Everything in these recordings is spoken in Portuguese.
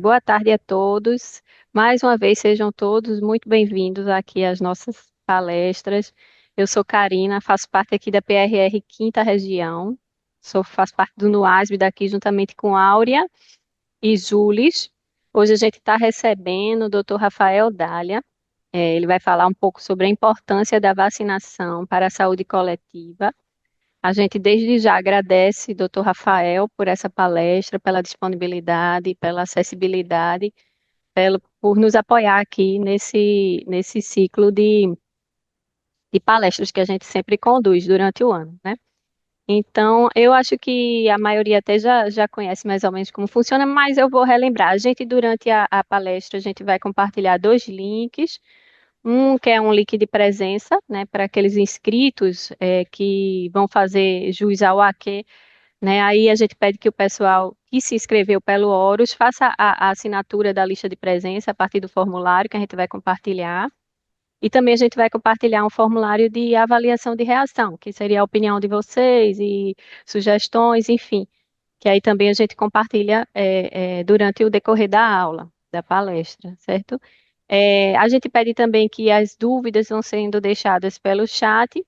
Boa tarde a todos. Mais uma vez, sejam todos muito bem-vindos aqui às nossas palestras. Eu sou Karina, faço parte aqui da PRR Quinta Região, faço parte do NUASB daqui, juntamente com Áurea e Jules. Hoje a gente está recebendo o Dr. Rafael Dália. Ele vai falar um pouco sobre a importância da vacinação para a saúde coletiva. A gente desde já agradece, doutor Rafael, por essa palestra, pela disponibilidade, pela acessibilidade, por nos apoiar aqui nesse ciclo de palestras que a gente sempre conduz durante o ano, né? Então, eu acho que a maioria até já conhece mais ou menos como funciona, mas eu vou relembrar. A gente, durante a palestra, a gente vai compartilhar dois links. Um que é um link de presença, né, para aqueles inscritos que vão fazer jus ao AQ, né? Aí a gente pede que o pessoal que se inscreveu pelo Horus faça a assinatura da lista de presença a partir do formulário que a gente vai compartilhar. E também a gente vai compartilhar um formulário de avaliação de reação, que seria a opinião de vocês e sugestões, enfim, que aí também a gente compartilha durante o decorrer da aula, da palestra, certo? A gente pede também que as dúvidas vão sendo deixadas pelo chat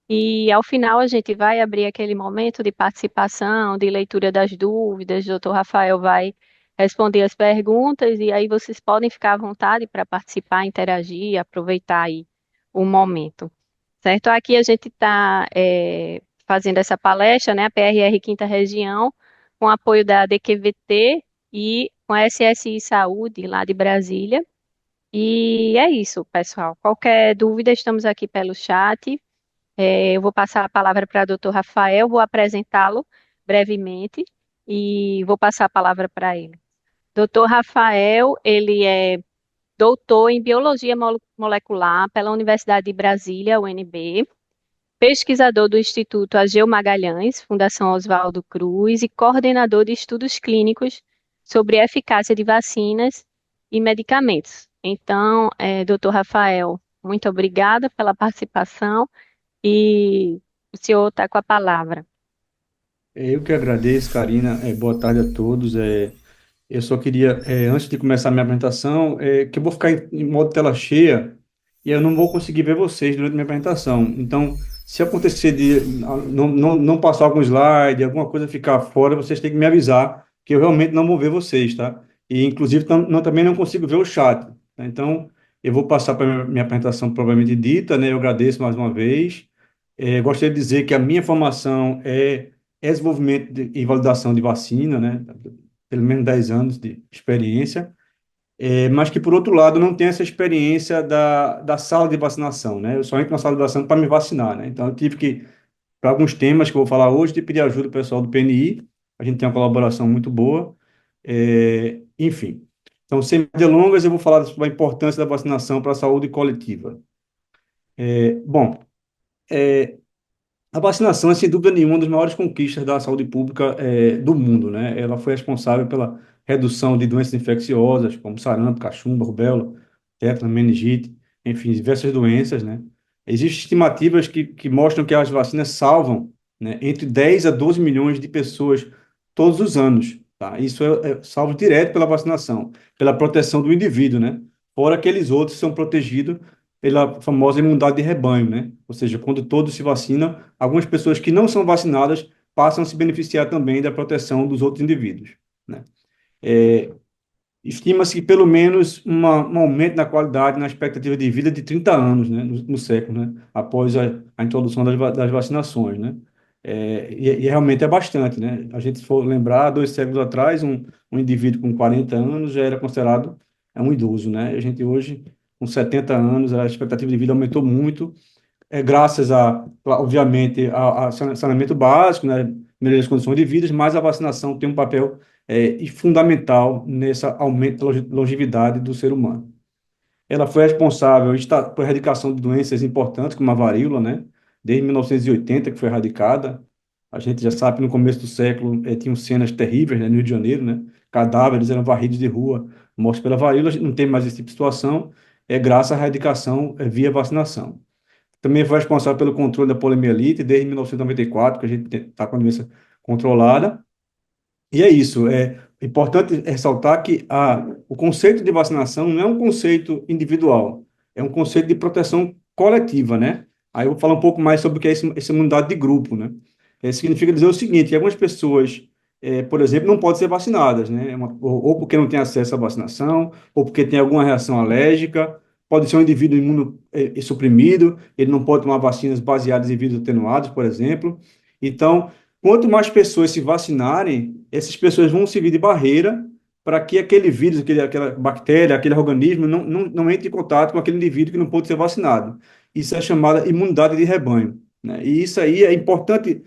e ao final a gente vai abrir aquele momento de participação, de leitura das dúvidas. O doutor Rafael vai responder as perguntas e aí vocês podem ficar à vontade para participar, interagir, aproveitar aí o momento. Certo? Aqui a gente está fazendo essa palestra, né, a PRR Quinta Região, com apoio da DQVT e com a SSI Saúde, lá de Brasília. E é isso, pessoal. Qualquer dúvida, estamos aqui pelo chat. Eu vou passar a palavra para o doutor Rafael, vou apresentá-lo brevemente e vou passar a palavra para ele. Doutor Rafael, ele é doutor em Biologia Molecular pela Universidade de Brasília, UNB, pesquisador do Instituto Ageu Magalhães, Fundação Oswaldo Cruz e coordenador de estudos clínicos sobre a eficácia de vacinas e medicamentos. Então, doutor Rafael, muito obrigada pela participação e o senhor está com a palavra. Eu que agradeço, Karina. Boa tarde a todos. Eu só queria, antes de começar a minha apresentação, que eu vou ficar em modo tela cheia e eu não vou conseguir ver vocês durante a minha apresentação. Então, se acontecer de não passar algum slide, alguma coisa ficar fora, vocês têm que me avisar, que eu realmente não vou ver vocês, tá? E, inclusive, também não consigo ver o chat, tá? Então, eu vou passar para minha apresentação propriamente dita, né? Eu agradeço mais uma vez. Gostaria de dizer que a minha formação é desenvolvimento e validação de vacina, né? Pelo menos 10 anos de experiência, mas que, por outro lado, não tem essa experiência da sala de vacinação, né? Eu só entro na sala de vacinação para me vacinar, né? Então, eu tive que, para alguns temas que eu vou falar hoje, de pedir ajuda do pessoal do PNI, a gente tem uma colaboração muito boa, enfim. Então, sem mais delongas, eu vou falar sobre a importância da vacinação para a saúde coletiva. Bom, a vacinação é, sem dúvida nenhuma, uma das maiores conquistas da saúde pública do mundo, né? Ela foi responsável pela redução de doenças infecciosas, como sarampo, cachumba, rubéola, tétano, meningite, enfim, diversas doenças, né? Existem estimativas que mostram que as vacinas salvam, né, entre 10 a 12 milhões de pessoas todos os anos, tá? Isso é salvo direto pela vacinação, pela proteção do indivíduo, né? Fora aqueles outros que são protegidos pela famosa imunidade de rebanho, né? Ou seja, quando todos se vacinam, algumas pessoas que não são vacinadas passam a se beneficiar também da proteção dos outros indivíduos, né? É, Estima-se que pelo menos um aumento na qualidade, na expectativa de vida de 30 anos, né, no século, né, após a introdução das vacinações, né? E realmente é bastante, né? A gente, se for lembrar, 2 séculos atrás, um indivíduo com 40 anos já era considerado um idoso, né? A gente hoje, com 70 anos, a expectativa de vida aumentou muito, graças obviamente, a saneamento básico, né, melhoria das condições de vida, mas a vacinação tem um papel e fundamental nesse aumento da longevidade do ser humano. Ela foi responsável por erradicação de doenças importantes, como a varíola, né, desde 1980, que foi erradicada. A gente já sabe que no começo do século tinham cenas terríveis, né, no Rio de Janeiro, né, cadáveres eram varridos de rua, mortos pela varíola. A gente não tem mais esse tipo de situação, graças à erradicação via vacinação. Também foi responsável pelo controle da poliomielite desde 1994, que a gente está com a doença controlada. E é isso. É importante ressaltar que o conceito de vacinação não é um conceito individual, é um conceito de proteção coletiva, né? Aí eu vou falar um pouco mais sobre o que é essa imunidade de grupo, né? Significa dizer o seguinte, que algumas pessoas, por exemplo, não podem ser vacinadas, né? Ou porque não tem acesso à vacinação, ou porque tem alguma reação alérgica, pode ser um indivíduo suprimido, ele não pode tomar vacinas baseadas em vírus atenuados, por exemplo. Então, quanto mais pessoas se vacinarem, essas pessoas vão servir de barreira para que aquele vírus, aquela bactéria, aquele organismo não entre em contato com aquele indivíduo que não pôde ser vacinado. Isso é chamada imunidade de rebanho, né? E isso aí é importante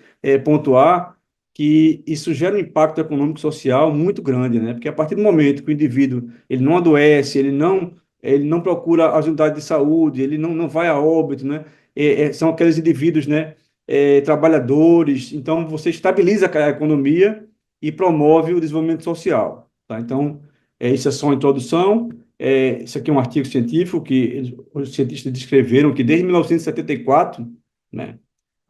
pontuar que isso gera um impacto econômico e social muito grande, né? Porque a partir do momento que o indivíduo ele não adoece, ele não procura as unidades de saúde, ele não vai a óbito, né? São aqueles indivíduos, né? Trabalhadores. Então, você estabiliza a economia e promove o desenvolvimento social. Tá? Então, isso é só uma introdução. Isso aqui é um artigo científico que os cientistas descreveram que desde 1974, né,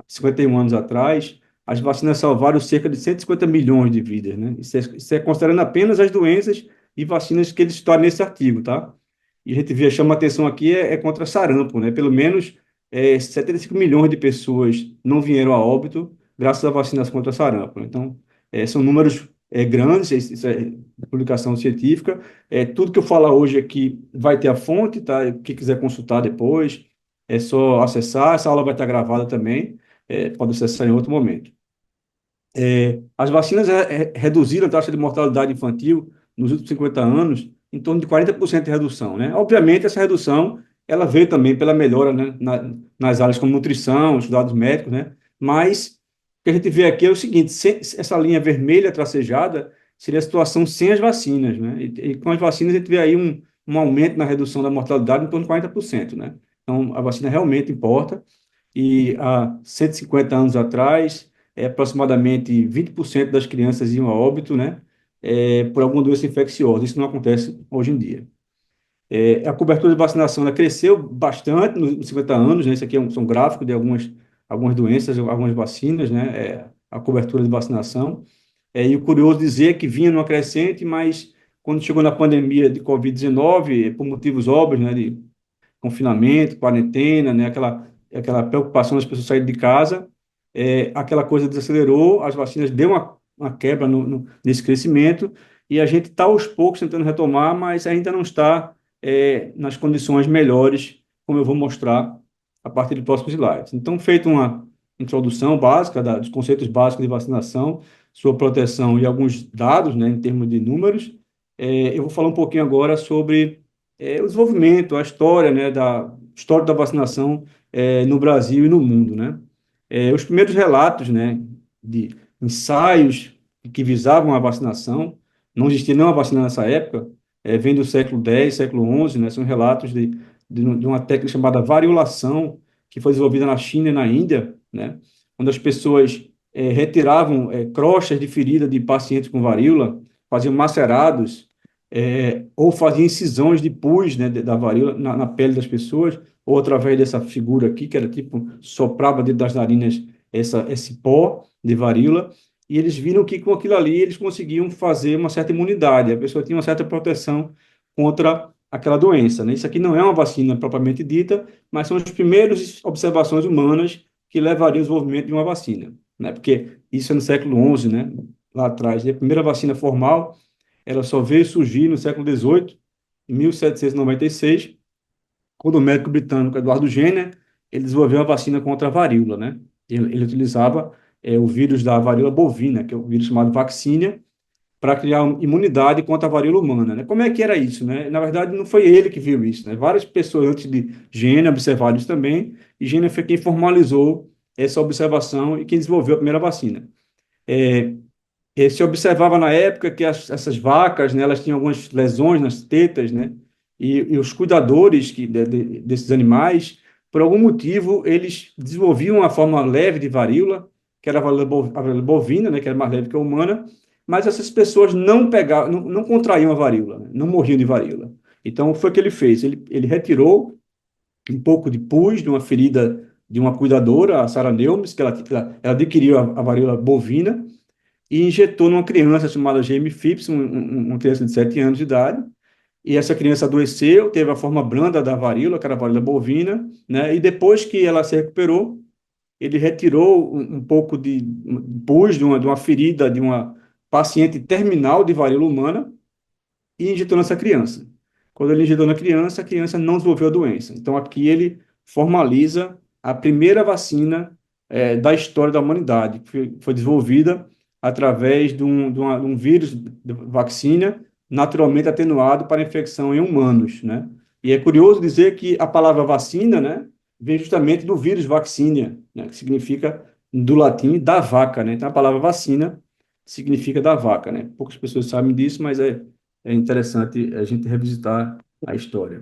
51 anos atrás, as vacinas salvaram cerca de 150 milhões de vidas. Né? Isso é considerando apenas as doenças e vacinas que eles estão nesse artigo. Tá? E a gente vê, chama a atenção aqui, contra sarampo, né? Pelo menos 75 milhões de pessoas não vieram a óbito graças à vacinação contra sarampo, né? Então, são números grandes, isso é publicação científica. Tudo que eu falar hoje aqui vai ter a fonte, tá? Quem quiser consultar depois, é só acessar. Essa aula vai estar gravada também, pode acessar em outro momento. As vacinas reduziram a taxa de mortalidade infantil nos últimos 50 anos em torno de 40% de redução, né? Obviamente, essa redução ela veio também pela melhora, né, nas áreas como nutrição, estudados médicos, né? Mas o que a gente vê aqui é o seguinte: essa linha vermelha tracejada seria a situação sem as vacinas, né? E com as vacinas a gente vê aí um aumento na redução da mortalidade em torno de 40%, né? Então, a vacina realmente importa. E há 150 anos atrás, aproximadamente 20% das crianças iam a óbito, né, por alguma doença infecciosa. Isso não acontece hoje em dia. A cobertura de vacinação ela cresceu bastante nos 50 anos, né? Isso aqui são gráficos de algumas doenças, algumas vacinas, né, a cobertura de vacinação. E o curioso dizer que vinha numa crescente, mas quando chegou na pandemia de Covid-19, por motivos óbvios, né, de confinamento, quarentena, né, aquela preocupação das pessoas saírem de casa, aquela coisa desacelerou, as vacinas deu uma quebra nesse crescimento, e a gente está aos poucos tentando retomar, mas ainda não está nas condições melhores, como eu vou mostrar a partir dos próximos slides. Então, feita uma introdução básica dos conceitos básicos de vacinação, sua proteção e alguns dados, né, em termos de números, eu vou falar um pouquinho agora sobre o desenvolvimento, a história, né, da história da vacinação no Brasil e no mundo, né? Os primeiros relatos, né, de ensaios que visavam a vacinação, não existia nenhuma vacina nessa época, vem do século X, século XI, né? São relatos de uma técnica chamada variolação, que foi desenvolvida na China e na Índia, né? Quando as pessoas retiravam crochas de ferida de pacientes com varíola, faziam macerados ou fazia incisões de pus, né, da varíola na pele das pessoas, ou através dessa figura aqui, que era tipo, soprava dentro das narinas esse pó de varíola, e eles viram que com aquilo ali eles conseguiam fazer uma certa imunidade, a pessoa tinha uma certa proteção contra aquela doença, né? Isso aqui não é uma vacina propriamente dita, mas são as primeiras observações humanas que levariam ao desenvolvimento de uma vacina, né? Porque isso é no século XI, né? Lá atrás, e a primeira vacina formal ela só veio surgir no século XVIII, em 1796, quando o médico britânico Eduardo Jenner, ele desenvolveu a vacina contra a varíola, né? Ele utilizava o vírus da varíola bovina, que é o vírus chamado vaccinia, para criar uma imunidade contra a varíola humana, né? Como é que era isso, né? Na verdade, não foi ele que viu isso, né? Várias pessoas antes de Jenner observaram isso também, e Jenner foi quem formalizou essa observação e quem desenvolveu a primeira vacina. Se observava na época que essas vacas, né, elas tinham algumas lesões nas tetas, né, e os cuidadores desses animais, por algum motivo, eles desenvolviam uma forma leve de varíola, que era a varíola bovina, né, que era mais leve que a humana, mas essas pessoas não pegavam, não contraíam a varíola, né, não morriam de varíola. Então, foi o que ele fez. Ele retirou um pouco de pus de uma ferida de uma cuidadora, a Sarah Neumes, que ela adquiriu a varíola bovina, e injetou numa criança chamada Jamie Phipps, uma criança de 7 anos de idade, e essa criança adoeceu, teve a forma branda da varíola, que era a varíola bovina, né? E depois que ela se recuperou, ele retirou um pouco de pus de uma ferida de uma paciente terminal de varíola humana e injetou nessa criança. Quando ele injetou na criança, a criança não desenvolveu a doença. Então, aqui ele formaliza a primeira vacina da história da humanidade, que foi desenvolvida através de um vírus de vacina naturalmente atenuado para infecção em humanos, né? E é curioso dizer que a palavra vacina, né, vem justamente do vírus vaccinia, né, que significa, do latim, da vaca, né? Então, a palavra vacina significa da vaca, né? Poucas pessoas sabem disso, mas é interessante a gente revisitar a história.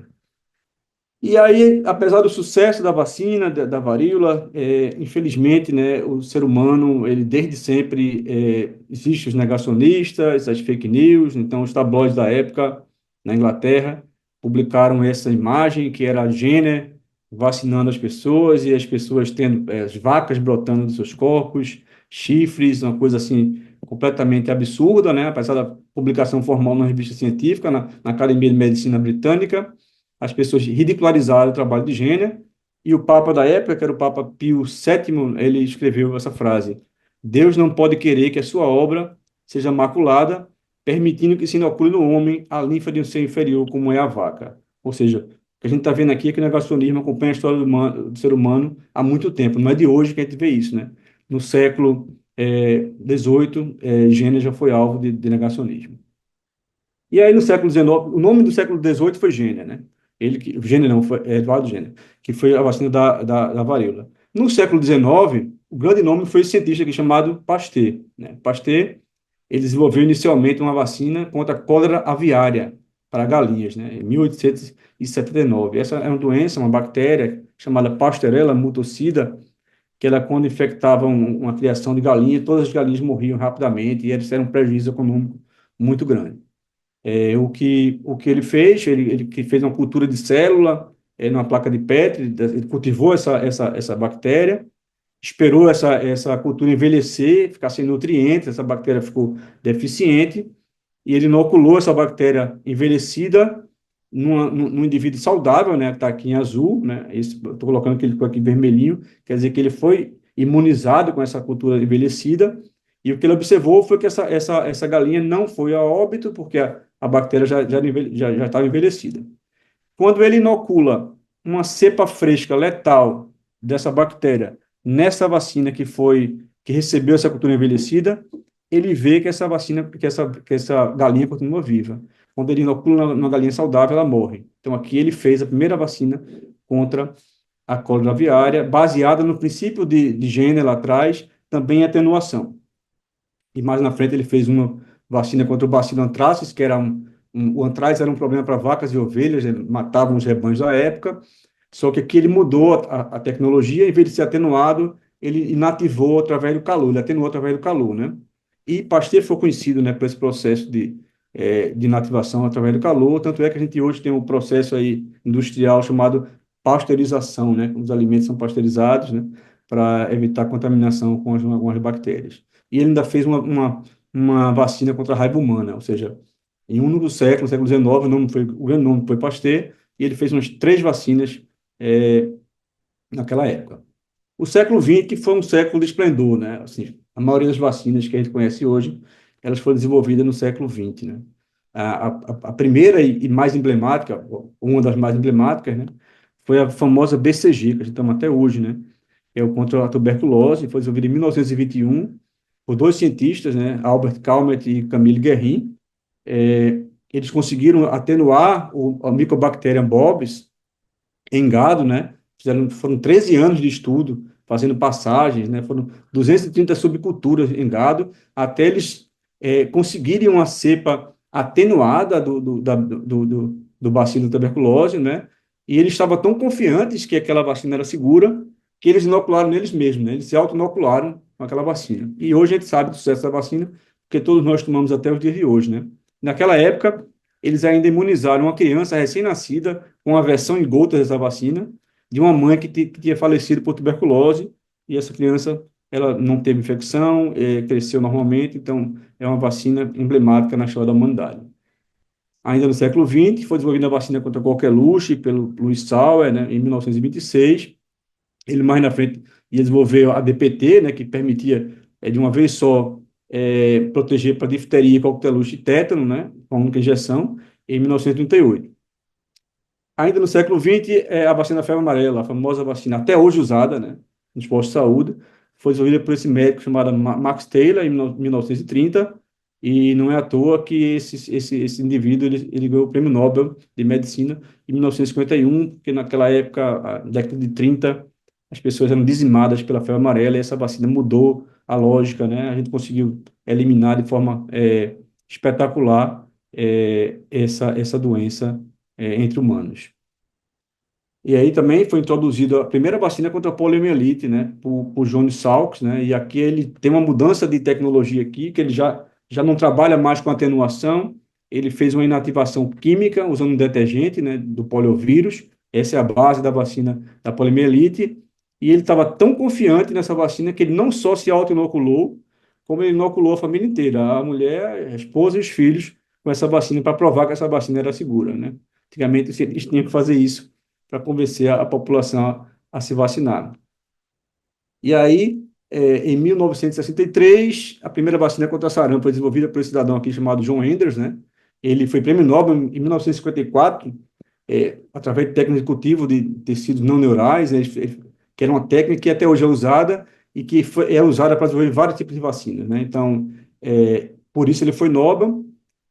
E aí, apesar do sucesso da vacina, da varíola, infelizmente, né, o ser humano, ele desde sempre, existe os negacionistas, as fake news, então os tabloides da época, na Inglaterra, publicaram essa imagem que era a Jenner vacinando as pessoas e as pessoas tendo as vacas brotando dos seus corpos, chifres, uma coisa assim completamente absurda, né, apesar da publicação formal numa revista científica, na Academia de Medicina Britânica, as pessoas ridicularizaram o trabalho de Gênia, e o Papa da época, que era o Papa Pio VII, ele escreveu essa frase: Deus não pode querer que a sua obra seja maculada, permitindo que se inocule no homem a linfa de um ser inferior, como é a vaca. Ou seja, o que a gente está vendo aqui é que o negacionismo acompanha a história do ser humano há muito tempo, não é de hoje que a gente vê isso, né? No século XVIII, Gênia já foi alvo de negacionismo. E aí, no século XIX, o nome do século XVIII foi Gênia, né? Gênia não, foi Eduardo Gênia, que foi a vacina da varíola. No século XIX, o grande nome foi esse cientista aqui chamado Pasteur, né? Pasteur, ele desenvolveu inicialmente uma vacina contra a cólera aviária para galinhas, né? Em 1879. Essa é uma doença, uma bactéria chamada Pasteurella multocida, que ela, quando infectava uma criação de galinha, todas as galinhas morriam rapidamente e eles eram um prejuízo econômico muito grande. O que ele fez, ele que fez uma cultura de célula numa placa de Petri, ele cultivou essa bactéria, esperou essa cultura envelhecer, ficar sem nutrientes, essa bactéria ficou deficiente, e ele inoculou essa bactéria envelhecida num indivíduo saudável, né, que está aqui em azul, né, estou colocando aquele aqui vermelhinho, quer dizer que ele foi imunizado com essa cultura envelhecida, e o que ele observou foi que essa galinha não foi a óbito, porque a bactéria já estava envelhecida. Quando ele inocula uma cepa fresca letal dessa bactéria nessa vacina que recebeu essa cultura envelhecida, ele vê que essa vacina, que essa galinha continua viva. Quando ele inocula uma galinha saudável, ela morre. Então aqui ele fez a primeira vacina contra a cólera aviária, baseada no princípio de Jenner lá atrás, também em atenuação. E mais na frente ele fez uma vacina contra o bacilo anthracis, que era o anthracis era um problema para vacas e ovelhas, ele matava os rebanhos da época, só que aqui ele mudou a tecnologia, em vez de ser atenuado, ele inativou através do calor, ele atenuou através do calor, né? E Pasteur foi conhecido, né, por esse processo de inativação através do calor, tanto é que a gente hoje tem um processo aí industrial chamado pasteurização, né? Os alimentos são pasteurizados, né, para evitar contaminação com algumas bactérias. E ele ainda fez uma vacina contra a raiva humana, ou seja, em um dos séculos, século XIX, o grande nome foi Pasteur, e ele fez umas 3 vacinas é, naquela época. O século XX foi um século de esplendor, né? Assim, a maioria das vacinas que a gente conhece hoje, elas foram desenvolvidas no século XX, né? A primeira e mais emblemática, uma das mais emblemáticas, né, foi a famosa BCG, que a gente toma até hoje, né? É o contra a tuberculose, foi desenvolvida em 1921 por 2 cientistas, né? Albert Calmette e Camille Guérin. Eles conseguiram atenuar a Mycobacterium bovis em gado, né? Foram 13 anos de estudo, fazendo passagens, né? Foram 230 subculturas em gado, até eles conseguirem uma cepa atenuada do bacilo da tuberculose, né? E eles estavam tão confiantes que aquela vacina era segura, que eles inocularam neles mesmos, né? Eles se auto-inocularam com aquela vacina. E hoje a gente sabe do sucesso da vacina, porque todos nós tomamos até os dias de hoje, né? Naquela época, eles ainda imunizaram uma criança recém-nascida com a versão em gotas dessa vacina, de uma mãe que tinha falecido por tuberculose, e essa criança ela não teve infecção, cresceu normalmente, então é uma vacina emblemática na história da humanidade. Ainda no século XX, foi desenvolvida a vacina contra a coqueluche pelo Louis Sauer, né, em 1926. Ele mais na frente ia desenvolver a DPT, né, que permitia de uma vez só proteger para difteria, coqueluche e tétano, né, com uma única injeção, em 1938. Ainda no século XX, a vacina da febre amarela, a famosa vacina até hoje usada, né, nos postos de saúde, foi desenvolvida por esse médico chamado Max Taylor, em 1930, e não é à toa que esse indivíduo ele ganhou o Prêmio Nobel de Medicina em 1951, porque naquela época, na década de 30, as pessoas eram dizimadas pela febre amarela, e essa vacina mudou a lógica, né? A gente conseguiu eliminar de forma espetacular essa doença entre humanos. E aí também foi introduzida a primeira vacina contra a poliomielite, né, por Johnny Salks, né, e aqui ele tem uma mudança de tecnologia aqui, que ele já não trabalha mais com atenuação, ele fez uma inativação química usando um detergente, né, do poliovírus, essa é a base da vacina da poliomielite, e ele estava tão confiante nessa vacina que ele não só se auto-inoculou, como ele inoculou a família inteira, a mulher, a esposa e os filhos, com essa vacina, para provar que essa vacina era segura, né. Antigamente eles tinham que fazer isso para convencer a população a se vacinar. E aí, em 1963, a primeira vacina contra sarampo foi desenvolvida por um cidadão aqui chamado John Enders, né? Ele foi prêmio Nobel em 1954, através de técnica de cultivo de tecidos não neurais, né? Que era uma técnica que até hoje é usada e que é usada para desenvolver vários tipos de vacinas, né? Então, por isso ele foi Nobel.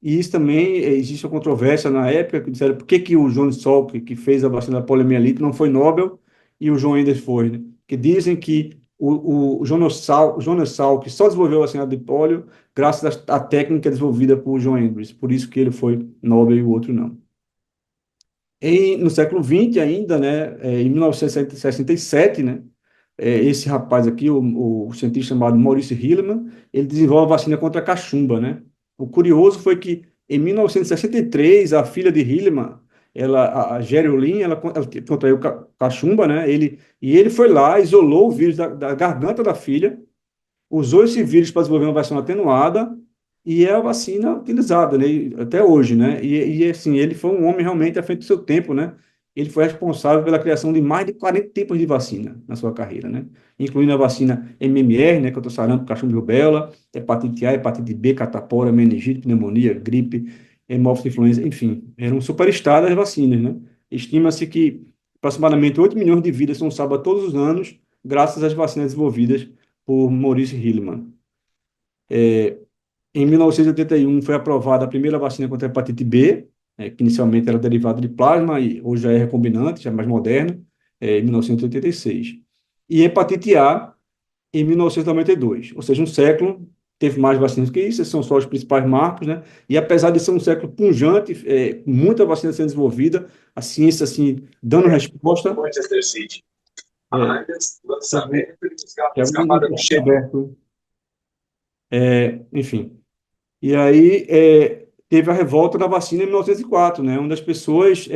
E isso também, existe uma controvérsia na época, que disseram por que o Johnny Salk, que fez a vacina da poliomielite, não foi Nobel e o John Enders foi, né? Que dizem que o Jonas Salk só desenvolveu a vacina de polio graças à técnica desenvolvida por John Enders, por isso que ele foi Nobel e o outro não. No século XX ainda, né, em 1967, né, esse rapaz aqui, o cientista chamado Maurice Hilleman, ele desenvolve a vacina contra a cachumba, né? O curioso foi que em 1963 a filha de Hilleman, a Geraldine, ela contraiu cachumba, né? Ele foi lá, isolou o vírus da garganta da filha, usou esse vírus para desenvolver uma vacina atenuada e é a vacina utilizada, né, até hoje, né? Assim, ele foi um homem realmente à frente do seu tempo, né? Ele foi responsável pela criação de mais de 40 tipos de vacina na sua carreira, né? Incluindo a vacina MMR, né, contra sarampo, cachumba e rubéola, hepatite A, hepatite B, catapora, meningite, pneumonia, gripe, hemófilos influenza, enfim, eram superstar das vacinas, né? Estima-se que aproximadamente 8 milhões de vidas são salvas todos os anos graças às vacinas desenvolvidas por Maurice Hilleman. Em 1981 foi aprovada a primeira vacina contra a hepatite B, que inicialmente era derivada de plasma e hoje já é recombinante, já é mais moderna, em 1986. E hepatite A em 1992, ou seja, um século, teve mais vacinas que isso, esses são só os principais marcos, né? E apesar de ser um século pujante, muita vacina sendo desenvolvida, a ciência, assim, dando resposta. Manchester City. Lançamento e escapada no aberto. Enfim. E aí teve a revolta da vacina em 1904, né, onde as pessoas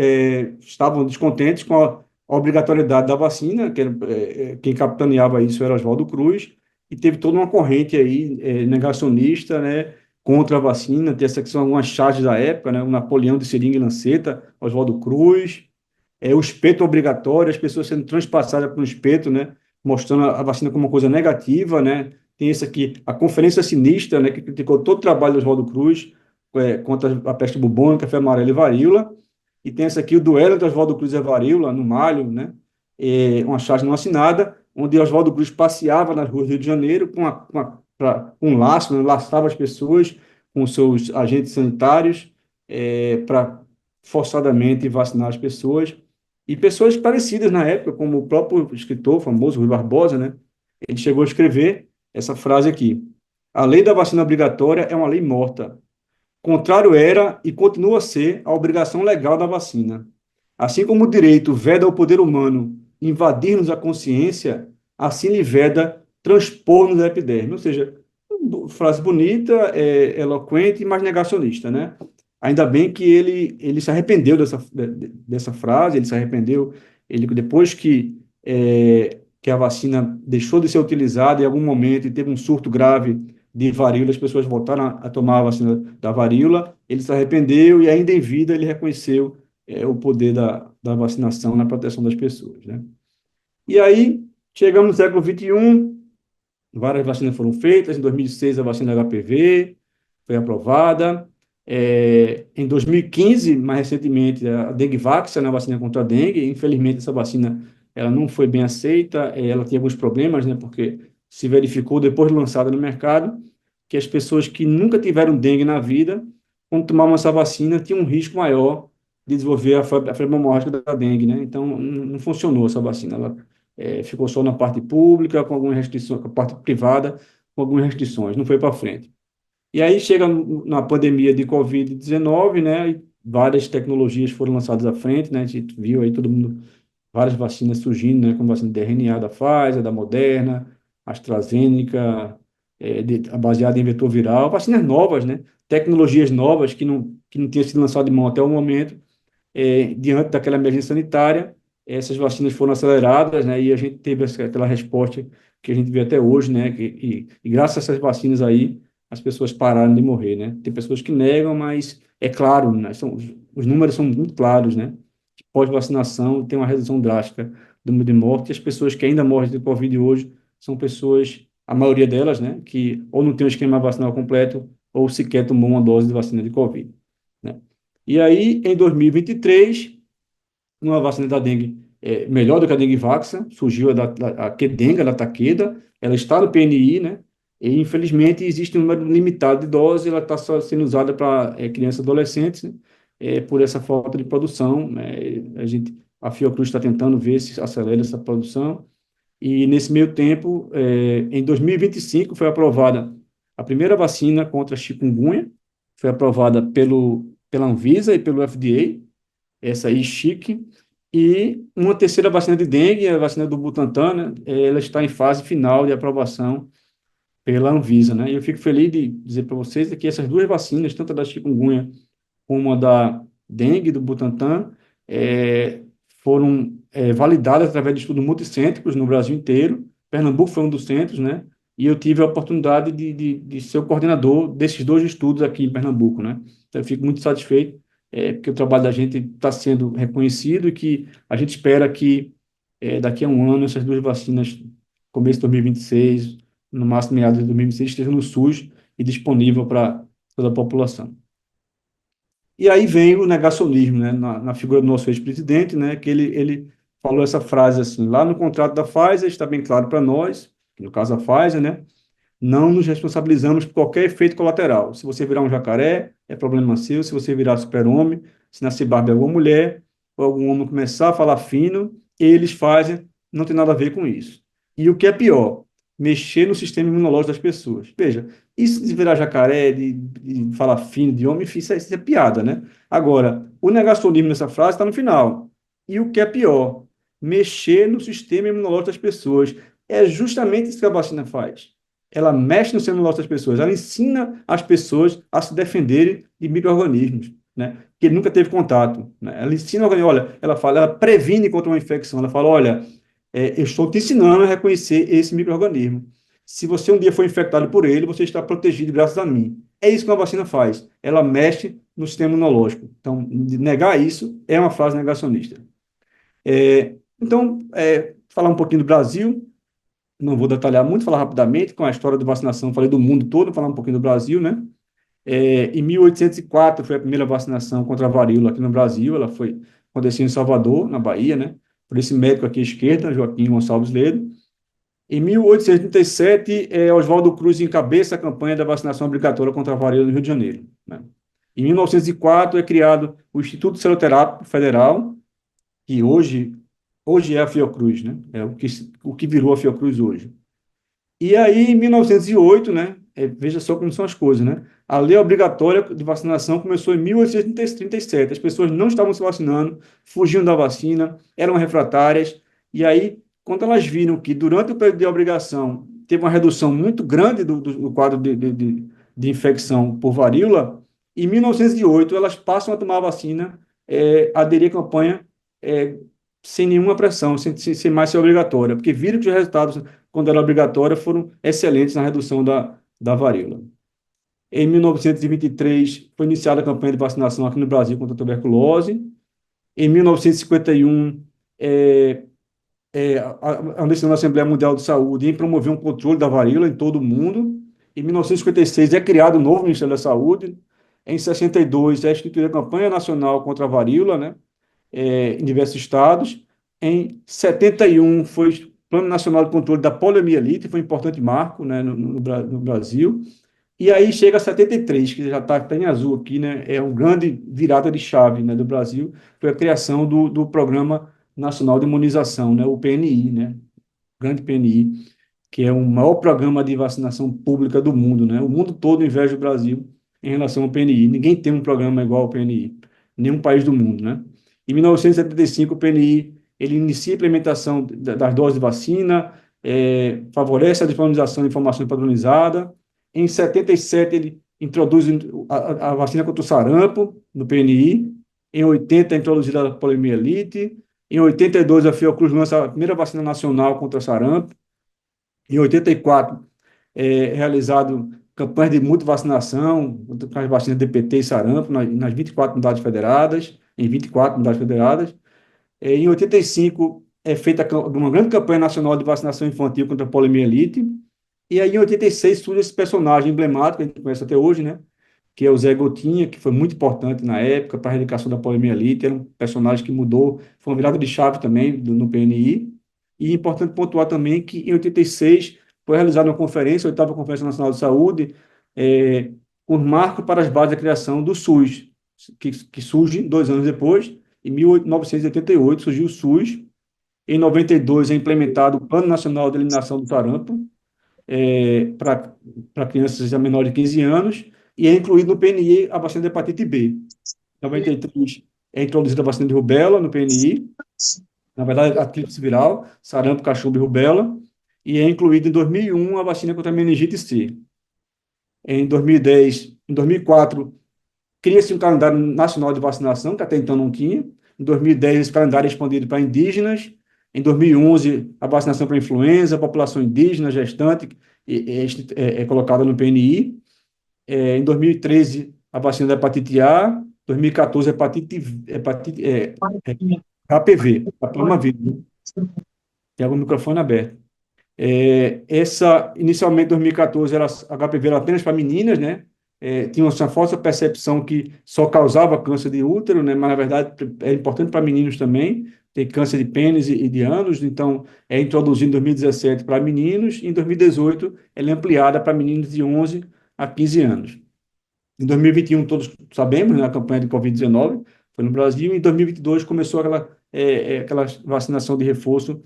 estavam descontentes com a obrigatoriedade da vacina, que quem capitaneava isso era Oswaldo Cruz, e teve toda uma corrente aí negacionista, né, contra a vacina. Tem essa que são algumas charges da época, né, o Napoleão de seringa e lanceta, Oswaldo Cruz, o espeto obrigatório, as pessoas sendo transpassadas por um espeto, né, mostrando a vacina como uma coisa negativa, né. Tem esse aqui, a Conferência Sinistra, né, que criticou todo o trabalho do Oswaldo Cruz contra a peste bubônica, febre amarela e varíola. E tem esse aqui, o duelo entre Oswaldo Cruz e varíola, no Malho, né, uma charge não assinada, onde Oswaldo Cruz passeava nas ruas do Rio de Janeiro com um laço, né, laçava as pessoas com seus agentes sanitários para forçadamente vacinar as pessoas. E pessoas parecidas na época, como o próprio escritor famoso, Rui Barbosa, né, ele chegou a escrever essa frase aqui: a lei da vacina obrigatória é uma lei morta. Contrário era e continua a ser a obrigação legal da vacina. Assim como o direito veda ao poder humano invadir-nos a consciência, assim lhe veda transpor-nos a epiderme. Ou seja, frase bonita, eloquente, mas negacionista, né? Ainda bem que ele se arrependeu dessa frase, ele se arrependeu, ele depois que que a vacina deixou de ser utilizada em algum momento e teve um surto grave de varíola, as pessoas voltaram a tomar a vacina da varíola, ele se arrependeu e ainda em vida ele reconheceu o poder da vacinação na proteção das pessoas, né? E aí, chegamos no século XXI, várias vacinas foram feitas. Em 2006, a vacina HPV foi aprovada. Em 2015, mais recentemente, a Dengvax, a vacina contra a dengue. Infelizmente, essa vacina ela não foi bem aceita. Ela tinha alguns problemas, né, porque se verificou, depois de lançada no mercado, que as pessoas que nunca tiveram dengue na vida, quando tomavam essa vacina, tinham um risco maior de desenvolver a febre hemorrágica da dengue, né? Então, não funcionou essa vacina. Ela ficou só na parte pública, com algumas restrições, com a parte privada, com algumas restrições, não foi para frente. E aí chega na pandemia de Covid-19, né? E várias tecnologias foram lançadas à frente, né? A gente viu aí todo mundo, várias vacinas surgindo, né? Como vacina de RNA da Pfizer, da Moderna, AstraZeneca, baseada em vetor viral, vacinas novas, né? Tecnologias novas que não tinham sido lançadas de mão até o momento, diante daquela emergência sanitária, essas vacinas foram aceleradas, né, e a gente teve aquela resposta que a gente vê até hoje, né, e graças a essas vacinas aí, as pessoas pararam de morrer, né. Tem pessoas que negam, mas é claro, né, os números são muito claros, né, que pós-vacinação tem uma redução drástica do número de mortes, e as pessoas que ainda morrem de Covid hoje são pessoas, a maioria delas, né, que ou não tem o esquema vacinal completo, ou sequer tomou uma dose de vacina de Covid, né. E aí, em 2023, uma vacina da dengue melhor do que a dengue vaxa, surgiu a Qdenga, da Takeda, ela está no PNI, né? E, infelizmente, existe um número limitado de doses, ela está só sendo usada para crianças e adolescentes, né? Por essa falta de produção, né? A Fiocruz está tentando ver se acelera essa produção, e nesse meio tempo, em 2025, foi aprovada a primeira vacina contra a chikungunya, foi aprovada pela Anvisa e pelo FDA, essa aí chique, e uma terceira vacina de dengue, a vacina do Butantan, né, ela está em fase final de aprovação pela Anvisa, né? E eu fico feliz de dizer para vocês que essas duas vacinas, tanto a da chikungunya como a da dengue do Butantan, é, foram validadas através de estudos multicêntricos no Brasil inteiro. Pernambuco foi um dos centros, né? E eu tive a oportunidade de ser o coordenador desses dois estudos aqui em Pernambuco, né? Então, eu fico muito satisfeito, porque o trabalho da gente está sendo reconhecido e que a gente espera que daqui a um ano essas duas vacinas, começo de 2026, no máximo meados de 2026, estejam no SUS e disponível para toda a população. E aí vem o negacionismo, né, na figura do nosso ex-presidente, né, que ele falou essa frase assim: lá no contrato da Pfizer está bem claro para nós, que no caso a Pfizer, né, não nos responsabilizamos por qualquer efeito colateral. Se você virar um jacaré, é problema seu. Se você virar super-homem, se nascer barba de alguma mulher, ou algum homem começar a falar fino, eles fazem, não tem nada a ver com isso. E o que é pior, mexer no sistema imunológico das pessoas. Veja, isso de virar jacaré, de falar fino, de homem, isso é piada, né? Agora, o negacionismo nessa frase está no final. E o que é pior, mexer no sistema imunológico das pessoas. É justamente isso que a vacina faz. Ela mexe no sistema imunológico das pessoas, ela ensina as pessoas a se defenderem de micro-organismos, né? Que ele nunca teve contato, né? Ela ensina, olha, ela fala, ela previne contra uma infecção, ela fala, olha, eu estou te ensinando a reconhecer esse micro-organismo. Se você um dia for infectado por ele, você está protegido graças a mim. É isso que uma vacina faz. Ela mexe no sistema imunológico. Então, negar isso é uma frase negacionista. Então, falar um pouquinho do Brasil, não vou detalhar muito, falar rapidamente, com a história de vacinação, falei do mundo todo, falar um pouquinho do Brasil, né? Em 1804 foi a primeira vacinação contra a varíola aqui no Brasil, ela aconteceu em Salvador, na Bahia, né? Por esse médico aqui à esquerda, Joaquim Gonçalves Ledo. Em 1837, Oswaldo Cruz encabeça a campanha da vacinação obrigatória contra a varíola no Rio de Janeiro, né? Em 1904 é criado o Instituto Seroterápico Federal, que hoje é a Fiocruz, né? É o que virou a Fiocruz hoje. E aí, em 1908, né, veja só como são as coisas, né? A lei obrigatória de vacinação começou em 1837. As pessoas não estavam se vacinando, fugiam da vacina, eram refratárias. E aí, quando elas viram que durante o período de obrigação teve uma redução muito grande do quadro de infecção por varíola, em 1908 elas passam a tomar a vacina, aderir à campanha sem nenhuma pressão, sem mais ser obrigatória, porque viram que os resultados, quando era obrigatória, foram excelentes na redução da varíola. Em 1923, foi iniciada a campanha de vacinação aqui no Brasil contra a tuberculose. Em 1951, a decisão da Assembleia Mundial de Saúde em promover um controle da varíola em todo o mundo. Em 1956, é criado o novo Ministério da Saúde. Em 62, é instituída a campanha nacional contra a varíola, né? Em diversos estados. Em 71, foi o Plano Nacional de Controle da Poliomielite, foi um importante marco, né, no Brasil. E aí chega a 73, que já está em azul aqui, né? É uma grande virada de chave, né, do Brasil, foi a criação do Programa Nacional de Imunização, né, o PNI, né? Grande PNI, que é o maior programa de vacinação pública do mundo, né? O mundo todo inveja o Brasil em relação ao PNI. Ninguém tem um programa igual ao PNI, nenhum país do mundo, né? Em 1975, o PNI ele inicia a implementação das doses de vacina, favorece a disponibilização de informação padronizada. Em 77, ele introduz a vacina contra o sarampo no PNI. Em 80, é introduzida a poliomielite. Em 82, a Fiocruz lança a primeira vacina nacional contra o sarampo. Em 84, realizado campanhas de multivacinação com as vacinas DPT e sarampo nas 24 unidades federadas, em 24 unidades federadas. Em 85, é feita uma grande campanha nacional de vacinação infantil contra a poliomielite. E aí, em 86, surge esse personagem emblemático, que a gente conhece até hoje, né? Que é o Zé Gotinha, que foi muito importante na época para a erradicação da poliomielite. Era um personagem que mudou, foi uma virada de chave também no PNI. E é importante pontuar também que, em 86, foi realizada uma conferência, a 8ª Conferência Nacional de Saúde, com marco para as bases da criação do SUS, que surge 2 anos depois, em 1988, surgiu o SUS. Em 92, é implementado o Plano Nacional de Eliminação do Sarampo, para crianças a menor de 15 anos, e é incluído no PNI a vacina de hepatite B. Em 93, é introduzida a vacina de rubéola no PNI, na verdade, a tríplice viral, sarampo, cachumba e rubéola, e é incluído em 2001 a vacina contra a meningite C. Em 2010, em 2004, cria-se um calendário nacional de vacinação, que até então não tinha. Em 2010, esse calendário é expandido para indígenas. Em 2011, a vacinação para influenza, população indígena, gestante, é colocada no PNI. Em 2013, a vacina da hepatite A. 2014, HPV, papilomavírus. Tem algum microfone aberto. Inicialmente, em 2014, HPV era apenas para meninas, né? Tinha uma falsa percepção que só causava câncer de útero, né? Mas, na verdade, é importante para meninos também, tem câncer de pênis e de ânus, então é introduzido em 2017 para meninos, e em 2018 ela é ampliada para meninos de 11 a 15 anos. Em 2021, todos sabemos, né, a campanha de Covid-19 foi no Brasil, e em 2022 começou aquela vacinação de reforço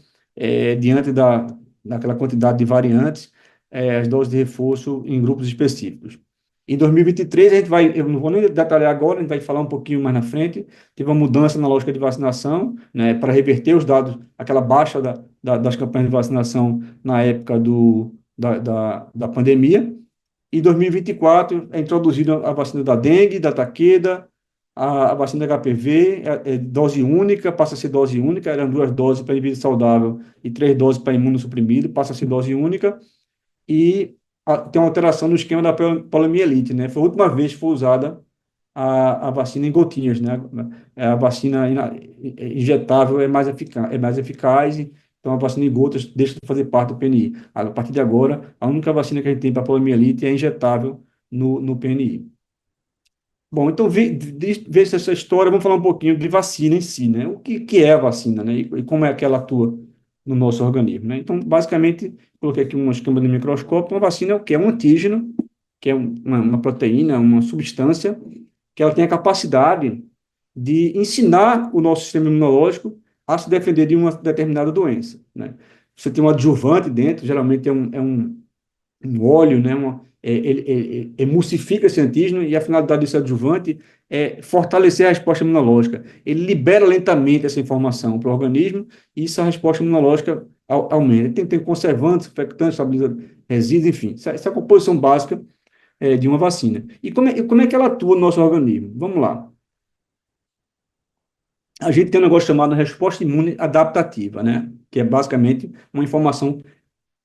diante daquela quantidade de variantes, as doses de reforço em grupos específicos. Em 2023, eu não vou nem detalhar agora, a gente vai falar um pouquinho mais na frente, teve uma mudança na lógica de vacinação, né, para reverter os dados, aquela baixa das campanhas de vacinação na época da pandemia. Em 2024, é introduzida a vacina da dengue, da taqueda, a vacina HPV, dose única, passa a ser dose única, eram 2 doses para indivíduo saudável e 3 doses para imunossuprimido, passa a ser dose única, e tem uma alteração no esquema da poliomielite, né? Foi a última vez que foi usada a vacina em gotinhas, né? A vacina injetável é mais eficaz, então a vacina em gotas deixa de fazer parte do PNI. A partir de agora, a única vacina que a gente tem para poliomielite é injetável no PNI. Bom, então, ver essa história, vamos falar um pouquinho de vacina em si, né? O que é a vacina, né? E como é que ela atua no nosso organismo, né? Então, basicamente, coloquei aqui uma escama de microscópio. Uma vacina é o quê? É um antígeno, que é uma proteína, uma substância, que ela tem a capacidade de ensinar o nosso sistema imunológico a se defender de uma determinada doença, né? Você tem um adjuvante dentro, geralmente um óleo, né? Ele emulsifica esse antígeno, e a finalidade desse adjuvante é fortalecer a resposta imunológica. Ele libera lentamente essa informação para o organismo, e isso a resposta imunológica aumenta. Tem conservantes, infectantes, estabilizadores, resíduos, enfim. Essa é a composição básica de uma vacina. E como é que ela atua no nosso organismo? Vamos lá. a gente tem um negócio chamado resposta imune adaptativa, né? Que é basicamente uma informação,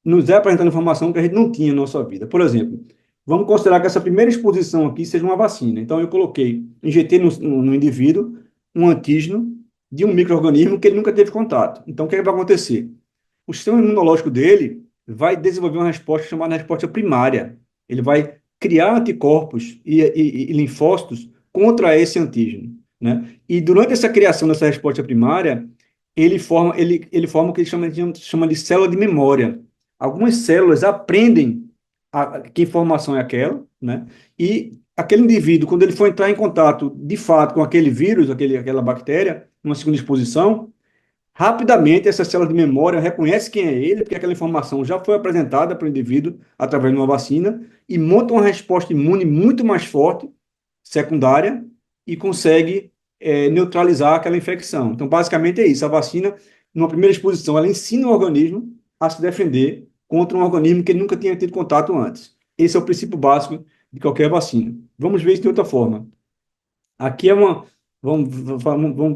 nos é apresentando informação que a gente não tinha na nossa vida. Por exemplo, vamos considerar que essa primeira exposição aqui seja uma vacina. Então, eu coloquei, injetei no indivíduo um antígeno de um micro-organismo que ele nunca teve contato. Então, o que é que vai acontecer? O sistema imunológico dele vai desenvolver uma resposta chamada resposta primária. Ele vai criar anticorpos e linfócitos contra esse antígeno, né? E durante essa criação dessa resposta primária, ele forma o que ele chama de célula de memória. Algumas células aprendem que informação é aquela, né? E aquele indivíduo, quando ele for entrar em contato de fato com aquele vírus, aquela bactéria, numa segunda exposição, rapidamente, essa célula de memória reconhece quem é ele, porque aquela informação já foi apresentada para o indivíduo através de uma vacina, e monta uma resposta imune muito mais forte, secundária, e consegue neutralizar aquela infecção. Então, basicamente é isso. A vacina, numa primeira exposição, ela ensina o organismo a se defender contra um organismo que ele nunca tinha tido contato antes. Esse é o princípio básico de qualquer vacina. Vamos ver isso de outra forma. Aqui é uma. Vamos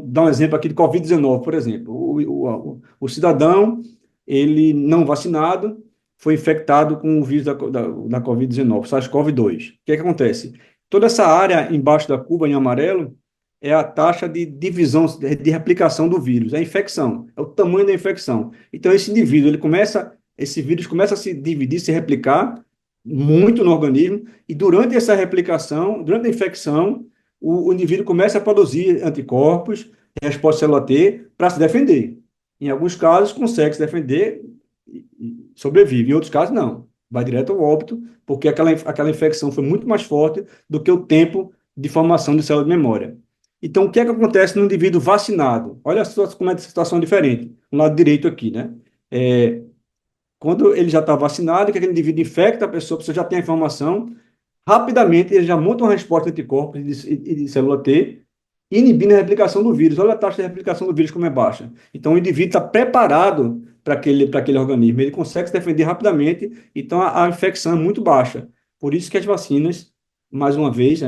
dar um exemplo aqui de Covid-19, por exemplo. O cidadão, ele não vacinado, foi infectado com o vírus da Covid-19, SARS-CoV-2. O que é que acontece? Toda essa área embaixo da curva, em amarelo, é a taxa de divisão, de replicação do vírus, é a infecção, é o tamanho da infecção. Então, esse indivíduo, esse vírus começa a se dividir, se replicar muito no organismo, e durante essa replicação, durante a infecção, o indivíduo começa a produzir anticorpos, resposta celular T, para se defender. Em alguns casos, consegue se defender e sobrevive. Em outros casos, não. Vai direto ao óbito, porque aquela infecção foi muito mais forte do que o tempo de formação de célula de memória. Então, o que é que acontece no indivíduo vacinado? Olha só como é a situação diferente. No lado direito aqui, né? Quando ele já está vacinado, que aquele indivíduo infecta a pessoa já tem a informação, rapidamente ele já monta uma resposta de anticorpos e de célula T, inibindo a replicação do vírus. Olha a taxa de replicação do vírus como é baixa. Então, o indivíduo está preparado para aquele organismo, ele consegue se defender rapidamente, então a infecção é muito baixa. Por isso que as vacinas, mais uma vez,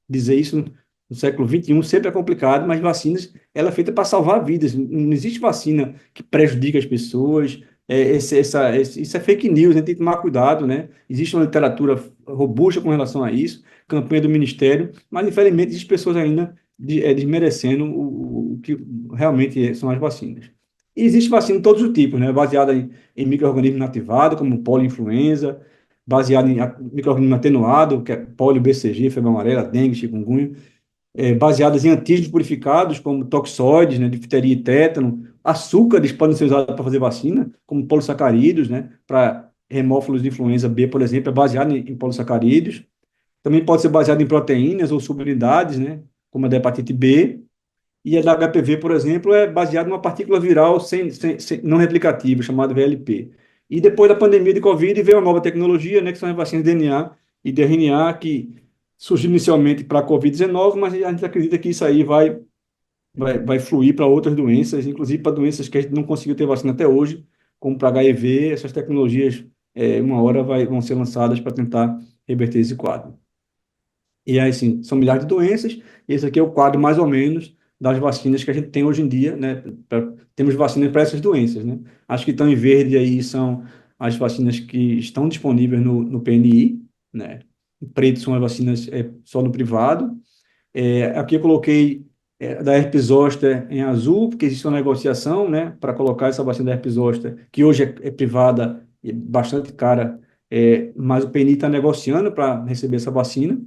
dizer isso no século XXI sempre é complicado, mas vacinas, ela é feita para salvar vidas. Não existe vacina que prejudique as pessoas. Isso é fake news, a gente tem que tomar cuidado, né? Existe uma literatura robusta com relação a isso, campanha do Ministério, mas infelizmente existem pessoas ainda desmerecendo o que realmente são as vacinas. E existe vacina de todos os tipos, né? Baseada em micro-organismo inativado, como polio-influenza, baseada em micro-organismo atenuado, que é polio, BCG, febre amarela, dengue, chikungunya, baseadas em antígenos purificados, como toxoides, né, difteria e tétano. Açúcares podem ser usados para fazer vacina, como polissacarídeos, né, para hemófilos de influenza B, por exemplo, é baseado em polissacarídeos. Também pode ser baseado em proteínas ou subunidades, né, como a da hepatite B. E a da HPV, por exemplo, é baseado numa partícula viral não replicativa, chamada VLP. E depois da pandemia de Covid, veio uma nova tecnologia, né, que são as vacinas de DNA e de RNA, que surgiu inicialmente para a Covid-19, mas a gente acredita que isso aí vai fluir para outras doenças, inclusive para doenças que a gente não conseguiu ter vacina até hoje, como para HIV. Essas tecnologias, uma hora vão ser lançadas para tentar reverter esse quadro. E aí, sim, são milhares de doenças, e esse aqui é o quadro, mais ou menos, das vacinas que a gente tem hoje em dia, né? Temos vacinas para essas doenças, né? As que estão em verde aí são as vacinas que estão disponíveis no PNI, né? Em preto são as vacinas só no privado. Aqui eu coloquei da herpes zoster em azul, porque existe uma negociação, né? Para colocar essa vacina da herpes zoster, que hoje é privada e bastante cara, mas o PNI está negociando para receber essa vacina.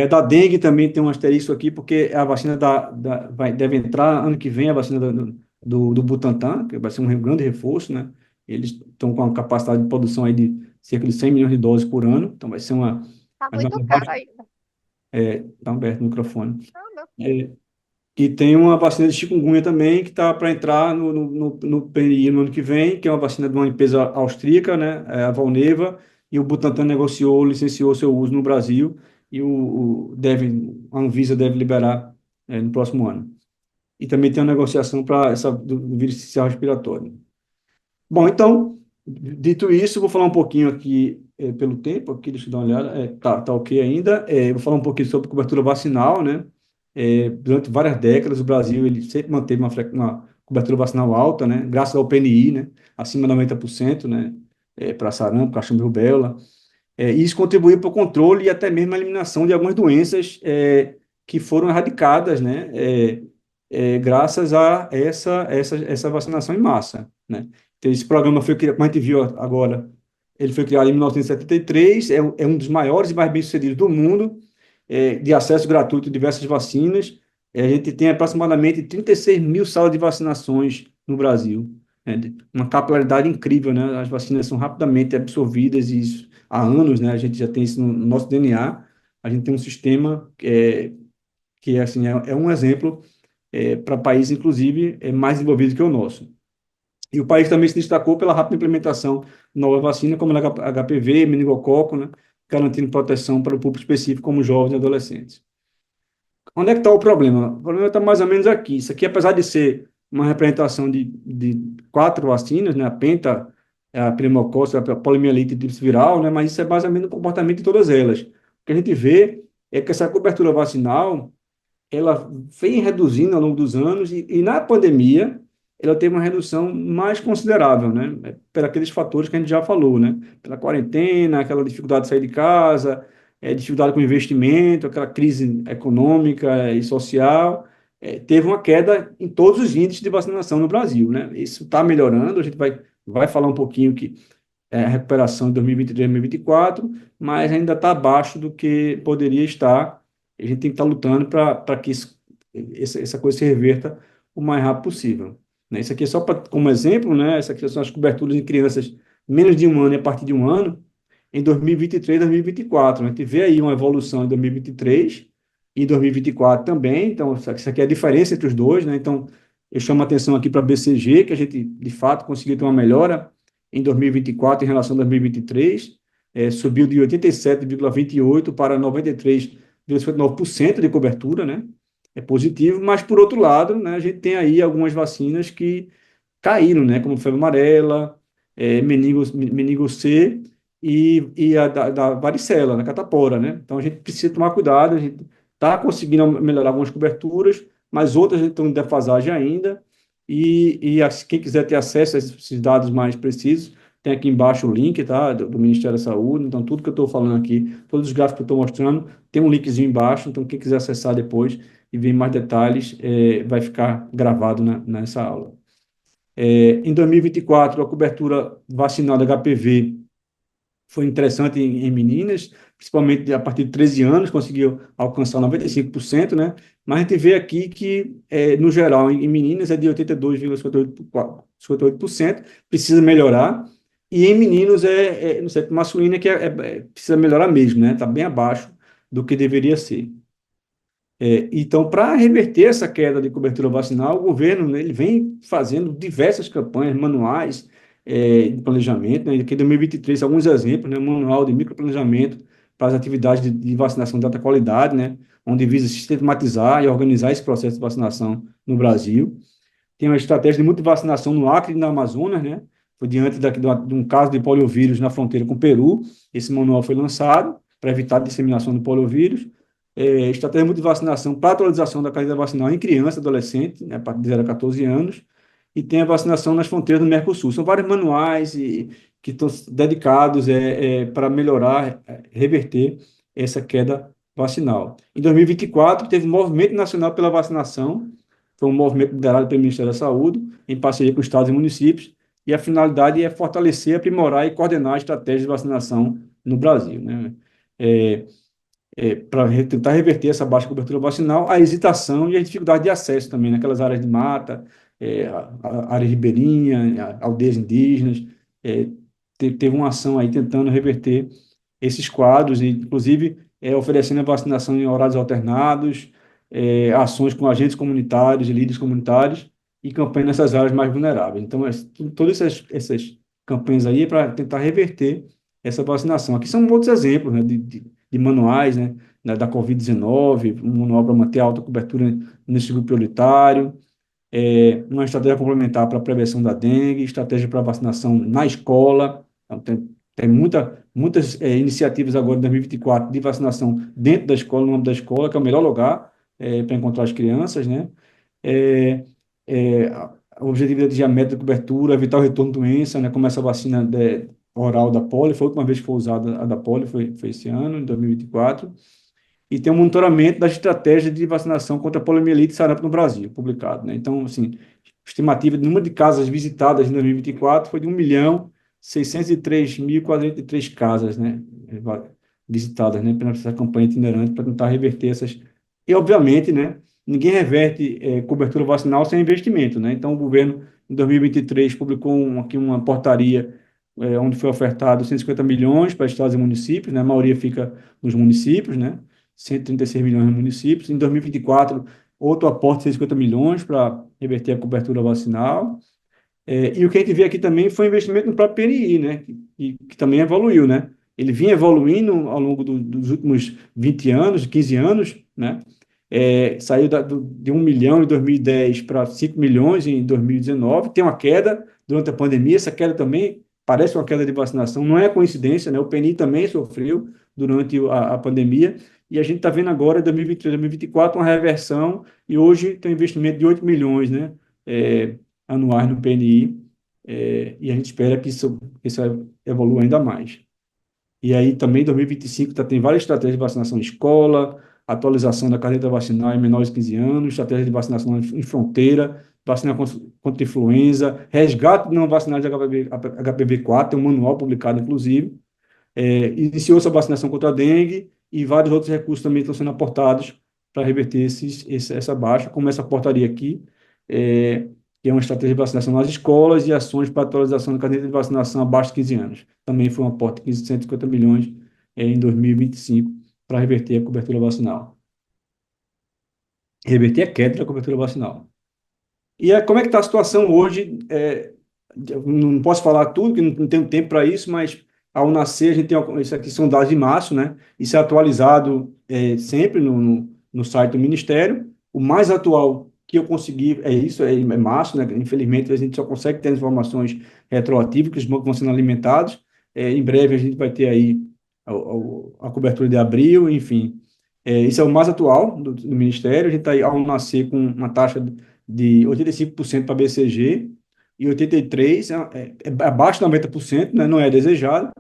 Da dengue também tem um asterisco aqui, porque a vacina deve entrar ano que vem, a vacina do Butantan, que vai ser um grande reforço, né? Eles estão com a capacidade de produção aí de cerca de 100 milhões de doses por ano, então vai ser uma. Tá Mas muito caro ainda. tá aberto o microfone. Ah, meu É, e tem uma vacina de chikungunya também, que está para entrar no PNI no ano que vem, que é uma vacina de uma empresa austríaca, né? A Valneva, e o Butantan licenciou seu uso no Brasil, e a Anvisa deve liberar no próximo ano. E também tem uma negociação para essa do vírus social respiratório. Bom, então, dito isso, vou falar um pouquinho aqui pelo tempo, aqui, deixa eu dar uma olhada, tá ok ainda. Vou falar um pouquinho sobre cobertura vacinal, né? Durante várias décadas, o Brasil ele sempre manteve uma cobertura vacinal alta, né? Graças ao PNI, né? Acima de 90%, né? Para sarampo, cachumba e rubéola. E isso contribuiu para o controle e até mesmo a eliminação de algumas doenças que foram erradicadas, né? Graças a essa vacinação em massa, né? Então, esse programa foi criado, como a gente viu agora, ele foi criado em 1973, é um dos maiores e mais bem-sucedidos do mundo, de acesso gratuito a diversas vacinas. A gente tem aproximadamente 36 mil salas de vacinações no Brasil, né? Uma capilaridade incrível, né? As vacinas são rapidamente absorvidas e isso, há anos, né? A gente já tem isso no nosso DNA. A gente tem um sistema que assim, é um exemplo para países, inclusive, mais desenvolvidos que o nosso. E o país também se destacou pela rápida implementação de nova vacina, como a HPV, meningococo, né? Garantindo proteção para o público específico, como jovens e adolescentes. Onde é que está o problema? O problema está mais ou menos aqui. Isso aqui, apesar de ser uma representação de quatro vacinas, né? A penta, a pneumocócica, a poliomielite e a gripe viral, né? Mas isso é mais ou menos o comportamento de todas elas. O que a gente vê é que essa cobertura vacinal, ela vem reduzindo ao longo dos anos e na pandemia ela teve uma redução mais considerável, né? Por aqueles fatores que a gente já falou, né? Pela quarentena, aquela dificuldade de sair de casa, dificuldade com investimento, aquela crise econômica e social, teve uma queda em todos os índices de vacinação no Brasil, né? Isso está melhorando, a gente vai falar um pouquinho que a recuperação em 2023 e 2024, mas ainda está abaixo do que poderia estar. A gente tem que estar lutando para que essa coisa se reverta o mais rápido possível, né? Isso aqui é só como exemplo, né? Essas aqui são as coberturas em crianças menos de um ano e a partir de um ano, em 2023 e 2024. A gente vê aí uma evolução em 2023 e em 2024 também. Então, isso aqui é a diferença entre os dois, né? Então, eu chamo a atenção aqui para a BCG, que a gente, de fato, conseguiu ter uma melhora em 2024 em relação a 2023, subiu de 87,28% para 93,59% de cobertura, né? É positivo, mas por outro lado, né, a gente tem aí algumas vacinas que caíram, né? Como febre amarela, meningo C e a da varicela, da catapora, né? Então a gente precisa tomar cuidado, a gente está conseguindo melhorar algumas coberturas, mas outras estão em defasagem ainda. Quem quiser ter acesso a esses dados mais precisos, tem aqui embaixo o link, tá? Do Ministério da Saúde. Então, tudo que eu estou falando aqui, todos os gráficos que eu estou mostrando, tem um linkzinho embaixo. Então, quem quiser acessar depois e ver mais detalhes, vai ficar gravado nessa aula. Em 2024, a cobertura vacinal da HPV foi interessante em meninas, principalmente a partir de 13 anos, conseguiu alcançar 95%, né? Mas a gente vê aqui que, no geral, em meninas é de 82,58%, precisa melhorar, e em meninos no sexo masculino precisa melhorar mesmo, né? Está bem abaixo do que deveria ser. Então, para reverter essa queda de cobertura vacinal, o governo, né, ele vem fazendo diversas campanhas, manuais de planejamento, né? Aqui em 2023, alguns exemplos, né? Manual de microplanejamento para as atividades de vacinação de alta qualidade, né? Onde visa sistematizar e organizar esse processo de vacinação no Brasil. Tem uma estratégia de multivacinação no Acre e na Amazonas, né? Foi diante de um caso de poliovírus na fronteira com o Peru. Esse manual foi lançado para evitar a disseminação do poliovírus. Estratégia de multivacinação para atualização da carteira vacinal em criança e adolescente, né, a partir de 0 a 14 anos, e tem a vacinação nas fronteiras do Mercosul. São vários manuais que estão dedicados para melhorar, reverter essa queda vacinal. Em 2024, teve um movimento nacional pela vacinação, foi um movimento liderado pelo Ministério da Saúde, em parceria com estados e municípios, e a finalidade é fortalecer, aprimorar e coordenar a estratégia de vacinação no Brasil, né? Para tentar reverter essa baixa cobertura vacinal, a hesitação e a dificuldade de acesso também naquelas áreas de mata, áreas ribeirinhas, aldeias indígenas. Teve uma ação aí tentando reverter esses quadros, e, inclusive oferecendo a vacinação em horários alternados, ações com agentes comunitários e líderes comunitários e campanhas nessas áreas mais vulneráveis. Então, todas essas campanhas aí é para tentar reverter essa vacinação. Aqui são outros exemplos, né, de manuais, né, da Covid-19, um manual para manter a alta cobertura nesse grupo prioritário, uma estratégia complementar para a prevenção da dengue, estratégia para vacinação na escola. Então, tem muitas iniciativas agora em 2024 de vacinação dentro da escola, no âmbito da escola, que é o melhor lugar para encontrar as crianças, né? É, o objetivo é atingir a meta de cobertura, evitar o retorno de doença, né? Como essa vacina oral da polio, foi a última vez que foi usada a da polio, foi esse ano, em 2024. E tem um monitoramento das estratégias de vacinação contra a poliomielite e sarampo no Brasil, publicado, né? Então, assim, estimativa de número de casas visitadas em 2024 foi de 1.603.043 casas, né? Visitadas, né? Pela essa campanha itinerante para tentar reverter essas. E, obviamente, né? Ninguém reverte cobertura vacinal sem investimento, né? Então, o governo, em 2023, publicou aqui uma portaria onde foi ofertado 150 milhões para estados e municípios, né? A maioria fica nos municípios, né? 136 milhões nos municípios. Em 2024, outro aporte de 150 milhões para reverter a cobertura vacinal. E o que a gente vê aqui também foi investimento no próprio PNI, né? Que também evoluiu, né? Ele vinha evoluindo ao longo dos últimos 20 anos, 15 anos, né? Saiu de 1 milhão em 2010 para 5 milhões em 2019. Tem uma queda durante a pandemia, essa queda também parece uma queda de vacinação, não é coincidência, né? O PNI também sofreu durante a pandemia, e a gente está vendo agora, em 2023, 2024, uma reversão, e hoje tem um investimento de 8 milhões, né? Anuais no PNI, e a gente espera que isso evolua ainda mais. E aí também em 2025 tem várias estratégias de vacinação em escola, atualização da carteira vacinal em menores de 15 anos, estratégia de vacinação em fronteira, vacina contra influenza, resgate de não vacinados de HPV-4, tem um manual publicado, inclusive. Iniciou-se a vacinação contra a dengue e vários outros recursos também estão sendo aportados para reverter essa baixa, como essa portaria aqui, é, que é uma estratégia de vacinação nas escolas e ações para atualização da caderneta de vacinação abaixo de 15 anos. Também foi um aporte de 150 milhões em 2025 para reverter a cobertura vacinal. Reverter a queda da cobertura vacinal. E como é que está a situação hoje? Eu não posso falar tudo, que não tenho tempo para isso, mas ao nascer, a gente tem. Isso aqui são dados de março, né? Isso é atualizado sempre no site do Ministério. O mais atual que eu consegui é isso, é março, né? Infelizmente, a gente só consegue ter informações retroativas, que os bancos vão sendo alimentados. Em breve, a gente vai ter aí a cobertura de abril, enfim. Isso é o mais atual do Ministério. A gente está aí ao nascer com uma taxa de 85% para BCG e 83% é abaixo de 90%, né? Não é desejado.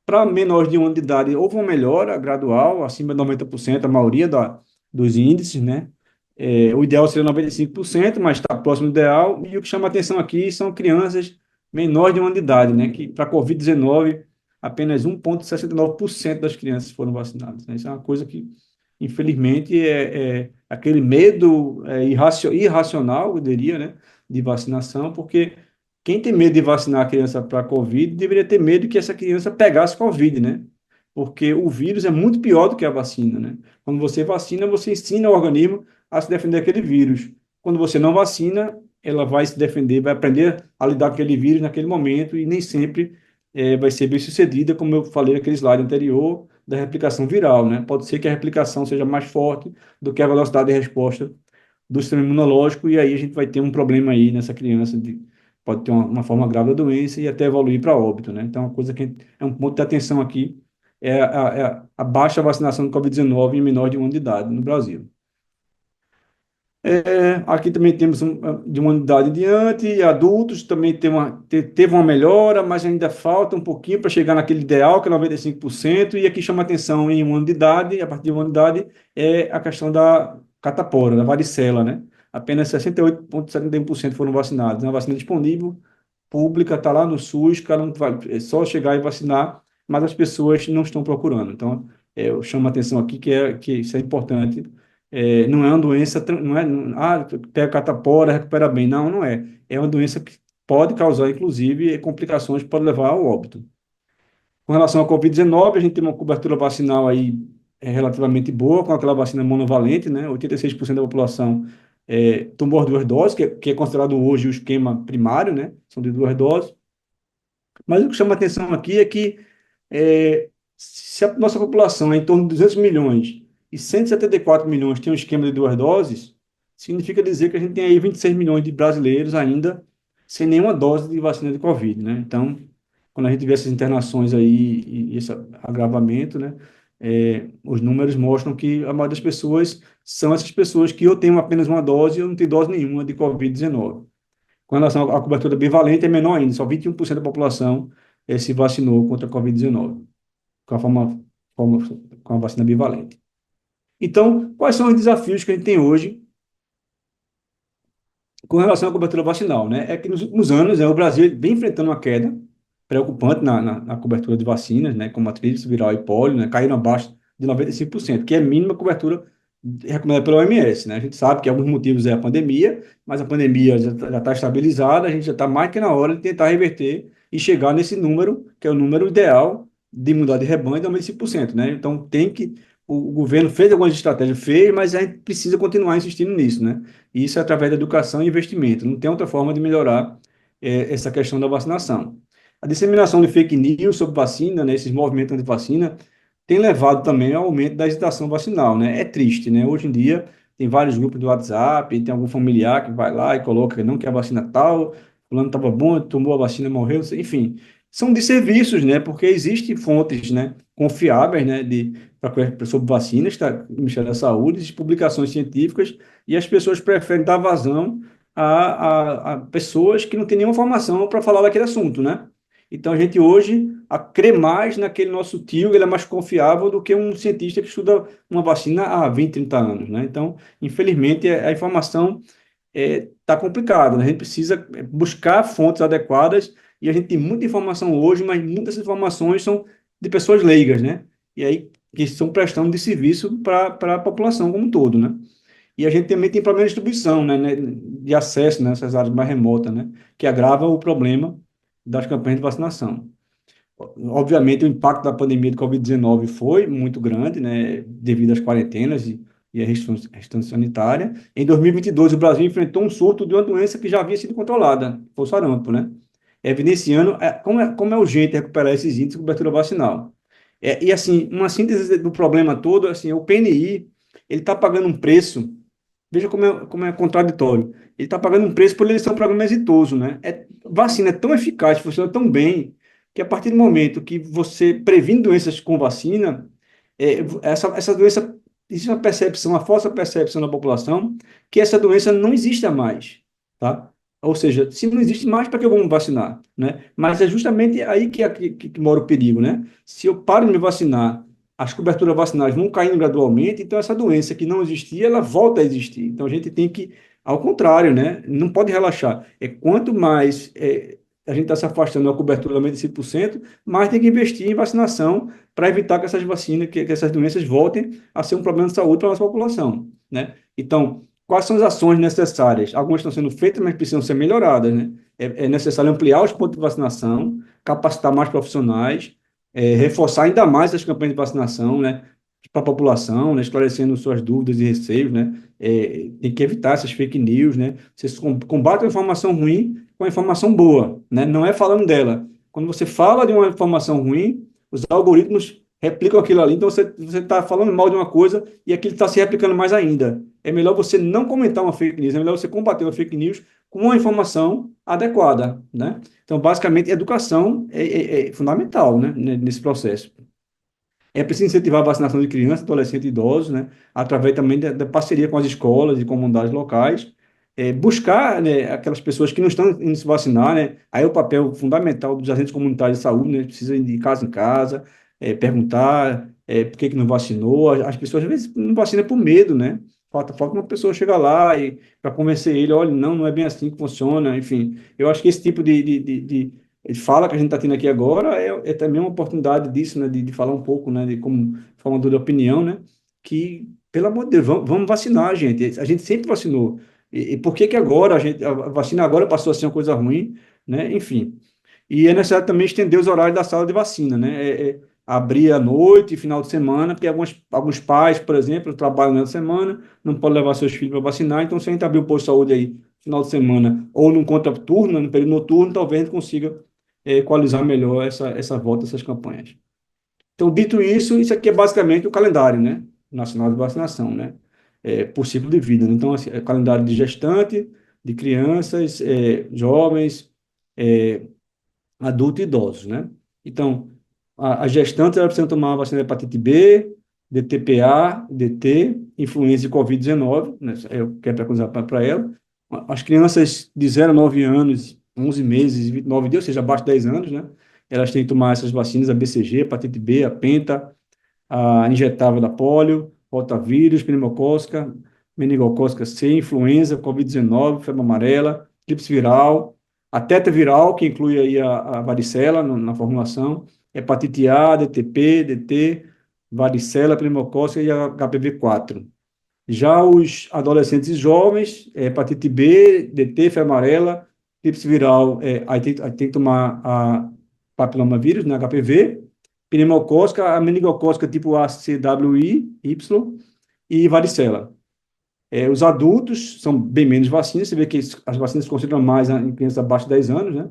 Para menores de 1 ano de idade, houve uma melhora gradual, acima de 90%, a maioria dos índices, né? O ideal seria 95%, mas está próximo do ideal. E o que chama atenção aqui são crianças menores de 1 ano de idade, né? Que para a Covid-19, apenas 1,69% das crianças foram vacinadas, né? Isso é uma coisa que, infelizmente, é aquele medo irracional, eu diria, né? De vacinação, porque quem tem medo de vacinar a criança para a Covid deveria ter medo que essa criança pegasse Covid, né? Porque o vírus é muito pior do que a vacina, né? Quando você vacina, você ensina o organismo a se defender daquele vírus. Quando você não vacina, ela vai se defender, vai aprender a lidar com aquele vírus naquele momento e nem sempre vai ser bem sucedida, como eu falei naquele slide anterior, da replicação viral, né? Pode ser que a replicação seja mais forte do que a velocidade de resposta do sistema imunológico, e aí a gente vai ter um problema aí nessa criança, pode ter uma forma grave da doença e até evoluir para óbito, né? Então, uma coisa que é um ponto de atenção aqui é a baixa vacinação do Covid-19 em menor de 1 ano de idade no Brasil. Aqui também temos de 1 ano de idade em diante, adultos também teve uma melhora, mas ainda falta um pouquinho para chegar naquele ideal, que é 95%, e aqui chama atenção em 1 ano de idade, a partir de 1 ano de idade, é a questão da catapora, da varicela, né? Apenas 68,71% foram vacinados. É uma vacina disponível, pública, está lá no SUS, cara, não vai, é só chegar e vacinar, mas as pessoas não estão procurando. Então, eu chamo a atenção aqui que isso é importante. Não é uma doença, não é, pega catapora, recupera bem. Não, não é. É uma doença que pode causar, inclusive, complicações que podem levar ao óbito. Com relação à Covid-19, a gente tem uma cobertura vacinal aí relativamente boa, com aquela vacina monovalente, né? 86% da população tomou as 2 doses, que é considerado hoje o esquema primário, né? São de 2 doses. Mas o que chama atenção aqui é que se a nossa população é em torno de 200 milhões e 174 milhões tem um esquema de 2 doses, significa dizer que a gente tem aí 26 milhões de brasileiros ainda sem nenhuma dose de vacina de Covid, né? Então, quando a gente vê essas internações aí e esse agravamento, né? Os números mostram que a maioria das pessoas são essas pessoas que eu tenho apenas uma dose e eu não tenho dose nenhuma de Covid-19. Com relação à cobertura bivalente, é menor ainda, só 21% da população se vacinou contra a Covid-19, com a forma, com a vacina bivalente. Então, quais são os desafios que a gente tem hoje com relação à cobertura vacinal, né? É que nos últimos anos, o Brasil vem enfrentando uma queda preocupante na cobertura de vacinas, né? Como a tríplice viral e polio, né? Caíram abaixo de 95%, que é a mínima cobertura recomendada pela OMS, né? A gente sabe que alguns motivos é a pandemia, mas a pandemia já está estabilizada, a gente já está mais que na hora de tentar reverter e chegar nesse número, que é o número ideal de imunidade de rebanho de 95%, né? Então, o governo fez algumas estratégias, fez, mas a gente precisa continuar insistindo nisso, né? E isso é através da educação e investimento. Não tem outra forma de melhorar essa questão da vacinação. A disseminação de fake news sobre vacina, né, esses movimentos anti-vacina, tem levado também ao aumento da hesitação vacinal, né? É triste, né? Hoje em dia tem vários grupos do WhatsApp, tem algum familiar que vai lá e coloca que não quer a vacina tal, fulano estava bom, tomou a vacina, morreu, enfim. São desserviços, né? Porque existem fontes, né, confiáveis, né, sobre vacinas, tá? O Ministério da Saúde, existem publicações científicas, e as pessoas preferem dar vazão a pessoas que não têm nenhuma formação para falar daquele assunto, né? Então, a gente hoje crê mais naquele nosso tio, ele é mais confiável do que um cientista que estuda uma vacina há 20, 30 anos, né? Então, infelizmente, a informação está complicada, né? A gente precisa buscar fontes adequadas e a gente tem muita informação hoje, mas muitas informações são de pessoas leigas, né? E aí, que estão prestando de serviço para a população como um todo, né? E a gente também tem problema de distribuição, né, de acesso nessas áreas mais remotas, né, que agrava o problema das campanhas de vacinação. Obviamente, o impacto da pandemia de Covid-19 foi muito grande, né, devido às quarentenas e à restrição sanitária. Em 2022, o Brasil enfrentou um surto de uma doença que já havia sido controlada, foi o sarampo, né, evidenciando como é urgente recuperar esses índices de cobertura vacinal. E, assim, uma síntese do problema todo, assim, o PNI, ele está pagando um preço. Veja como é contraditório. Ele está pagando um preço por ele ser um programa exitoso, né? Vacina é tão eficaz, funciona tão bem, que a partir do momento que você previne doenças com vacina, essa doença, existe uma percepção, uma falsa percepção na população, que essa doença não existe mais, tá? Ou seja, se não existe mais, para que eu vou me vacinar, né? Mas é justamente aí que mora o perigo, né? Se eu paro de me vacinar, as coberturas vacinais vão caindo gradualmente, então essa doença que não existia, ela volta a existir. Então a gente tem que, ao contrário, né? Não pode relaxar. Quanto mais a gente está se afastando da cobertura da 95%, mais tem que investir em vacinação para evitar que essas vacinas, que essas doenças voltem a ser um problema de saúde para a nossa população, né? Então, quais são as ações necessárias? Algumas estão sendo feitas, mas precisam ser melhoradas, né? É necessário ampliar os pontos de vacinação, capacitar mais profissionais, reforçar ainda mais as campanhas de vacinação, né, para a população, né, esclarecendo suas dúvidas e receios, né, tem que evitar essas fake news, né, você combate a informação ruim com a informação boa, né, não é falando dela. Quando você fala de uma informação ruim, os algoritmos replicam aquilo ali, então você está falando mal de uma coisa e aquilo está se replicando mais ainda. É melhor você não comentar uma fake news, é melhor você combater uma fake news com uma informação adequada, né? Então, basicamente, educação é fundamental, né, nesse processo. É preciso incentivar a vacinação de crianças, adolescentes e idosos, né, através também da parceria com as escolas e comunidades locais, buscar, né, aquelas pessoas que não estão indo se vacinar, né, aí é o papel fundamental dos agentes comunitários de saúde, né, precisa ir de casa em casa, perguntar por que não vacinou. As pessoas às vezes não vacinam por medo, né, falta uma pessoa chegar lá e para convencer ele, olha, não é bem assim que funciona, enfim. Eu acho que esse tipo de fala que a gente está tendo aqui agora é também uma oportunidade disso, né, de falar um pouco, né, de como formador de opinião, né, que, pelo amor de Deus, vamos vacinar, gente. A gente sempre vacinou. E por que que agora a vacina agora passou a ser uma coisa ruim, né? Enfim. E é necessário também estender os horários da sala de vacina, né? Abrir à noite, final de semana, porque alguns pais, por exemplo, trabalham na semana, não podem levar seus filhos para vacinar, então se a gente abrir o posto de saúde aí final de semana ou num contraturno, no período noturno, talvez a gente consiga equalizar melhor essa volta, essas campanhas. Então, dito isso, isso aqui é basicamente o calendário, né, nacional de vacinação, né, por ciclo de vida, né? Então, assim, é calendário de gestante, de crianças, jovens, é, adultos e idosos, né? Então, as gestantes elas precisam tomar a vacina de hepatite B, DTPA, DT, influenza e Covid-19, né? É o que é preconizado para ela. As crianças de 0 a 9 anos, 11 meses, 29 dias, ou seja, abaixo de 10 anos, né? Elas têm que tomar essas vacinas, a BCG, hepatite B, a penta, a injetável da polio, rotavírus, pneumocócica, meningocócica C, influenza, Covid-19, febre amarela, gripe viral, a tetaviral, que inclui aí a varicela na formulação, hepatite A, DTP, DT, varicela, pneumocócica e a HPV-4. Já os adolescentes e jovens, hepatite B, DT, febre amarela, gripe viral, aí tem que tomar a papilomavírus, né, HPV, pneumocócica, a meningocócica tipo ACWI, Y, e varicela. Os adultos são bem menos vacinas, você vê que as vacinas se concentram mais em crianças abaixo de 10 anos, né?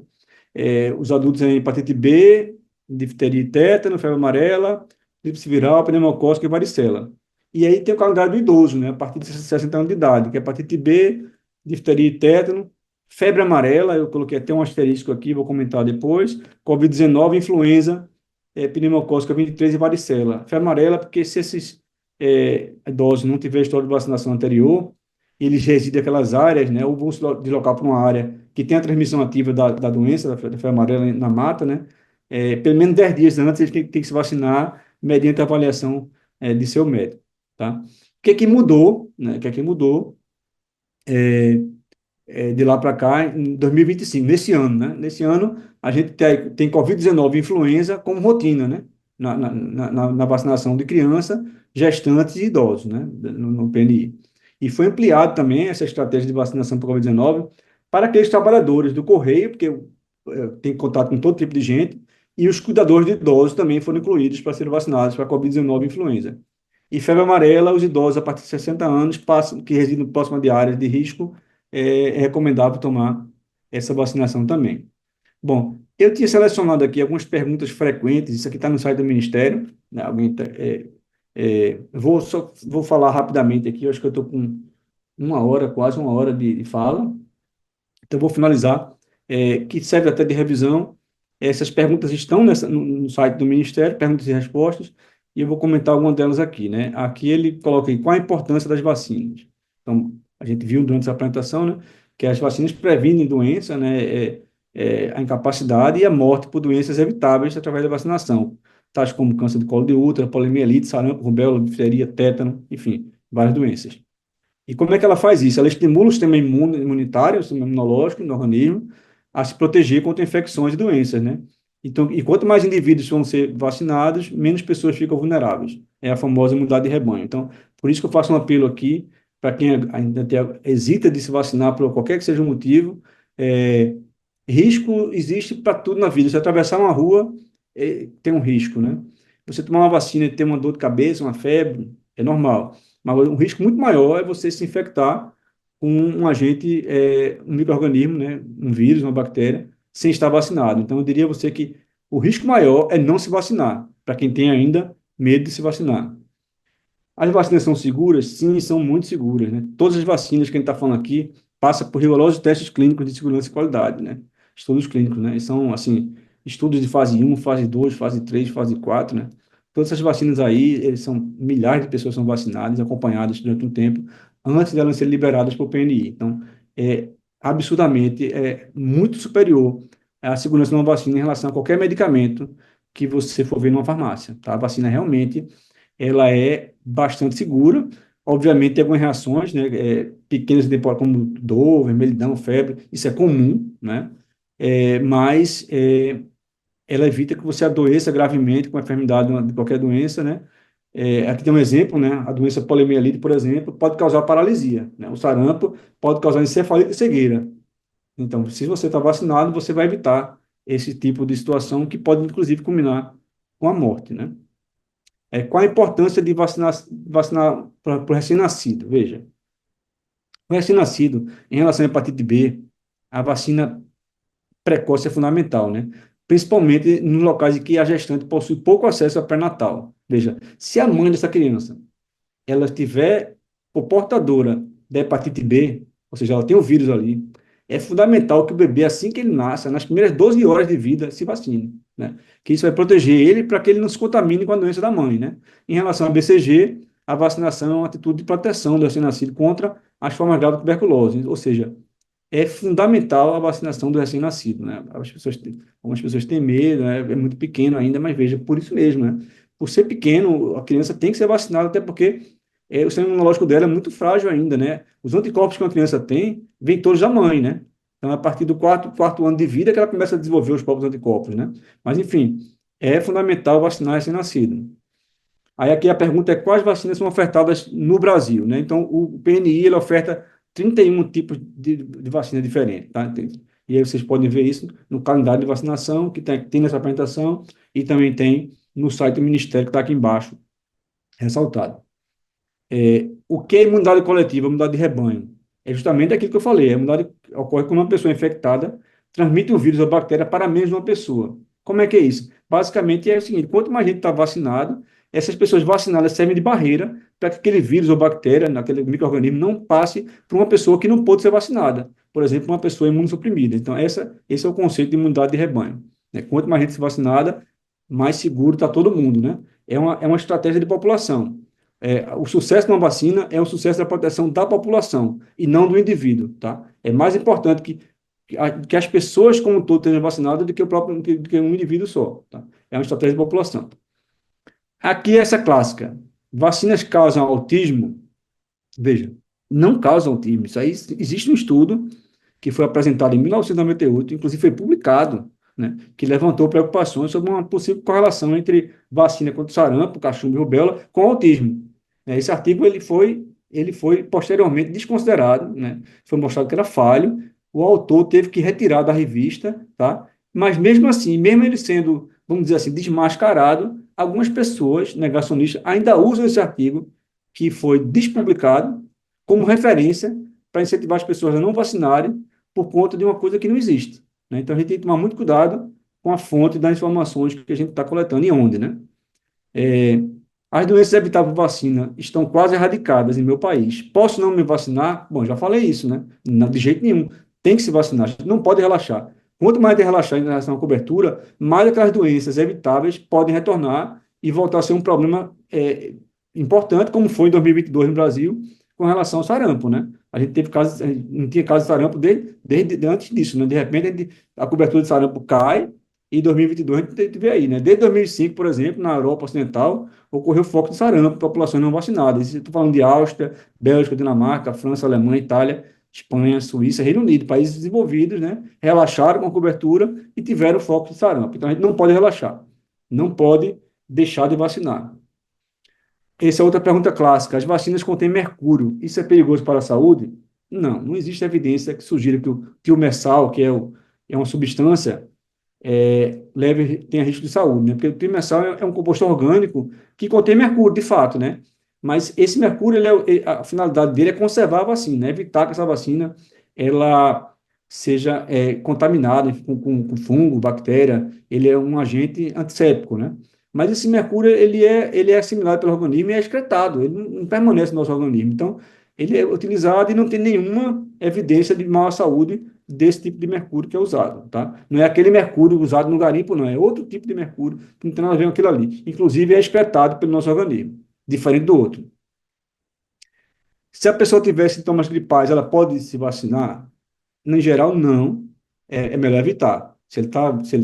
Os adultos em hepatite B, difteria e tétano, febre amarela, tríplice viral, pneumocócica e varicela. E aí tem o calendário do idoso, né? A partir de 60 anos de idade, que é hepatite B, difteria e tétano, febre amarela, eu coloquei até um asterisco aqui, vou comentar depois, Covid-19, influenza, pneumocócica 23 e varicela. Febre amarela, porque se esses idosos não tiverem história de vacinação anterior, eles residem naquelas áreas, né? Ou vão se deslocar para uma área que tem a transmissão ativa da doença, da febre amarela na mata, né? Pelo menos 10 dias antes, eles têm que se vacinar mediante a avaliação de seu médico, tá? O que é que mudou, né? O que é que mudou de lá para cá, em 2025, nesse ano, né? Nesse ano, a gente tem Covid-19 e influenza como rotina, né? Na vacinação de criança, gestantes e idosos, né? No PNI. E foi ampliado também essa estratégia de vacinação para Covid-19 para aqueles trabalhadores do Correio, porque tem contato com todo tipo de gente, e os cuidadores de idosos também foram incluídos para serem vacinados para Covid-19 e influenza. E febre amarela, os idosos a partir de 60 anos que residem próximo de áreas de risco, é recomendável tomar essa vacinação também. Bom, eu tinha selecionado aqui algumas perguntas frequentes, isso aqui está no site do Ministério, né? Vou falar rapidamente aqui, eu acho que eu estou com uma hora, quase uma hora de fala, então vou finalizar, que serve até de revisão. Essas perguntas estão no site do Ministério, perguntas e respostas, e eu vou comentar algumas delas aqui, né? Aqui ele coloca aí qual a importância das vacinas. Então, a gente viu durante essa apresentação, né, que as vacinas previnem doença, né, a incapacidade e a morte por doenças evitáveis através da vacinação, tais como câncer de colo de útero, poliomielite, sarampo, rubéola, difteria, tétano, enfim, várias doenças. E como é que ela faz isso? Ela estimula o sistema imunitário, o sistema imunológico do organismo, a se proteger contra infecções e doenças, né? Então, e quanto mais indivíduos vão ser vacinados, menos pessoas ficam vulneráveis. É a famosa imunidade de rebanho. Então, por isso que eu faço um apelo aqui para quem hesita de se vacinar por qualquer que seja o motivo. Risco existe para tudo na vida. Se atravessar uma rua, tem um risco, né? Você tomar uma vacina e ter uma dor de cabeça, uma febre, é normal. Mas um risco muito maior é você se infectar com um agente, um micro-organismo, né? Um vírus, uma bactéria, sem estar vacinado. Então, eu diria a você que o risco maior é não se vacinar, para quem tem ainda medo de se vacinar. As vacinas são seguras? Sim, são muito seguras, né? Todas as vacinas que a gente está falando aqui passam por rigorosos testes clínicos de segurança e qualidade, né? Estudos clínicos, né? E são, assim, estudos de fase 1, fase 2, fase 3, fase 4, né? Todas essas vacinas aí, são milhares de pessoas são vacinadas, acompanhadas durante um tempo, antes de elas serem liberadas para o PNI. Então, absurdamente, muito superior à segurança de uma vacina em relação a qualquer medicamento que você for ver numa farmácia, tá? A vacina realmente ela é bastante segura. Obviamente, tem algumas reações, né, pequenas, como dor, vermelhidão, febre, isso é comum, né? Mas ela evita que você adoeça gravemente com a enfermidade de qualquer doença, né? Aqui tem um exemplo, né? A doença poliomielite, por exemplo, pode causar paralisia, né? O sarampo pode causar encefalite e cegueira. Então, se você está vacinado, você vai evitar esse tipo de situação que pode, inclusive, culminar com a morte, né? Qual a importância de vacinar para o recém-nascido? Veja, o recém-nascido, em relação à hepatite B, a vacina precoce é fundamental, né? Principalmente nos locais em que a gestante possui pouco acesso ao pré-natal. Veja, se a mãe dessa criança ela estiver portadora da hepatite B, ou seja, ela tem o vírus ali, é fundamental que o bebê, assim que ele nasça, nas primeiras 12 horas de vida, se vacine. né? Que isso vai proteger ele para que ele não se contamine com a doença da mãe, né? Em relação ao BCG, a vacinação é uma atitude de proteção do recém-nascido contra as formas graves de tuberculose, ou seja, é fundamental a vacinação do recém-nascido, né? Algumas pessoas têm medo, né? É muito pequeno ainda, mas veja, por isso mesmo, né? Por ser pequeno, a criança tem que ser vacinada, até porque o sistema imunológico dela é muito frágil ainda, né? Os anticorpos que uma criança tem, vêm todos da mãe, né? Então, a partir do quarto ano de vida que ela começa a desenvolver os próprios anticorpos, né? Mas, enfim, é fundamental vacinar recém-nascido. Aí aqui a pergunta é quais vacinas são ofertadas no Brasil, né? Então, o PNI, ele oferta 31 tipos de vacina diferentes, tá? E aí vocês podem ver isso no calendário de vacinação, que tem nessa apresentação, e também tem no site do Ministério, que está aqui embaixo, ressaltado. O que é imunidade coletiva, imunidade de rebanho? É justamente aquilo que eu falei, a imunidade ocorre quando uma pessoa infectada transmite o vírus ou bactéria para menos de uma pessoa. Como é que é isso? Basicamente é o seguinte, quanto mais gente está vacinado, essas pessoas vacinadas servem de barreira para que aquele vírus ou bactéria, naquele micro-organismo, não passe para uma pessoa que não pôde ser vacinada. Por exemplo, uma pessoa imunossuprimida. Então, esse é o conceito de imunidade de rebanho, né? Quanto mais gente vacinada, mais seguro está todo mundo, né? É uma estratégia de população. O sucesso de uma vacina é o sucesso da proteção da população e não do indivíduo, tá? É mais importante que as pessoas como um todo estejam vacinadas do que o próprio do que um indivíduo só, tá? É uma estratégia de população. Aqui essa clássica. Vacinas causam autismo? Veja, não causam autismo. Isso aí existe um estudo que foi apresentado em 1998, inclusive foi publicado, né, que levantou preocupações sobre uma possível correlação entre vacina contra o sarampo, cachumba e rubéola com autismo. Esse artigo ele foi posteriormente desconsiderado, né, foi mostrado que era falho, o autor teve que retirar da revista, tá? Mas mesmo assim, mesmo ele sendo, vamos dizer assim, desmascarado, algumas pessoas negacionistas ainda usam esse artigo que foi despublicado como referência para incentivar as pessoas a não vacinarem por conta de uma coisa que não existe, né? Então, a gente tem que tomar muito cuidado com a fonte das informações que a gente está coletando e onde, né? É, as doenças evitáveis por vacina estão quase erradicadas em meu país. Posso não me vacinar? Bom, já falei isso, né? Não, de jeito nenhum. Tem que se vacinar. A gente não pode relaxar. Quanto mais de relaxar em relação à cobertura, mais aquelas doenças evitáveis podem retornar e voltar a ser um problema importante, como foi em 2022 no Brasil, com relação ao sarampo, né? A gente teve casos, a gente não tinha caso de sarampo desde antes disso, né? De repente, a cobertura de sarampo cai e em 2022 a gente vê aí, né? Desde 2005, por exemplo, na Europa Ocidental, ocorreu foco de sarampo em populações não vacinadas. Estou falando de Áustria, Bélgica, Dinamarca, França, Alemanha, Itália, Espanha, Suíça, Reino Unido, países desenvolvidos, né? Relaxaram com a cobertura e tiveram foco de sarampo. Então, a gente não pode relaxar. Não pode deixar de vacinar. Essa é outra pergunta clássica. As vacinas contêm mercúrio. Isso é perigoso para a saúde? Não, não existe evidência que sugira que o tiomersal, é uma substância, tenha risco de saúde, né? Porque o trimestral é um composto orgânico que contém mercúrio, de fato, né? Mas esse mercúrio, a finalidade dele é conservar a vacina, né? Evitar que essa vacina ela seja contaminada com fungo, bactéria. Ele é um agente antisséptico, né? Mas esse mercúrio, ele é assimilado pelo organismo e é excretado, ele não permanece no nosso organismo. Então, ele é utilizado e não tem nenhuma evidência de má saúde desse tipo de mercúrio que é usado, tá? Não é aquele mercúrio usado no garimpo, não, é outro tipo de mercúrio que não tem nada a ver com aquilo ali. Inclusive, é excretado pelo nosso organismo, diferente do outro. Se a pessoa tiver sintomas gripais, ela pode se vacinar? Em geral, não. É melhor evitar. Se ele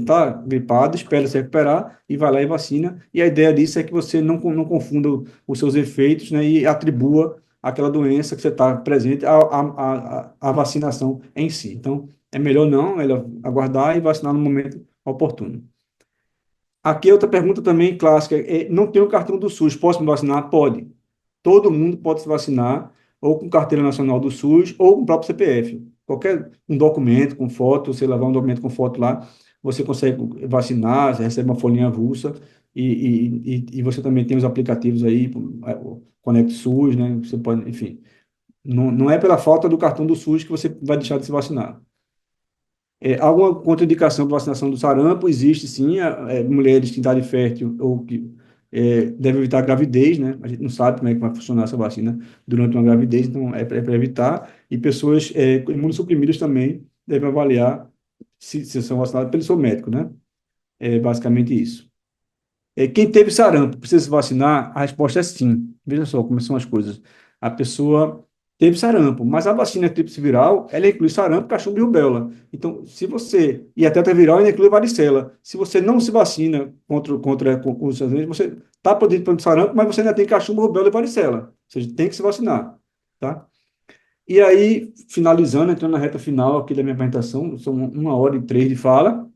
tá gripado, espera se recuperar e vai lá e vacina. E a ideia disso é que você não confunda os seus efeitos, né, e atribua aquela doença que você está presente à vacinação em si. Então, é melhor não, é aguardar e vacinar no momento oportuno. Aqui outra pergunta também clássica. Não tenho o cartão do SUS, posso me vacinar? Pode. Todo mundo pode se vacinar, ou com carteira nacional do SUS, ou com o próprio CPF. Qualquer um documento com foto, você levar um documento com foto lá, você consegue vacinar, você recebe uma folhinha avulsa, e você também tem os aplicativos aí, o Conect SUS, né? Você pode, enfim. Não é pela falta do cartão do SUS que você vai deixar de se vacinar. Alguma contraindicação para vacinação do sarampo? Existe sim, mulheres que têm idade fértil ou que devem evitar a gravidez, né? A gente não sabe como é que vai funcionar essa vacina durante uma gravidez, então é para evitar. E pessoas imunossuprimidas também devem avaliar se são vacinadas pelo seu médico, né? É basicamente isso. Quem teve sarampo precisa se vacinar? A resposta é sim. Veja só como são as coisas. A pessoa teve sarampo, mas a vacina tríplice viral, ela inclui sarampo, cachumba e rubéola. Então, se você, e a tetraviral ainda inclui varicela. Se você não se vacina contra os anos, você está podendo ter sarampo, mas você ainda tem cachumba, rubéola e varicela. Ou seja, tem que se vacinar, tá? E aí, finalizando, entrando na reta final aqui da minha apresentação, são 1 hora e 3 de fala,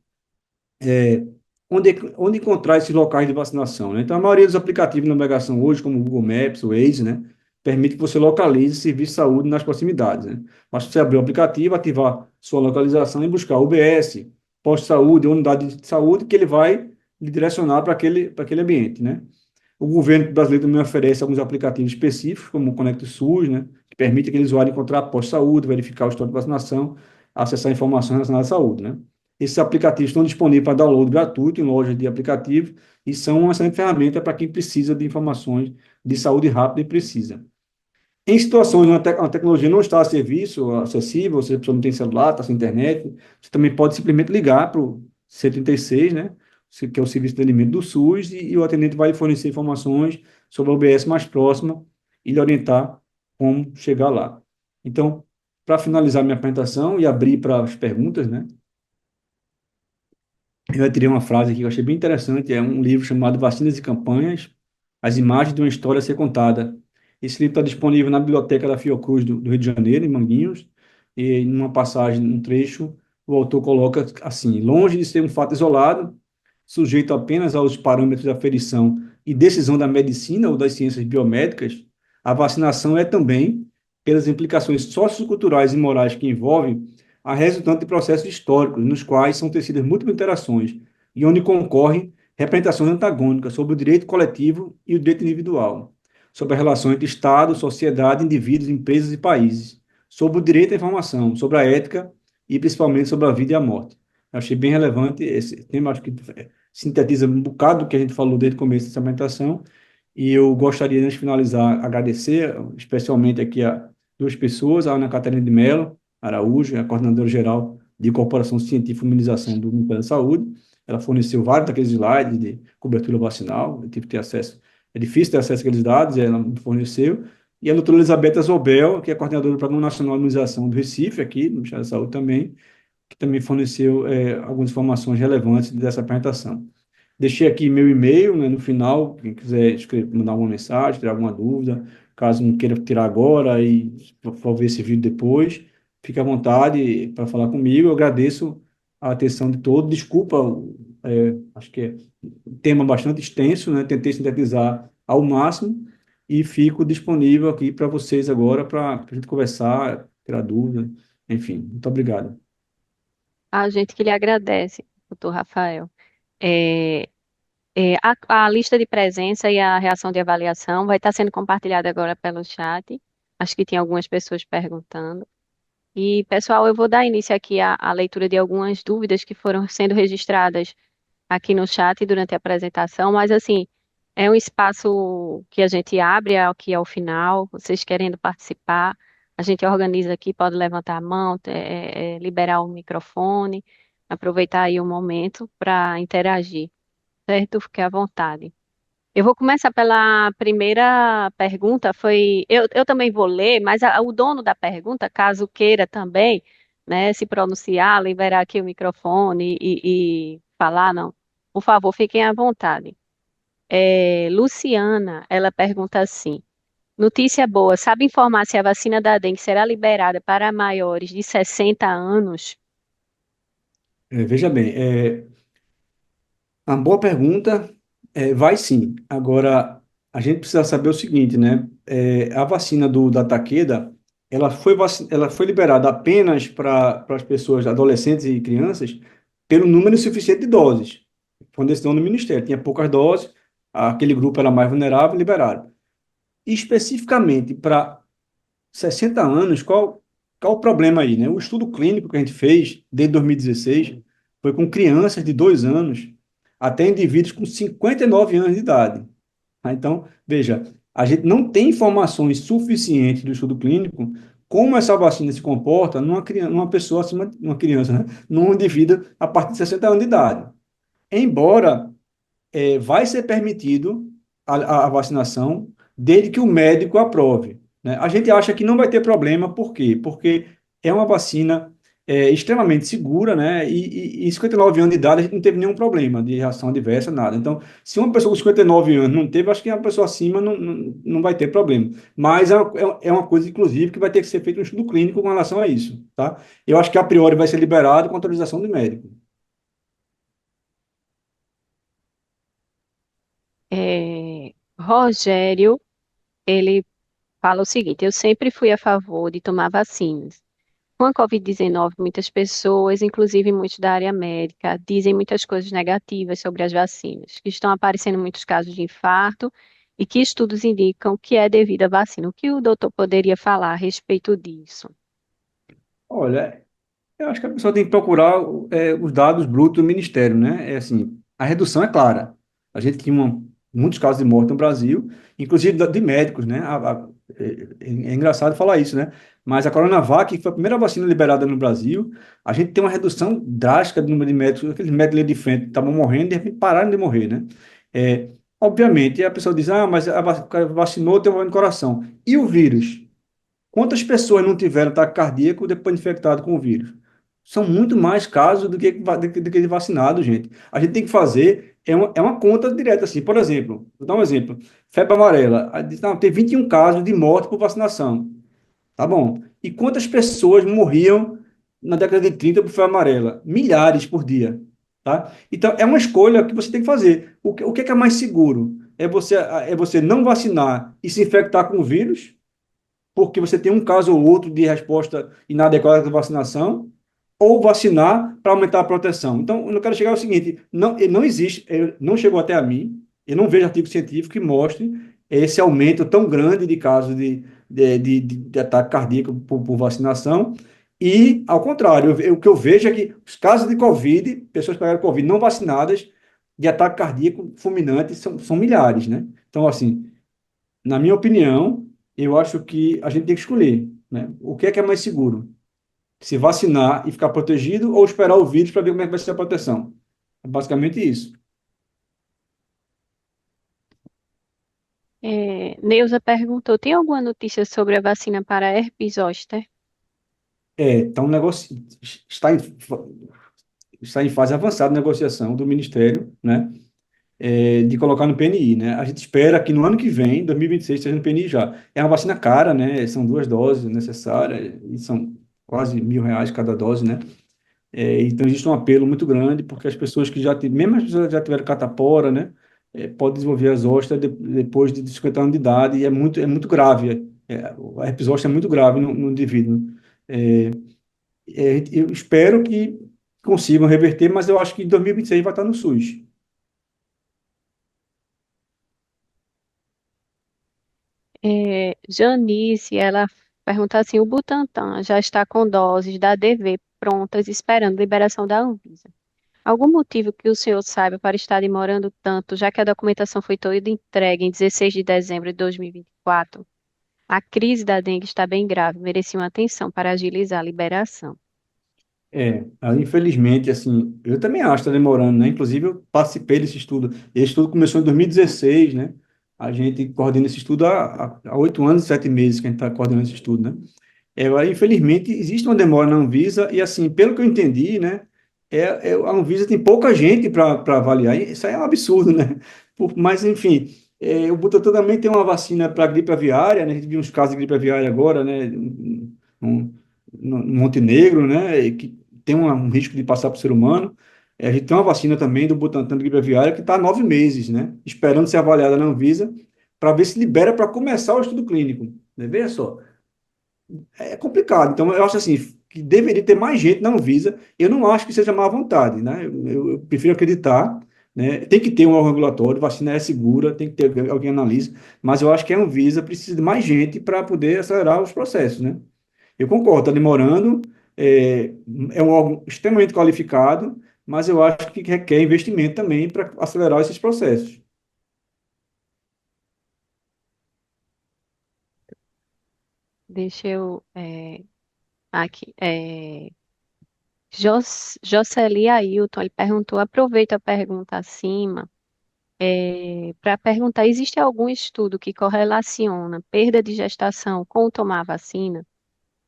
onde encontrar esses locais de vacinação, né? Então, a maioria dos aplicativos de navegação hoje, como o Google Maps, o Waze, né, permite que você localize serviço de saúde nas proximidades, né? Basta você abrir o aplicativo, ativar sua localização e buscar UBS, posto de saúde, unidade de saúde, que ele vai lhe direcionar para aquele ambiente, né? O governo brasileiro também oferece alguns aplicativos específicos, como o Conecta SUS, né, que permite aquele usuário encontrar posto de saúde, verificar o histórico de vacinação, acessar informações relacionadas à saúde, né? Esses aplicativos estão disponíveis para download gratuito em lojas de aplicativo e são uma excelente ferramenta para quem precisa de informações de saúde rápida e precisa. Em situações onde a tecnologia não está a serviço, acessível, você não tem celular, está sem internet, você também pode simplesmente ligar para o C36, né? Que é o Serviço de Atendimento do SUS, e o atendente vai lhe fornecer informações sobre a UBS mais próxima e lhe orientar como chegar lá. Então, para finalizar minha apresentação e abrir para as perguntas, né? Eu tirei uma frase aqui que eu achei bem interessante, é um livro chamado Vacinas e Campanhas, As Imagens de uma História a Ser Contada. Esse livro está disponível na biblioteca da Fiocruz do Rio de Janeiro, em Manguinhos, e numa passagem, num trecho, o autor coloca assim: longe de ser um fato isolado, sujeito apenas aos parâmetros de aferição e decisão da medicina ou das ciências biomédicas, a vacinação é também, pelas implicações socioculturais e morais que envolve, a resultante de processos históricos, nos quais são tecidas múltiplas interações e onde concorrem representações antagônicas sobre o direito coletivo e o direito individual, sobre a relação entre Estado, sociedade, indivíduos, empresas e países, sobre o direito à informação, sobre a ética e principalmente sobre a vida e a morte. Eu achei bem relevante esse tema, acho que sintetiza um bocado do que a gente falou desde o começo dessa apresentação, e eu gostaria, antes de finalizar, agradecer especialmente aqui a duas pessoas, a Ana Catarina de Mello Araújo, é a coordenadora geral de Incorporação Científica e Imunização do Ministério da Saúde. Ela forneceu vários daqueles slides de cobertura vacinal, eu tive que ter acesso, é difícil ter acesso àqueles dados, ela me forneceu. E a doutora Elizabeth Zobel, que é coordenadora do Programa Nacional de Imunização do Recife, aqui no Ministério da Saúde também, que também forneceu algumas informações relevantes dessa apresentação. Deixei aqui meu e-mail, né, no final, quem quiser escrever, mandar uma mensagem, tirar alguma dúvida, caso não queira tirar agora e for ver esse vídeo depois, fique à vontade para falar comigo. Eu agradeço a atenção de todos. Desculpa, acho que é um tema bastante extenso, né? Tentei sintetizar ao máximo e fico disponível aqui para vocês agora para a gente conversar, tirar dúvida, enfim. Muito obrigado. A gente que lhe agradece, doutor Rafael. É, a lista de presença e a reação de avaliação vai estar sendo compartilhada agora pelo chat. Acho que tem algumas pessoas perguntando. E, pessoal, eu vou dar início aqui à leitura de algumas dúvidas que foram sendo registradas aqui no chat durante a apresentação, mas, assim, é um espaço que a gente abre aqui ao final, vocês querendo participar, a gente organiza aqui, pode levantar a mão, liberar o microfone, aproveitar aí o momento para interagir, certo? Fique à vontade. Eu vou começar pela primeira pergunta, eu também vou ler, mas o dono da pergunta, caso queira também, né, se pronunciar, liberar aqui o microfone e falar, não, por favor, fiquem à vontade. Luciana, ela pergunta assim, notícia boa, sabe informar se a vacina da dengue será liberada para maiores de 60 anos? Veja bem, uma boa pergunta, vai sim. Agora, a gente precisa saber o seguinte, né? A vacina da Takeda, ela foi liberada apenas para as pessoas, adolescentes e crianças, pelo número suficiente de doses. Foi uma decisão do Ministério. Tinha poucas doses, aquele grupo era mais vulnerável, liberaram. E especificamente para 60 anos, qual o problema aí, né? O estudo clínico que a gente fez desde 2016 foi com crianças de 2 anos até indivíduos com 59 anos de idade. Tá? Então, veja, a gente não tem informações suficientes do estudo clínico como essa vacina se comporta numa pessoa acima de uma criança, né? Num indivíduo a partir de 60 anos de idade. Embora vai ser permitido a vacinação desde que o médico aprove, né? A gente acha que não vai ter problema, por quê? Porque é uma vacina extremamente segura, né? E 59 anos de idade a gente não teve nenhum problema de reação adversa, nada. Então, se uma pessoa com 59 anos não teve, acho que uma pessoa acima não vai ter problema. Mas é uma coisa, inclusive, que vai ter que ser feito um estudo clínico com relação a isso, tá? Eu acho que a priori vai ser liberado com autorização do médico. Rogério, ele fala o seguinte: eu sempre fui a favor de tomar vacinas. Com a Covid-19, muitas pessoas, inclusive muitos da área médica, dizem muitas coisas negativas sobre as vacinas, que estão aparecendo muitos casos de infarto e que estudos indicam que é devido à vacina. O que o doutor poderia falar a respeito disso? Olha, eu acho que a pessoa tem que procurar os dados brutos do Ministério, né? É assim, a redução é clara. A gente tinha muitos casos de morte no Brasil, inclusive de médicos, né? É engraçado falar isso, né? Mas a Coronavac, que foi a primeira vacina liberada no Brasil, a gente tem uma redução drástica do número de médicos, aqueles médicos ali de frente estavam morrendo e de repente pararam de morrer, né? É, obviamente, a pessoa diz, ah, mas o cara vacinou, tem um problema no coração. E o vírus? Quantas pessoas não tiveram ataque cardíaco depois de infectado com o vírus? São muito mais casos do que de vacinado, gente. A gente tem que fazer é uma conta direta, assim. Por exemplo, vou dar um exemplo. Febre amarela. Aí diz, não, tem 21 casos de morte por vacinação. Tá bom. E quantas pessoas morriam na década de 30 por febre amarela? Milhares por dia. Tá? Então, é uma escolha que você tem que fazer. O que é mais seguro? É você não vacinar e se infectar com o vírus? Porque você tem um caso ou outro de resposta inadequada da vacinação, ou vacinar para aumentar a proteção. Então, eu quero chegar ao seguinte: não existe, não chegou até a mim, eu não vejo artigo científico que mostre esse aumento tão grande de casos de ataque cardíaco por vacinação. E, ao contrário, o que eu vejo é que os casos de Covid, pessoas que pegaram Covid não vacinadas, de ataque cardíaco fulminante, são milhares, né? Então, assim, na minha opinião, eu acho que a gente tem que escolher, né? O que é mais seguro? Se vacinar e ficar protegido ou esperar o vírus para ver como é que vai ser a proteção? É basicamente isso. Neuza perguntou: tem alguma notícia sobre a vacina para herpes zoster? Então, o negócio está em fase avançada de negociação do Ministério, né? De colocar no PNI, né? A gente espera que no ano que vem, 2026, esteja no PNI já. É uma vacina cara, né? São 2 doses necessárias e são quase R$ 1.000 cada dose, né? Então, existe um apelo muito grande, porque as pessoas que mesmo as pessoas que já tiveram catapora, né, podem desenvolver as ostras depois de 50 anos de idade, e é muito grave. A herpes zoster é muito grave no indivíduo. É, eu espero que consigam reverter, mas eu acho que em 2026 vai estar no SUS. Janice, ela pergunta assim: o Butantan já está com doses da ADV prontas, esperando liberação da Anvisa. Algum motivo que o senhor saiba para estar demorando tanto, já que a documentação foi toda entregue em 16 de dezembro de 2024? A crise da dengue está bem grave, merecia uma atenção para agilizar a liberação. Infelizmente, assim, eu também acho que está demorando, né? Inclusive, eu participei desse estudo. Esse estudo começou em 2016, né? A gente coordena esse estudo há 8 anos e 7 meses que a gente está coordenando esse estudo, né? Infelizmente, existe uma demora na Anvisa e, assim, pelo que eu entendi, né, a Anvisa tem pouca gente para avaliar. E isso aí é um absurdo, né? Mas, enfim, o Butantan também tem uma vacina para gripe aviária, né? A gente viu uns casos de gripe aviária agora, né, no, no Montenegro, né, que tem um risco de passar para o ser humano. A gente tem uma vacina também do Butantan de gripe aviária que está há 9 meses, né, esperando ser avaliada na Anvisa para ver se libera para começar o estudo clínico. Né? Veja só, é complicado. Então, eu acho assim, que deveria ter mais gente na Anvisa. Eu não acho que seja má vontade, né? Eu prefiro acreditar, né? Tem que ter um órgão regulatório, vacina é segura, tem que ter alguém analisa, mas eu acho que a Anvisa precisa de mais gente para poder acelerar os processos, né? Eu concordo, está demorando, é, é um órgão extremamente qualificado, mas eu acho que requer investimento também para acelerar esses processos. Deixa eu aqui. Jocely Ailton, ele perguntou, aproveita a pergunta acima, para perguntar, existe algum estudo que correlaciona perda de gestação com tomar a vacina?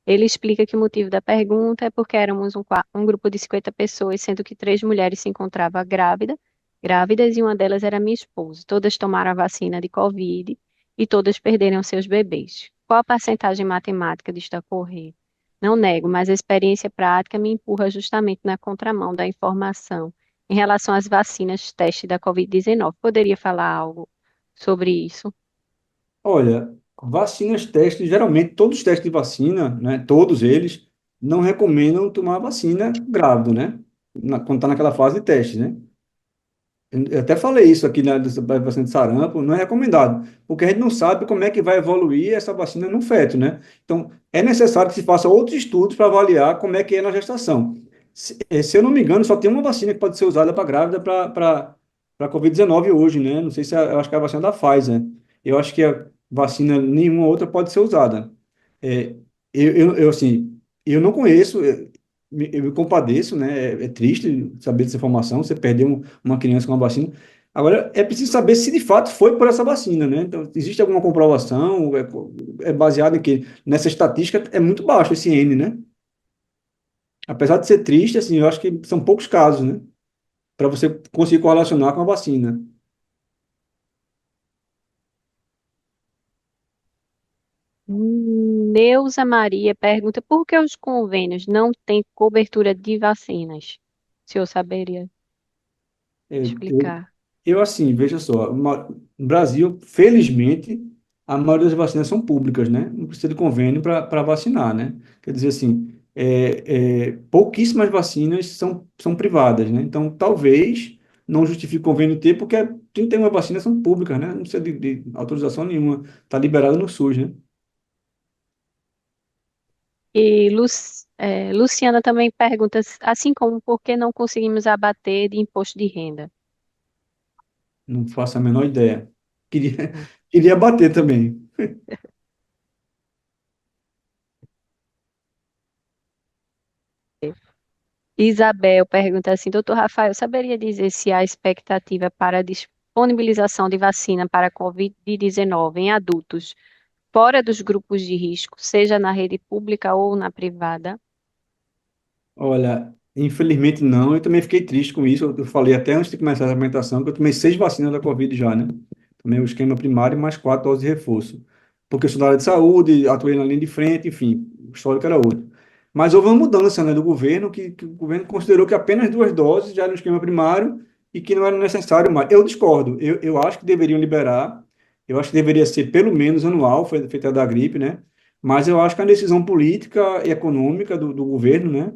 Ele explica que o motivo da pergunta é porque éramos um grupo de 50 pessoas, sendo que três mulheres se encontravam grávidas, e uma delas era minha esposa. Todas tomaram a vacina de Covid e todas perderam seus bebês. Qual a percentagem matemática disto ocorrer? Não nego, mas a experiência prática me empurra justamente na contramão da informação em relação às vacinas teste da Covid-19. Poderia falar algo sobre isso? Olha, vacinas testes, geralmente todos os testes de vacina, né, todos eles, não recomendam tomar a vacina grávido, né? Quando está naquela fase de teste, né? Eu até falei isso aqui da vacina de sarampo, não é recomendado, porque a gente não sabe como é que vai evoluir essa vacina no feto, né? Então, é necessário que se faça outros estudos para avaliar como é que é na gestação. Se eu não me engano, só tem uma vacina que pode ser usada para grávida para Covid-19 hoje, né? Não sei se eu acho que é a vacina da Pfizer. Eu acho que a vacina nenhuma outra pode ser usada. É, assim, eu não conheço, eu me compadeço, né? É triste saber dessa informação, você perdeu uma criança com uma vacina. Agora, é preciso saber se de fato foi por essa vacina, né? Então, existe alguma comprovação? É baseado em quê? Nessa estatística é muito baixo esse N, né? Apesar de ser triste, assim, eu acho que são poucos casos, né? Para você conseguir correlacionar com a vacina. Neuza Maria pergunta por que os convênios não têm cobertura de vacinas? O senhor saberia É, eu, explicar? assim, veja só, no Brasil, felizmente, a maioria das vacinas são públicas, né? Não precisa de convênio para vacinar, né? Quer dizer assim, pouquíssimas vacinas são privadas, né? Então, talvez não justifique o convênio ter, porque 31 vacinas são públicas, né? Não precisa de autorização nenhuma, está liberado no SUS, né? E Luciana também pergunta, assim como por que não conseguimos abater de imposto de renda? Não faço a menor ideia. Queria, queria bater também. Isabel pergunta assim, doutor Rafael, saberia dizer se há expectativa para a disponibilização de vacina para a Covid-19 em adultos fora dos grupos de risco, seja na rede pública ou na privada? Olha, infelizmente não. Eu também fiquei triste com isso. Eu falei até antes de começar a alimentação que eu tomei 6 vacinas da Covid já, né? Tomei o esquema primário e mais 4 doses de reforço. Porque eu sou da área de saúde, atuei na linha de frente, enfim, o histórico era outro. Mas houve uma mudança, né, do governo, que o governo considerou que apenas 2 doses já era no esquema primário e que não era necessário mais. Eu discordo. Eu acho que deveriam liberar. Eu acho que deveria ser pelo menos anual, foi feita a da gripe, né? Mas eu acho que a decisão política e econômica do governo, né?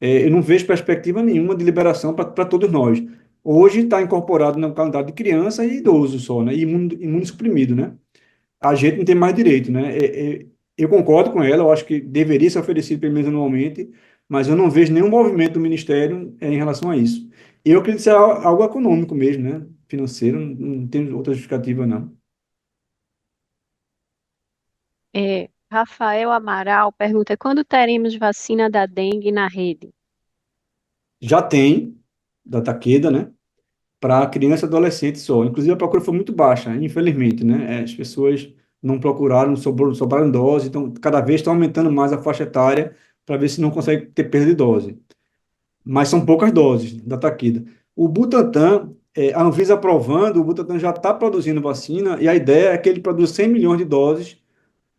Eu não vejo perspectiva nenhuma de liberação para todos nós. Hoje está incorporado no calendário de criança e idoso só, né? E imunossuprimido, né? A gente não tem mais direito, né? Eu concordo com ela, eu acho que deveria ser oferecido pelo menos anualmente, mas eu não vejo nenhum movimento do Ministério em relação a isso. Eu acredito que seja algo econômico mesmo, né? Financeiro, não tem outra justificativa, não. Rafael Amaral pergunta, quando teremos vacina da dengue na rede? Já tem, da Takeda, né? Para criança e adolescente só. Inclusive, a procura foi muito baixa, infelizmente, né? As pessoas não procuraram, sobraram dose, então cada vez estão aumentando mais a faixa etária para ver se não consegue ter perda de dose. Mas são poucas doses da Takeda. O Butantan, a Anvisa aprovando, o Butantan já está produzindo vacina e a ideia é que ele produza 100 milhões de doses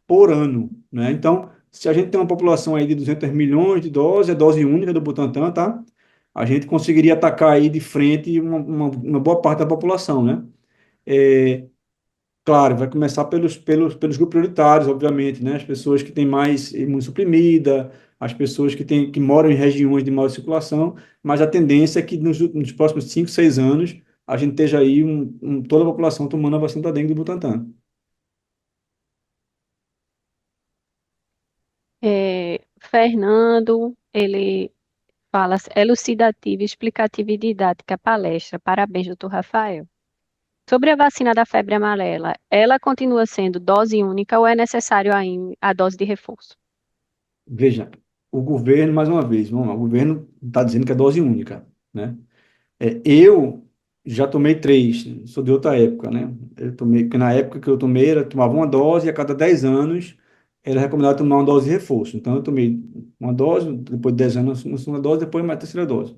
por ano, né? Então, se a gente tem uma população aí de 200 milhões de doses, é dose única do Butantan, tá? A gente conseguiria atacar aí de frente uma boa parte da população, né? É, claro, vai começar pelos grupos prioritários, obviamente, né? As pessoas que têm mais imunossuprimida, as pessoas que moram em regiões de maior circulação, mas a tendência é que nos próximos 5, 6 anos a gente esteja aí toda a população tomando a vacina da dengue do Butantan. Fernando, ele fala elucidativa, explicativa e didática palestra. Parabéns, doutor Rafael. Sobre a vacina da febre amarela, ela continua sendo dose única ou é necessário a dose de reforço? Veja, o governo, mais uma vez, vamos lá, o governo está dizendo que é dose única, né? Eu já tomei três, sou de outra época, né? Eu tomei, porque na época que eu tomei, tomava uma dose e a cada 10 anos era recomendado tomar uma dose de reforço. Então eu tomei uma dose, depois de 10 anos, uma segunda dose, depois uma terceira dose.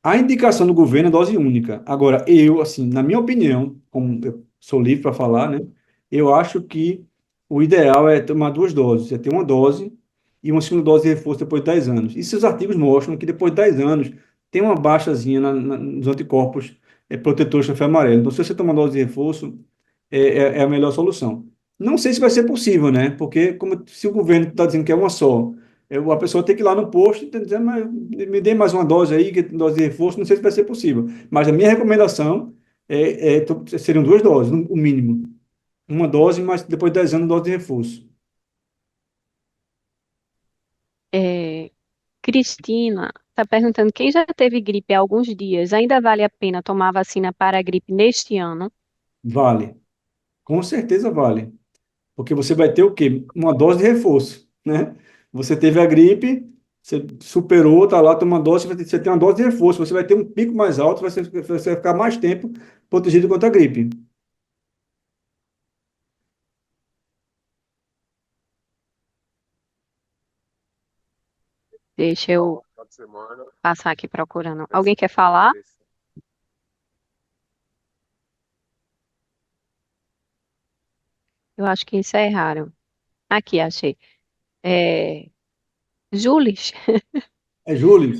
A indicação do governo é dose única. Agora, eu, assim, na minha opinião, como eu sou livre para falar, né? Eu acho que o ideal é tomar duas doses, é ter uma dose e uma segunda dose de reforço depois de 10 anos. E seus artigos mostram que depois de 10 anos tem uma baixazinha nos anticorpos protetores da febre amarela. Então, se você tomar dose de reforço, é a melhor solução. Não sei se vai ser possível, né? Porque como, se o governo está dizendo que é uma só, a pessoa tem que ir lá no posto e tá dizendo, mas me dê mais uma dose aí, dose de reforço, não sei se vai ser possível. Mas a minha recomendação seriam duas doses, o mínimo. Uma dose, mas depois de 10 anos, dose de reforço. É, Cristina está perguntando quem já teve gripe há alguns dias, ainda vale a pena tomar a vacina para a gripe neste ano? Vale. Com certeza vale. Porque você vai ter o quê? Uma dose de reforço, né? Você teve a gripe, você superou, tá lá, toma uma dose, você tem uma dose de reforço, você vai ter um pico mais alto, você vai ficar mais tempo protegido contra a gripe. Deixa eu passar aqui procurando. Alguém quer falar? Eu acho que encerraram. Aqui, achei. É, Jules, É, Júlio?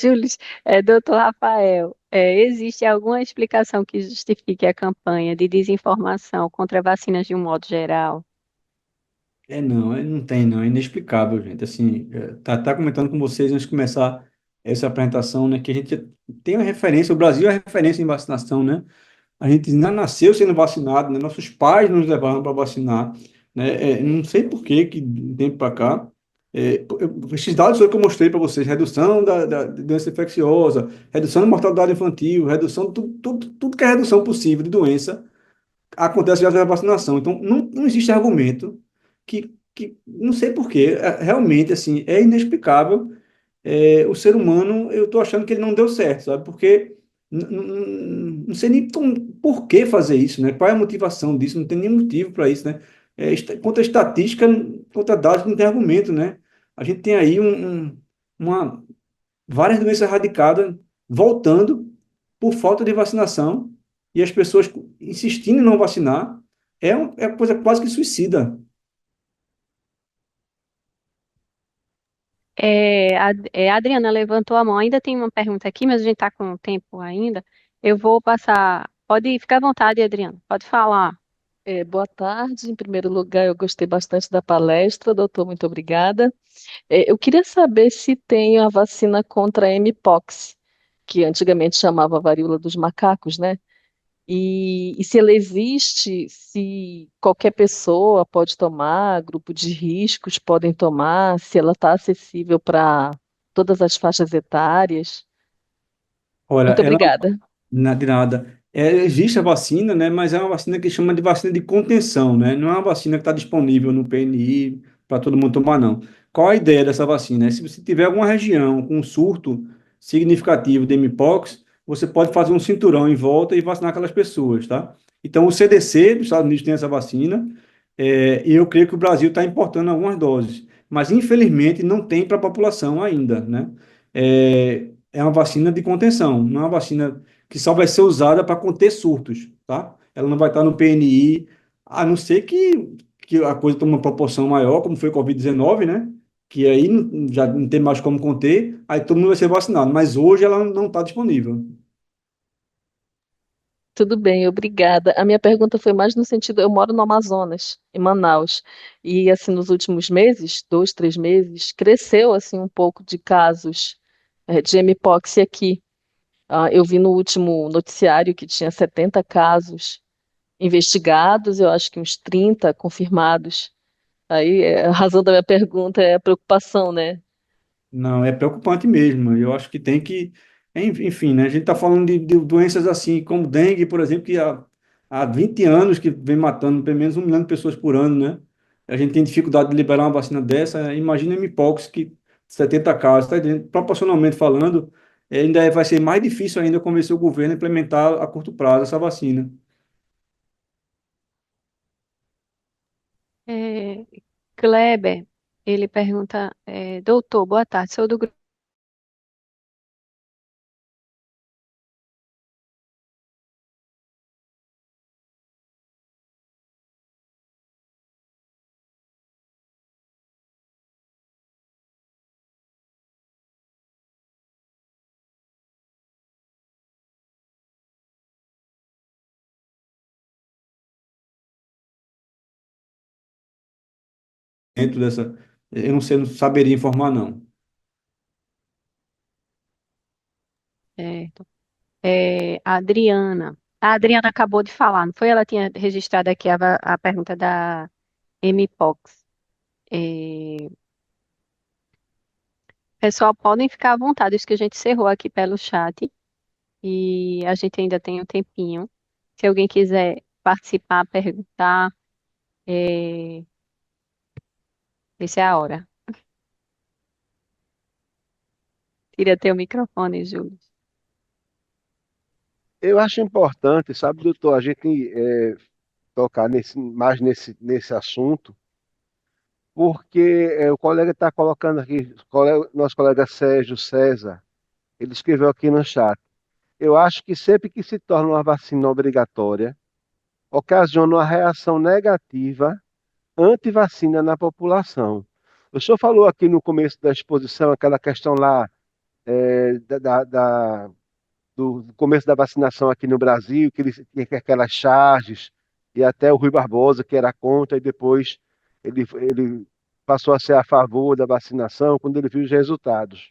Jules, doutor Rafael, existe alguma explicação que justifique a campanha de desinformação contra vacinas de um modo geral? Não, não tem, não, é inexplicável, gente. Assim, tá comentando com vocês antes de começar essa apresentação, né, que a gente tem uma referência, o Brasil é referência em vacinação, né? A gente ainda nasceu sendo vacinado, né? Nossos pais nos levaram para vacinar, né? Não sei por que de um tempo para cá, esses dados que eu mostrei para vocês, redução da doença infecciosa, redução da mortalidade infantil, redução de tudo que é redução possível de doença, acontece já da vacinação. Então, não existe argumento que não sei por quê, realmente, assim, é inexplicável. O ser humano, eu estou achando que ele não deu certo, sabe? Porque não sei nem por que fazer isso, né? Qual é a motivação disso? Não tem nenhum motivo para isso, né? Contra a estatística, contra dados, não tem argumento, né? A gente tem aí uma, várias doenças erradicadas voltando por falta de vacinação e as pessoas insistindo em não vacinar. É uma coisa quase que suicida. A Adriana levantou a mão. Ainda tem uma pergunta aqui, mas a gente está com tempo ainda. Eu vou passar. Pode ficar à vontade, Adriana. Pode falar. Boa tarde. Em primeiro lugar, eu gostei bastante da palestra, doutor, muito obrigada. Eu queria saber se tem a vacina contra a Mpox, que antigamente chamava varíola dos macacos, né? E se ela existe, se qualquer pessoa pode tomar, grupo de riscos podem tomar, se ela está acessível para todas as faixas etárias. Olha, Muito ela obrigada. de nada. Existe a vacina, né? Mas é uma vacina que chama de vacina de contenção, né? Não é uma vacina que está disponível no PNI para todo mundo tomar, não. Qual a ideia dessa vacina? Se você tiver alguma região com um surto significativo de Mpox, você pode fazer um cinturão em volta e vacinar aquelas pessoas, tá? Então, o CDC dos Estados Unidos tem essa vacina, e eu creio que o Brasil está importando algumas doses, mas infelizmente não tem para a população ainda, né? É uma vacina de contenção, não é uma vacina que só vai ser usada para conter surtos, tá? Ela não vai estar no PNI, a não ser que a coisa tome uma proporção maior, como foi o Covid-19, né? Que aí já não tem mais como conter, aí todo mundo vai ser vacinado. Mas hoje ela não está disponível. Tudo bem, obrigada. A minha pergunta foi mais no sentido, eu moro no Amazonas, em Manaus, e assim nos últimos meses, 2, 3 meses, cresceu assim um pouco de casos de Mpox aqui. Eu vi no último noticiário que tinha 70 casos investigados, eu acho que uns 30 confirmados. Aí a razão da minha pergunta é a preocupação, né? Não, é preocupante mesmo. Eu acho que tem que. Enfim, né? A gente está falando de doenças assim, como dengue, por exemplo, que há 20 anos que vem matando pelo menos 1 milhão de pessoas por ano, né? a gente tem dificuldade de liberar uma vacina dessa, imagina Mpox, que 70 casos, tá entendendo? Proporcionalmente falando, vai ser mais difícil ainda convencer o governo a implementar a curto prazo essa vacina. É, Kleber, ele pergunta, doutor, boa tarde, sou do grupo Dentro dessa, eu não sei, não saberia informar, não. certo. A Adriana. A Adriana acabou de falar, não foi? Ela tinha registrado aqui a pergunta da Mpox. Pessoal, podem ficar à vontade, isso que a gente encerrou aqui pelo chat e a gente ainda tem um tempinho. Se alguém quiser participar, perguntar, é, essa é a hora. Tira teu microfone, Júlio. Eu acho importante, sabe, doutor, a gente tocar mais nesse assunto, porque o colega está colocando aqui, nosso colega Sérgio César, ele escreveu aqui no chat. Eu acho que sempre que se torna uma vacina obrigatória, ocasiona uma reação negativa anti-vacina na população. O senhor falou aqui no começo da exposição aquela questão lá do começo da vacinação aqui no Brasil, que ele tinha aquelas charges, e até o Rui Barbosa, que era contra, e depois ele passou a ser a favor da vacinação quando ele viu os resultados.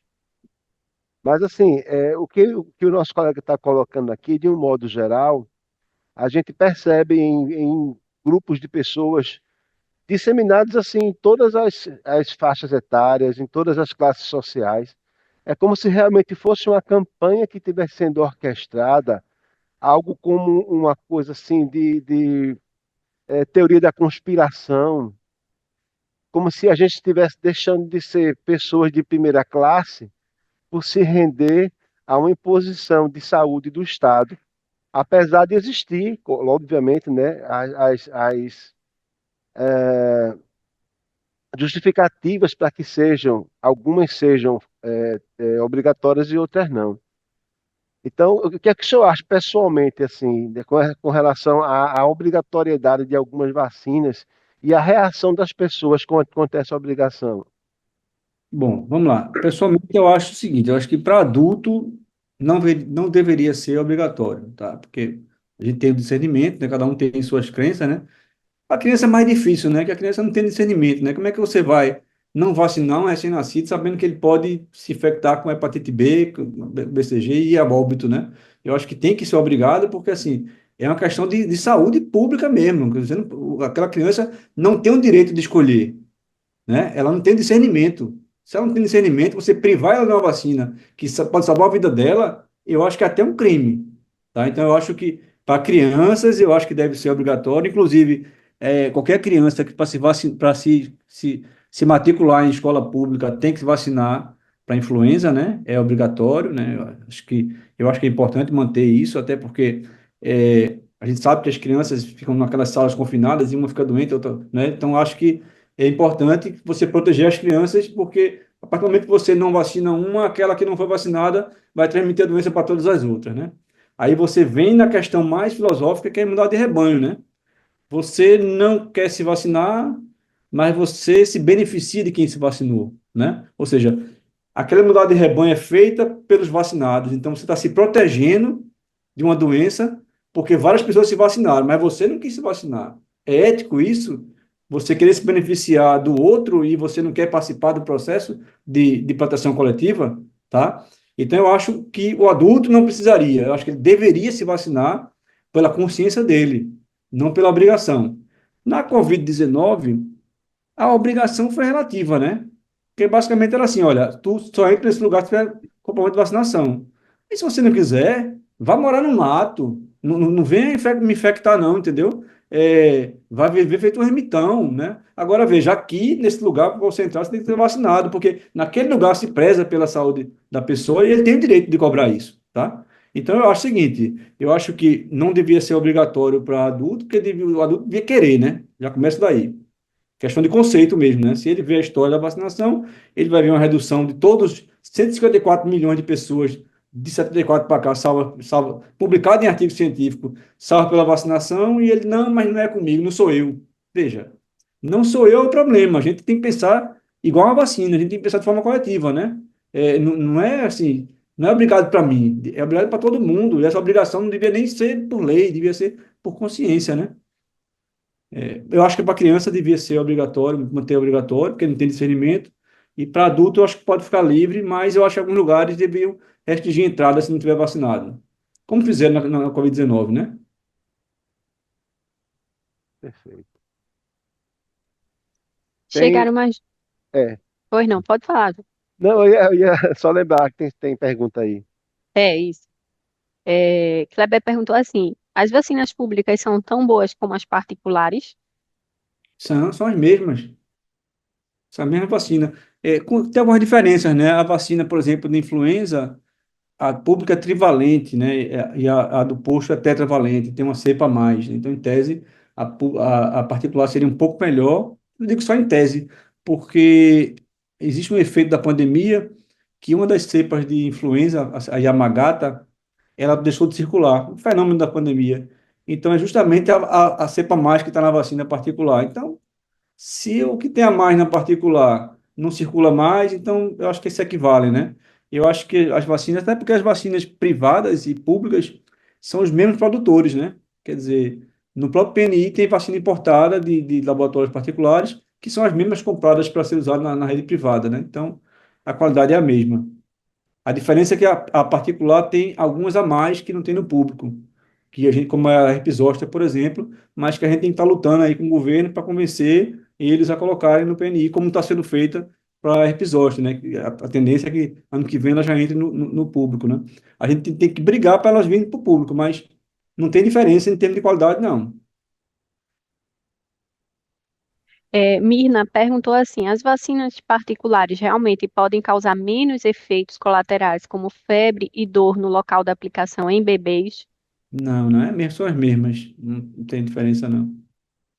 Mas, assim, o que o nosso colega está colocando aqui, de um modo geral, a gente percebe em grupos de pessoas disseminados assim em todas as faixas etárias, em todas as classes sociais. É como se realmente fosse uma campanha que estivesse sendo orquestrada, algo como uma coisa assim de teoria da conspiração, como se a gente estivesse deixando de ser pessoas de primeira classe por se render a uma imposição de saúde do Estado, apesar de existir, obviamente, né, as justificativas para que algumas sejam obrigatórias e outras não. Então, o que é que o senhor acha pessoalmente, assim, com relação à obrigatoriedade de algumas vacinas e a reação das pessoas quanto a essa obrigação? Bom, vamos lá. Pessoalmente, eu acho o seguinte, eu acho que para adulto não deveria ser obrigatório, tá? Porque a gente tem o discernimento, né? Cada um tem suas crenças, né? A criança é mais difícil, né? Que a criança não tem discernimento, né? Como é que você vai não vacinar um recém-nascido sabendo que ele pode se infectar com hepatite B, com BCG e ir a óbito, né? Eu acho que tem que ser obrigado porque, assim, é uma questão de saúde pública mesmo. Quer dizer, aquela criança não tem o direito de escolher, né? Ela não tem discernimento. Se ela não tem discernimento, você privar ela de uma vacina que pode salvar a vida dela, eu acho que é até um crime, tá? Então, eu acho que para crianças, eu acho que deve ser obrigatório, inclusive, qualquer criança que para se matricular em escola pública tem que se vacinar para influenza, né? É obrigatório, né? Eu acho que é importante manter isso, até porque a gente sabe que as crianças ficam naquelas salas confinadas e uma fica doente, outra, né? Então, eu acho que é importante você proteger as crianças, porque a partir do momento que você não vacina uma, aquela que não foi vacinada vai transmitir a doença para todas as outras, né? Aí você vem na questão mais filosófica, que é imunidade de rebanho, né? Você não quer se vacinar, mas você se beneficia de quem se vacinou, né? Ou seja, aquela imunidade de rebanho é feita pelos vacinados, então você está se protegendo de uma doença porque várias pessoas se vacinaram, mas você não quis se vacinar. É ético isso? Você querer se beneficiar do outro e você não quer participar do processo de proteção coletiva, tá? Então, eu acho que o adulto não precisaria, eu acho que ele deveria se vacinar pela consciência dele, não pela obrigação. Na Covid-19, a obrigação foi relativa, né? Porque basicamente era assim, olha, tu só entra nesse lugar se tiver comprovante de vacinação. E se você não quiser, vá morar no mato. Não venha me infectar não, entendeu? vai viver feito um ermitão, né? Agora, veja, aqui, nesse lugar, para você entrar, você tem que ser vacinado, porque naquele lugar se preza pela saúde da pessoa e ele tem o direito de cobrar isso, tá? Então, eu acho o seguinte, eu acho que não devia ser obrigatório para adulto, porque o adulto devia querer, né? Já começa daí. Questão de conceito mesmo, né? Se ele vê a história da vacinação, ele vai ver uma redução de todos 154 milhões de pessoas de 74 para cá, publicado em artigo científico, salvo pela vacinação, e ele, não, mas não é comigo, não sou eu. Veja, não sou eu o problema, a gente tem que pensar igual a vacina, a gente tem que pensar de forma coletiva, né? Não é assim, não é obrigado para mim, é obrigado para todo mundo, e essa obrigação não devia nem ser por lei, devia ser por consciência, né? Eu acho que para criança devia ser obrigatório, manter obrigatório, porque não tem discernimento. E para adulto eu acho que pode ficar livre, mas eu acho que alguns lugares deviam restringir a entrada se não tiver vacinado. Como fizeram na Covid-19, né? Perfeito. Tem, Chegaram mais. é, Pois não, pode falar. não, eu ia só lembrar que tem pergunta aí. É isso. Kleber perguntou assim: as vacinas públicas são tão boas como as particulares? São as mesmas. São a mesma vacina. Tem algumas diferenças, né? A vacina, por exemplo, de influenza, a pública é trivalente, né? E a do posto é tetravalente, tem uma cepa a mais, né? Então, em tese, a particular seria um pouco melhor, eu digo só em tese, porque existe um efeito da pandemia que uma das cepas de influenza, a Yamagata, ela deixou de circular, um fenômeno da pandemia. Então, é justamente a cepa mais que está na vacina particular. Então, se o que tem a mais na particular não circula mais, então eu acho que isso equivale, né? Eu acho que as vacinas, até porque as vacinas privadas e públicas são os mesmos produtores, né? Quer dizer, no próprio PNI tem vacina importada de laboratórios particulares, que são as mesmas compradas para ser usadas na rede privada, né? Então, a qualidade é a mesma. A diferença é que a particular tem algumas a mais que não tem no público, que a gente, como a herpes zoster, por exemplo, mas que a gente tem que estar lutando aí com o governo para convencer eles a colocarem no PNI, como está sendo feita para a herpes zoster, né? A tendência é que ano que vem ela já entre no público, né? A gente tem que brigar para elas virem para o público, mas não tem diferença em termos de qualidade, não. Mirna perguntou assim: as vacinas particulares realmente podem causar menos efeitos colaterais, como febre e dor no local da aplicação em bebês? Não, não é mesmo, são as mesmas, não tem diferença, não.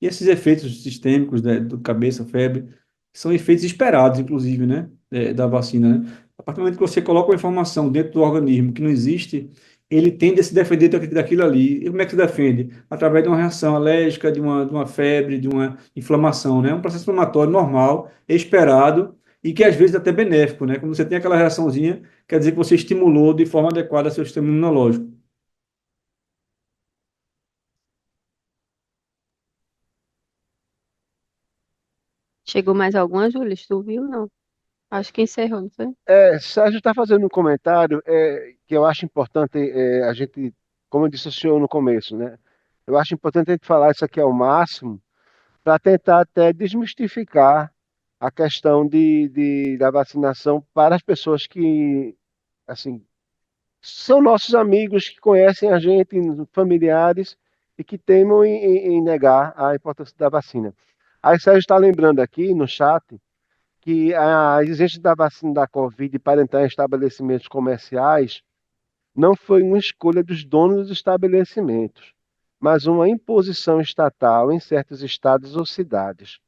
E esses efeitos sistêmicos, né, do cabeça, febre, são efeitos esperados, inclusive, né, da vacina, né? A partir do momento que você coloca uma informação dentro do organismo que não existe, ele tende a se defender daquilo ali. E como é que se defende? Através de uma reação alérgica, de uma febre, de uma inflamação, né? Um processo inflamatório normal, esperado, e que às vezes é até benéfico, né? Quando você tem aquela reaçãozinha, quer dizer que você estimulou de forma adequada seu sistema imunológico. Chegou mais alguma, Júlia? Tu viu? Não. Acho que encerrou, não foi? Sérgio está fazendo um comentário que eu acho importante a gente, como eu disse ao senhor no começo, né? Eu acho importante a gente falar isso aqui ao máximo para tentar até desmistificar a questão da vacinação para as pessoas que, assim, são nossos amigos, que conhecem a gente, familiares, e que teimam em negar a importância da vacina. Aí Sérgio está lembrando aqui no chat que a exigência da vacina da Covid para entrar em estabelecimentos comerciais não foi uma escolha dos donos dos estabelecimentos, mas uma imposição estatal em certos estados ou cidades.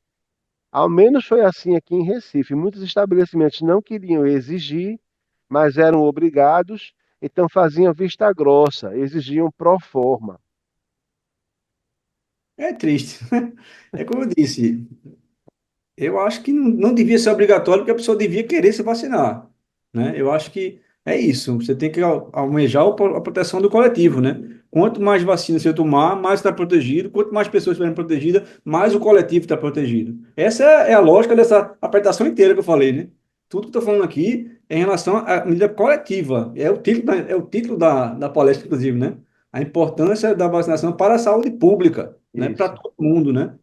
Ao menos foi assim aqui em Recife. Muitos estabelecimentos não queriam exigir, mas eram obrigados, então faziam vista grossa, exigiam pro forma. É triste. É como eu disse, eu acho que não devia ser obrigatório, porque a pessoa devia querer se vacinar, né? Eu acho que é isso. Você tem que almejar a proteção do coletivo, né? Quanto mais vacina você tomar, mais está protegido. Quanto mais pessoas estiverem protegidas, mais o coletivo está protegido. Essa é a lógica dessa apresentação inteira que eu falei, né? Tudo que eu estou falando aqui é em relação à medida coletiva. É o título da palestra, inclusive, né? A importância da vacinação para a saúde pública, né? Para Isso, todo mundo, né?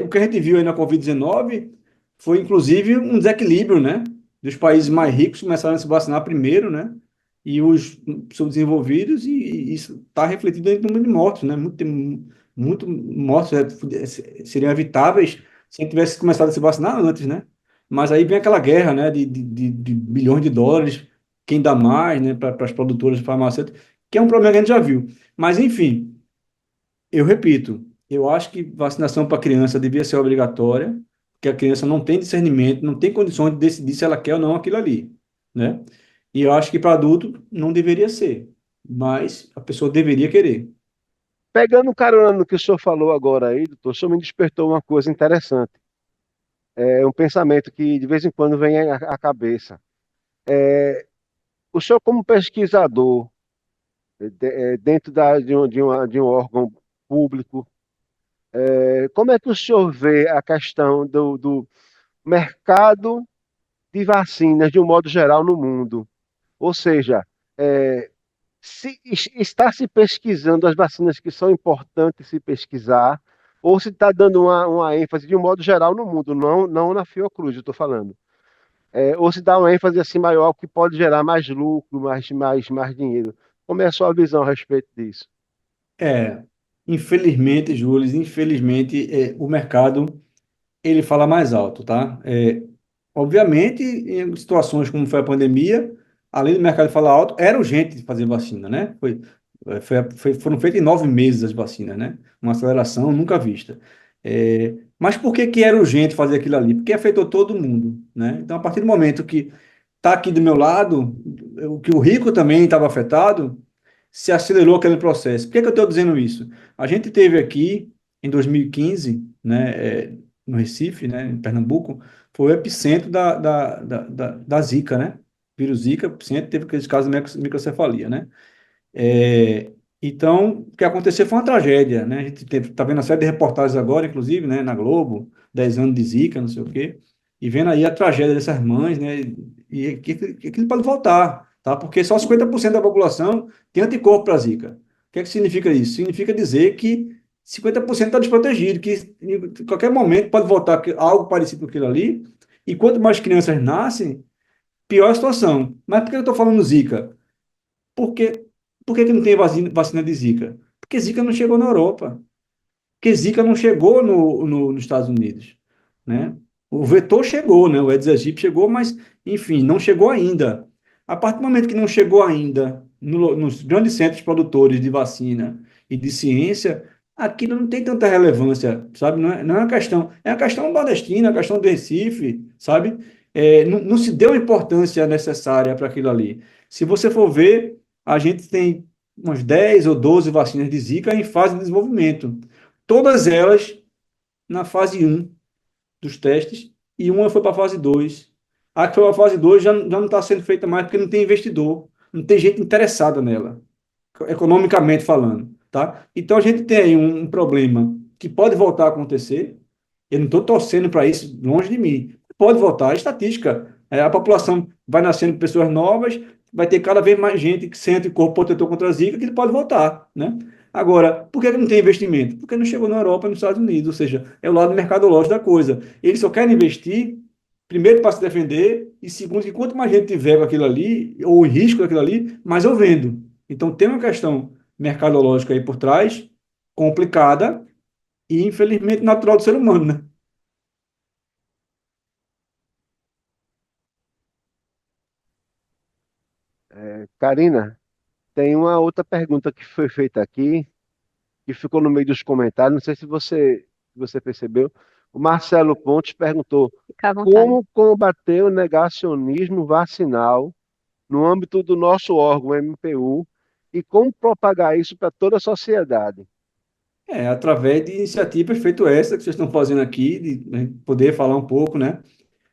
O que a gente viu aí na Covid-19 foi, inclusive, um desequilíbrio, né? Dos países mais ricos começaram a se vacinar primeiro, né? e os subdesenvolvidos, e isso está refletido no número de mortos, né? Muito mortos seriam evitáveis se a gente tivesse começado a se vacinar antes, né? Mas aí vem aquela guerra, né, de bilhões de dólares, quem dá mais, né, para as produtoras farmacêuticas, que é um problema que a gente já viu. Mas, enfim, eu repito, eu acho que vacinação para criança devia ser obrigatória, porque a criança não tem discernimento, não tem condições de decidir se ela quer ou não aquilo ali, né? E eu acho que para adulto não deveria ser, mas a pessoa deveria querer. Pegando carona no que o senhor falou agora aí, doutor, o senhor me despertou uma coisa interessante. É um pensamento que de vez em quando vem à cabeça. O senhor, como pesquisador, dentro de um órgão público, como é que o senhor vê a questão do mercado de vacinas de um modo geral no mundo? Ou seja, é, se está se pesquisando as vacinas que são importantes se pesquisar, ou se está dando uma ênfase de um modo geral no mundo, não na Fiocruz, eu estou falando. Ou se dá uma ênfase assim maior que pode gerar mais lucro, mais dinheiro. Como é a sua visão a respeito disso? É, infelizmente, Júlio, infelizmente, o mercado ele fala mais alto, tá? Obviamente, em situações como foi a pandemia, além do mercado falar alto, era urgente fazer vacina, né? Foram feitas em 9 meses as vacinas, né? Uma aceleração nunca vista. Mas por que que era urgente fazer aquilo ali? Porque afetou todo mundo, né? Então, a partir do momento que está aqui do meu lado, que o rico também estava afetado, se acelerou aquele processo. Por que que eu estou dizendo isso? A gente teve aqui, em 2015, né, no Recife, né, em Pernambuco, foi o epicentro da Zika, né? Vírus Zika, o epicentro teve aqueles casos de microcefalia, né? Então, o que aconteceu foi uma tragédia, né? A gente está vendo uma série de reportagens agora, inclusive, né, na Globo, 10 anos de Zika, não sei o quê, e vendo aí a tragédia dessas mães, né? E que aquilo pode voltar, tá? Porque só 50% da população tem anticorpo para Zika. O que é que significa isso? Significa dizer que 50% está desprotegido, que em qualquer momento pode voltar algo parecido com aquilo ali, e quanto mais crianças nascem, pior a situação. Mas por que eu estou falando Zika? Porque, por que que não tem vacina de Zika? Porque Zika não chegou na Europa. Porque Zika não chegou nos Estados Unidos, né? O vetor chegou, né? O Aedes aegypti chegou, mas, enfim, não chegou ainda. A partir do momento que não chegou ainda nos grandes centros produtores de vacina e de ciência, aquilo não tem tanta relevância, sabe? Não é uma questão, é uma questão nordestina, é uma questão do Recife, sabe? Não se deu a importância necessária para aquilo ali. Se você for ver, a gente tem umas 10 ou 12 vacinas de Zika em fase de desenvolvimento. Todas elas na fase um dos testes, e uma foi para a fase 2. A que foi para a fase 2 já não está sendo feita mais porque não tem investidor, não tem gente interessada nela, economicamente falando, tá? Então a gente tem aí um problema que pode voltar a acontecer. Eu não estou torcendo para isso, longe de mim. Pode voltar, é estatística. A população vai nascendo pessoas novas, vai ter cada vez mais gente que sente corpo protetor contra a Zika, que ele pode voltar, né? Agora, por que não tem investimento? Porque não chegou na Europa e nos Estados Unidos, ou seja, é o lado mercadológico da coisa. Eles só querem investir, primeiro, para se defender, e segundo, que quanto mais gente tiver com aquilo ali, ou em risco daquilo ali, mais eu vendo. Então, tem uma questão mercadológica aí por trás, complicada, e infelizmente natural do ser humano, né? Karina, tem uma outra pergunta que foi feita aqui, que ficou no meio dos comentários, não sei se você percebeu. O Marcelo Pontes perguntou: Fica à vontade. como combater o negacionismo vacinal no âmbito do nosso órgão MPU e como propagar isso para toda a sociedade? Através de iniciativas feito essa que vocês estão fazendo aqui, de né, poder falar um pouco, né,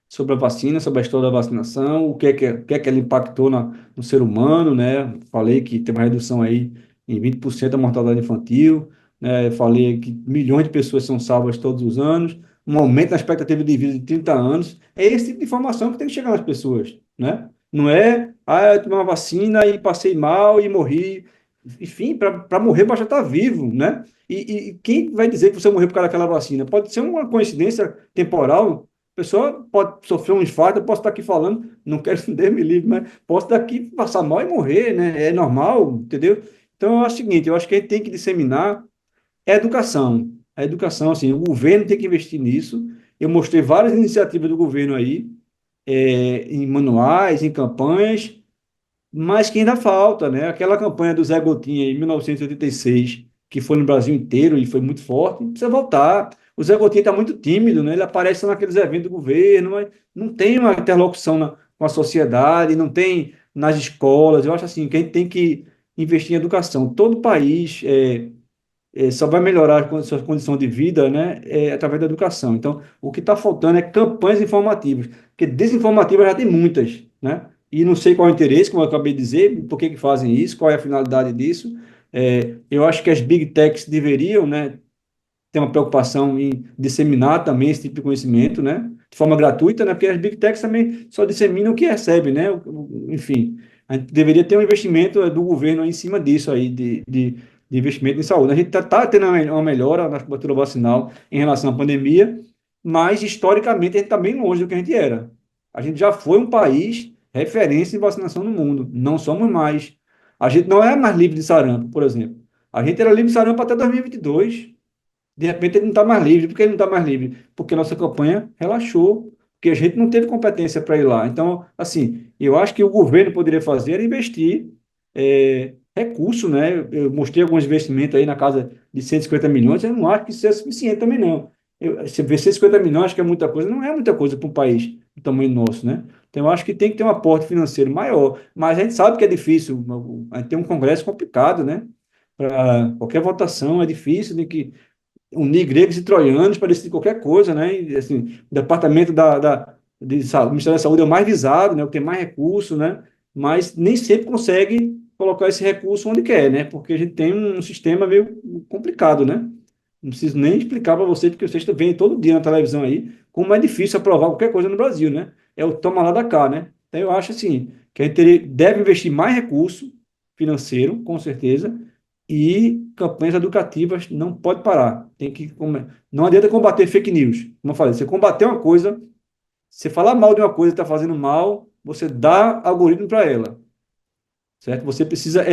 sobre a vacina, sobre a história da vacinação, o que é que ela impactou no ser humano, né? Falei que tem uma redução aí em 20% da mortalidade infantil, né? Falei que milhões de pessoas são salvas todos os anos, um aumento na expectativa de vida de 30 anos. É esse tipo de informação que tem que chegar nas pessoas, né? Não é, eu tomei uma vacina e passei mal e morri. Enfim, para morrer, basta estar vivo, né? E quem vai dizer que você morreu por causa daquela vacina? Pode ser uma coincidência temporal, pessoa pode sofrer um infarto, eu posso estar aqui falando, não quero Deus me livre, mas posso daqui passar mal e morrer, né? É normal, entendeu? Então, eu acho o seguinte, eu acho que a gente tem que disseminar a educação. A educação, assim, o governo tem que investir nisso. Eu mostrei várias iniciativas do governo aí, em manuais, em campanhas, mas que ainda falta, né? Aquela campanha do Zé Gotinha em 1986, que foi no Brasil inteiro e foi muito forte, precisa voltar. O Zé Gotinha está muito tímido, né? Ele aparece naqueles eventos do governo, mas não tem uma interlocução com a sociedade, não tem nas escolas. Eu acho assim que a gente tem que investir em educação. Todo país só vai melhorar a sua condição de vida, né, através da educação. Então, o que está faltando é campanhas informativas, porque desinformativas já tem muitas, né? E não sei qual é o interesse, como eu acabei de dizer, por que que fazem isso, qual é a finalidade disso. Eu acho que as big techs deveriam, né, ter uma preocupação em disseminar também esse tipo de conhecimento, né? De forma gratuita, né? Porque as big techs também só disseminam o que recebe, né? Enfim, a gente deveria ter um investimento do governo em cima disso aí, de investimento em saúde. A gente está tendo uma melhora na cobertura vacinal em relação à pandemia, mas historicamente a gente está bem longe do que a gente era. A gente já foi um país referência em vacinação no mundo, não somos mais. A gente não é mais livre de sarampo, por exemplo. A gente era livre de sarampo até 2022. De repente ele não está mais livre. Por que ele não está mais livre? Porque a nossa campanha relaxou, porque a gente não teve competência para ir lá. Então, assim, eu acho que o governo poderia fazer era investir recurso, né? Eu mostrei alguns investimentos aí na casa de 150 milhões, eu não acho que isso é suficiente também, não. Você vê 150 milhões, acho que é muita coisa, não é muita coisa para um país do tamanho nosso, né? Então, eu acho que tem que ter um aporte financeiro maior, mas a gente sabe que é difícil, a gente tem um congresso complicado, né? Para qualquer votação é difícil, tem que unir gregos e troianos para decidir qualquer coisa, né? E, assim, o departamento de saúde, o Ministério da Saúde é o mais visado, né? O que tem mais recurso, né? Mas nem sempre consegue colocar esse recurso onde quer, né? Porque a gente tem um sistema meio complicado, né? Não preciso nem explicar para você, porque vocês veem todo dia na televisão aí como é difícil aprovar qualquer coisa no Brasil, né? É o toma lá da cá, né? Então eu acho assim que a gente deve investir mais recurso financeiro, com certeza, e campanhas educativas não pode parar. Não adianta combater fake news. Como eu falei, você combater uma coisa, você falar mal de uma coisa que está fazendo mal, você dá algoritmo para ela, certo? Você precisa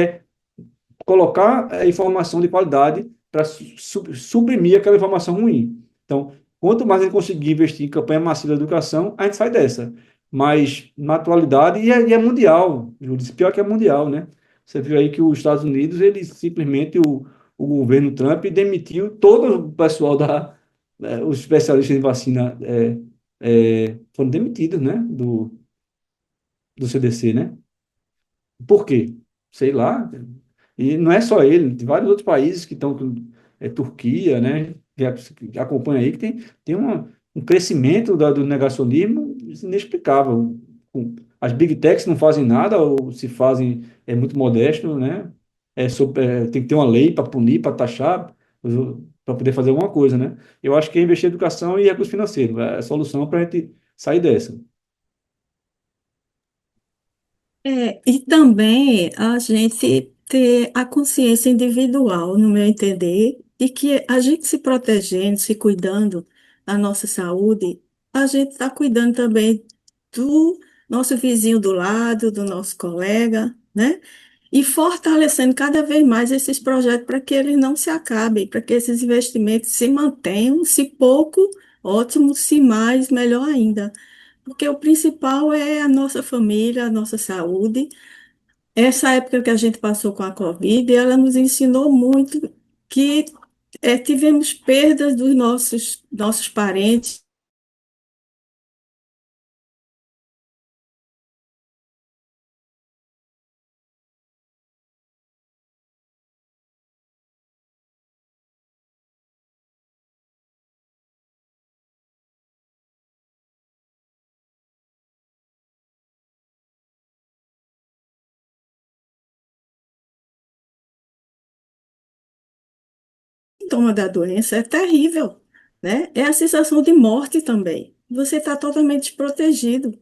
colocar a informação de qualidade para suprimir aquela informação ruim. Então, quanto mais a gente conseguir investir em campanha massiva de educação, a gente sai dessa. Mas, na atualidade, e é mundial, Júlio, pior que é mundial, né? Você viu aí que os Estados Unidos, ele simplesmente, o governo Trump demitiu todo o pessoal os especialistas em vacina foram demitidos, né? Do CDC, né? Por quê? Sei lá. E não é só ele, tem vários outros países que estão, Turquia, né, que acompanha aí, que tem um crescimento do negacionismo inexplicável. As big techs não fazem nada, ou se fazem, é muito modesto, né? Tem que ter uma lei para punir, para taxar, para poder fazer alguma coisa, né? Eu acho que é investir em educação e recurso financeiro, é a solução para a gente sair dessa. E também a gente ter a consciência individual, no meu entender, de que a gente se protegendo, se cuidando da nossa saúde, a gente está cuidando também do nosso vizinho do lado, do nosso colega, né? E fortalecendo cada vez mais esses projetos para que eles não se acabem, para que esses investimentos se mantenham, se pouco, ótimo, se mais, melhor ainda. Porque o principal é a nossa família, a nossa saúde. Essa época que a gente passou com a Covid, ela nos ensinou muito que tivemos perdas dos nossos parentes. O sintoma da doença é terrível, né? É a sensação de morte também. Você está totalmente desprotegido.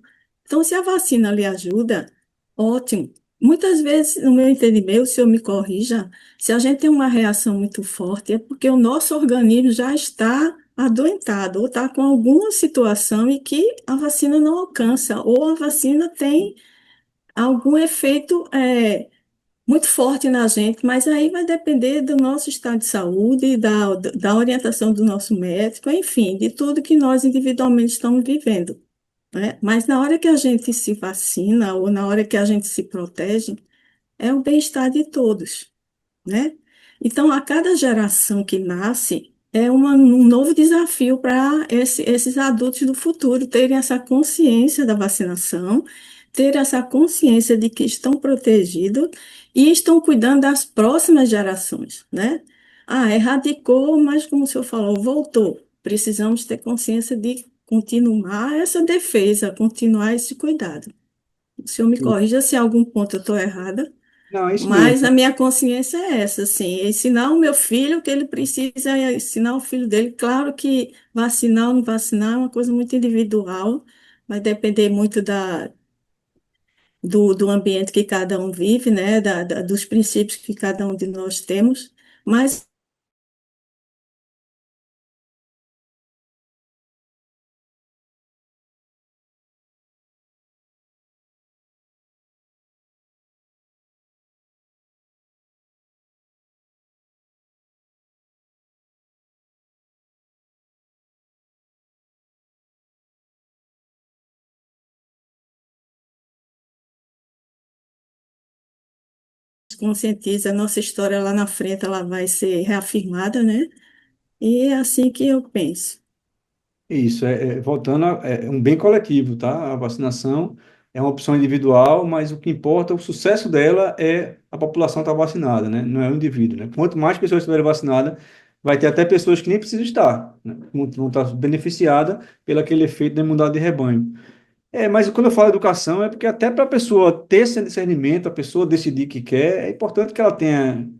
Então, se a vacina lhe ajuda, ótimo. Muitas vezes, no meu entendimento, o senhor me corrija, se a gente tem uma reação muito forte, é porque o nosso organismo já está adoentado ou está com alguma situação e que a vacina não alcança, ou a vacina tem algum efeito muito forte na gente, mas aí vai depender do nosso estado de saúde, da orientação do nosso médico, enfim, de tudo que nós individualmente estamos vivendo, né? Mas na hora que a gente se vacina ou na hora que a gente se protege, é o bem-estar de todos, né? Então, a cada geração que nasce é um novo desafio para esses adultos do futuro terem essa consciência da vacinação, ter essa consciência de que estão protegidos e estão cuidando das próximas gerações, né? Ah, erradicou, mas como o senhor falou, voltou. Precisamos ter consciência de continuar essa defesa, continuar esse cuidado. O senhor me corrija se em algum ponto eu estou errada. Não, é isso Mas a mesmo. minha consciência é essa, assim, ensinar o meu filho o que ele precisa, é ensinar o filho dele. Claro que vacinar ou não vacinar é uma coisa muito individual, vai depender muito do ambiente que cada um vive, né, dos princípios que cada um de nós temos, mas conscientiza, a nossa história lá na frente, ela vai ser reafirmada, né, e é assim que eu penso. Isso, voltando, é um bem coletivo, tá? A vacinação é uma opção individual, mas o que importa, o sucesso dela é a população estar vacinada, né? Não é o indivíduo, né? Quanto mais pessoas estiverem vacinadas, vai ter até pessoas que nem precisam estar, né? Vão estar beneficiadas pelo aquele efeito da imunidade de rebanho. Mas quando eu falo educação, é porque até para a pessoa ter esse discernimento, a pessoa decidir que quer, é importante que ela tenha,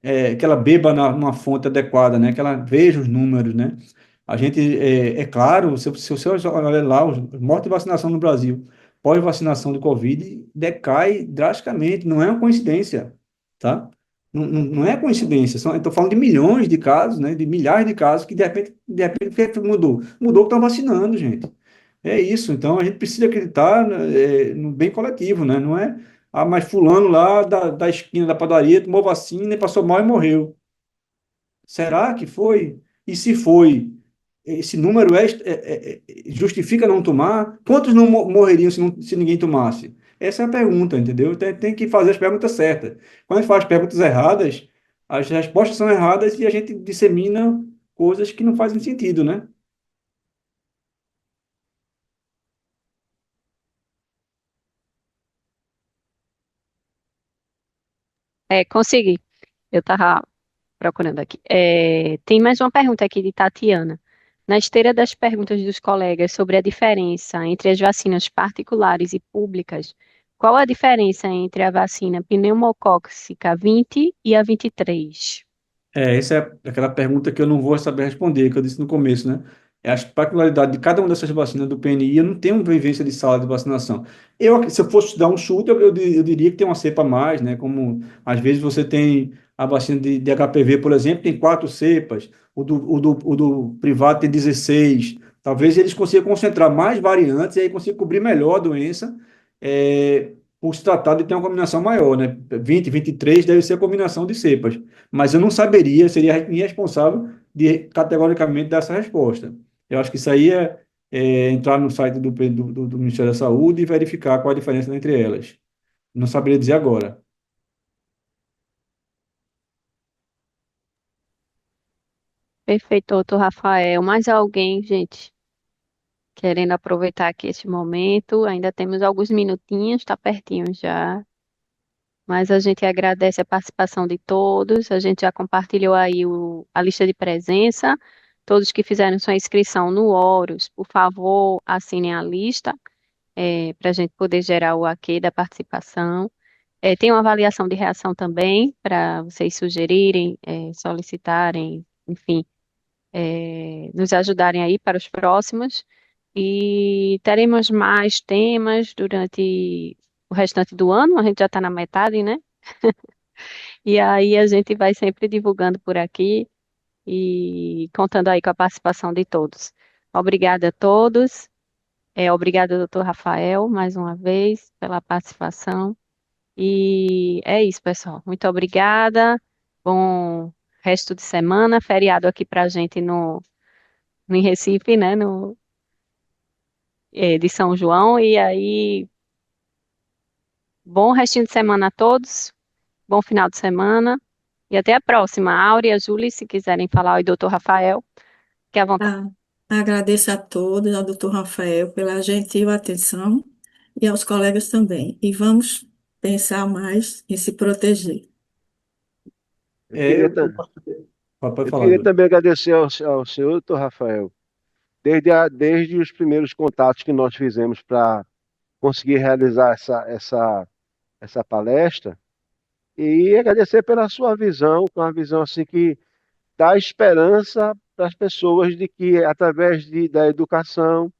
que ela beba numa fonte adequada, né? Que ela veja os números, né? A gente, é claro, se você olhar lá, os mortes de vacinação no Brasil, pós-vacinação de Covid, decai drasticamente, não é uma coincidência, tá? Não é coincidência, estou falando de milhões de casos, né? De milhares de casos que de repente, o que é que mudou? Mudou que estão vacinando, gente. É isso, então a gente precisa acreditar, né, no bem coletivo, né? Não é, mas fulano lá da esquina da padaria tomou vacina e passou mal e morreu. Será que foi? E se foi, esse número justifica não tomar? Quantos não morreriam se ninguém tomasse? Essa é a pergunta, entendeu? Tem que fazer as perguntas certas. Quando a gente faz perguntas erradas, as respostas são erradas e a gente dissemina coisas que não fazem sentido, né? Consegui. Eu estava procurando aqui. Tem mais uma pergunta aqui de Tatiana. Na esteira das perguntas dos colegas sobre a diferença entre as vacinas particulares e públicas, qual a diferença entre a vacina pneumocócica 20 e a 23? Essa é aquela pergunta que eu não vou saber responder, que eu disse no começo, né? É a particularidade de cada uma dessas vacinas do PNI, eu não tenho vivência de sala de vacinação. Se eu fosse dar um chute, eu diria que tem uma cepa a mais, né? Como às vezes você tem a vacina de HPV, por exemplo, tem 4 cepas, o do privado tem 16. Talvez eles consigam concentrar mais variantes e aí consigam cobrir melhor a doença, por se tratar de ter uma combinação maior, né? 20, 23 deve ser a combinação de cepas, mas eu não saberia, seria irresponsável de categoricamente dar essa resposta. Eu acho que isso aí é entrar no site do Ministério da Saúde e verificar qual a diferença entre elas. Não saberia dizer agora. Perfeito, doutor Rafael. Mais alguém, gente, querendo aproveitar aqui este momento? Ainda temos alguns minutinhos, está pertinho já. Mas a gente agradece a participação de todos. A gente já compartilhou aí a lista de presença. Todos que fizeram sua inscrição no Horus, por favor, assinem a lista, para a gente poder gerar o aqui da participação. Tem uma avaliação de reação também, para vocês sugerirem, solicitarem, enfim, nos ajudarem aí para os próximos. E teremos mais temas durante o restante do ano, a gente já está na metade, né? E aí a gente vai sempre divulgando por aqui. e contando aí com a participação de todos. Obrigada a todos. Obrigada, doutor Rafael, mais uma vez, pela participação. E é isso, pessoal. Muito obrigada. Bom resto de semana. Feriado aqui para a gente no em Recife, né? De São João. E aí, bom restinho de semana a todos. Bom final de semana. E até a próxima. Áurea, Júlia, se quiserem falar, oi, doutor Rafael, fique à vontade. Ah, agradeço a todos, ao doutor Rafael, pela gentil atenção e aos colegas também. E vamos pensar mais em se proteger. Eu queria, Pode eu falar, queria Júlio. também agradecer ao senhor, doutor Rafael, desde os primeiros contatos que nós fizemos para conseguir realizar essa palestra, e agradecer pela sua visão, com uma visão assim que dá esperança para as pessoas de que, através da educação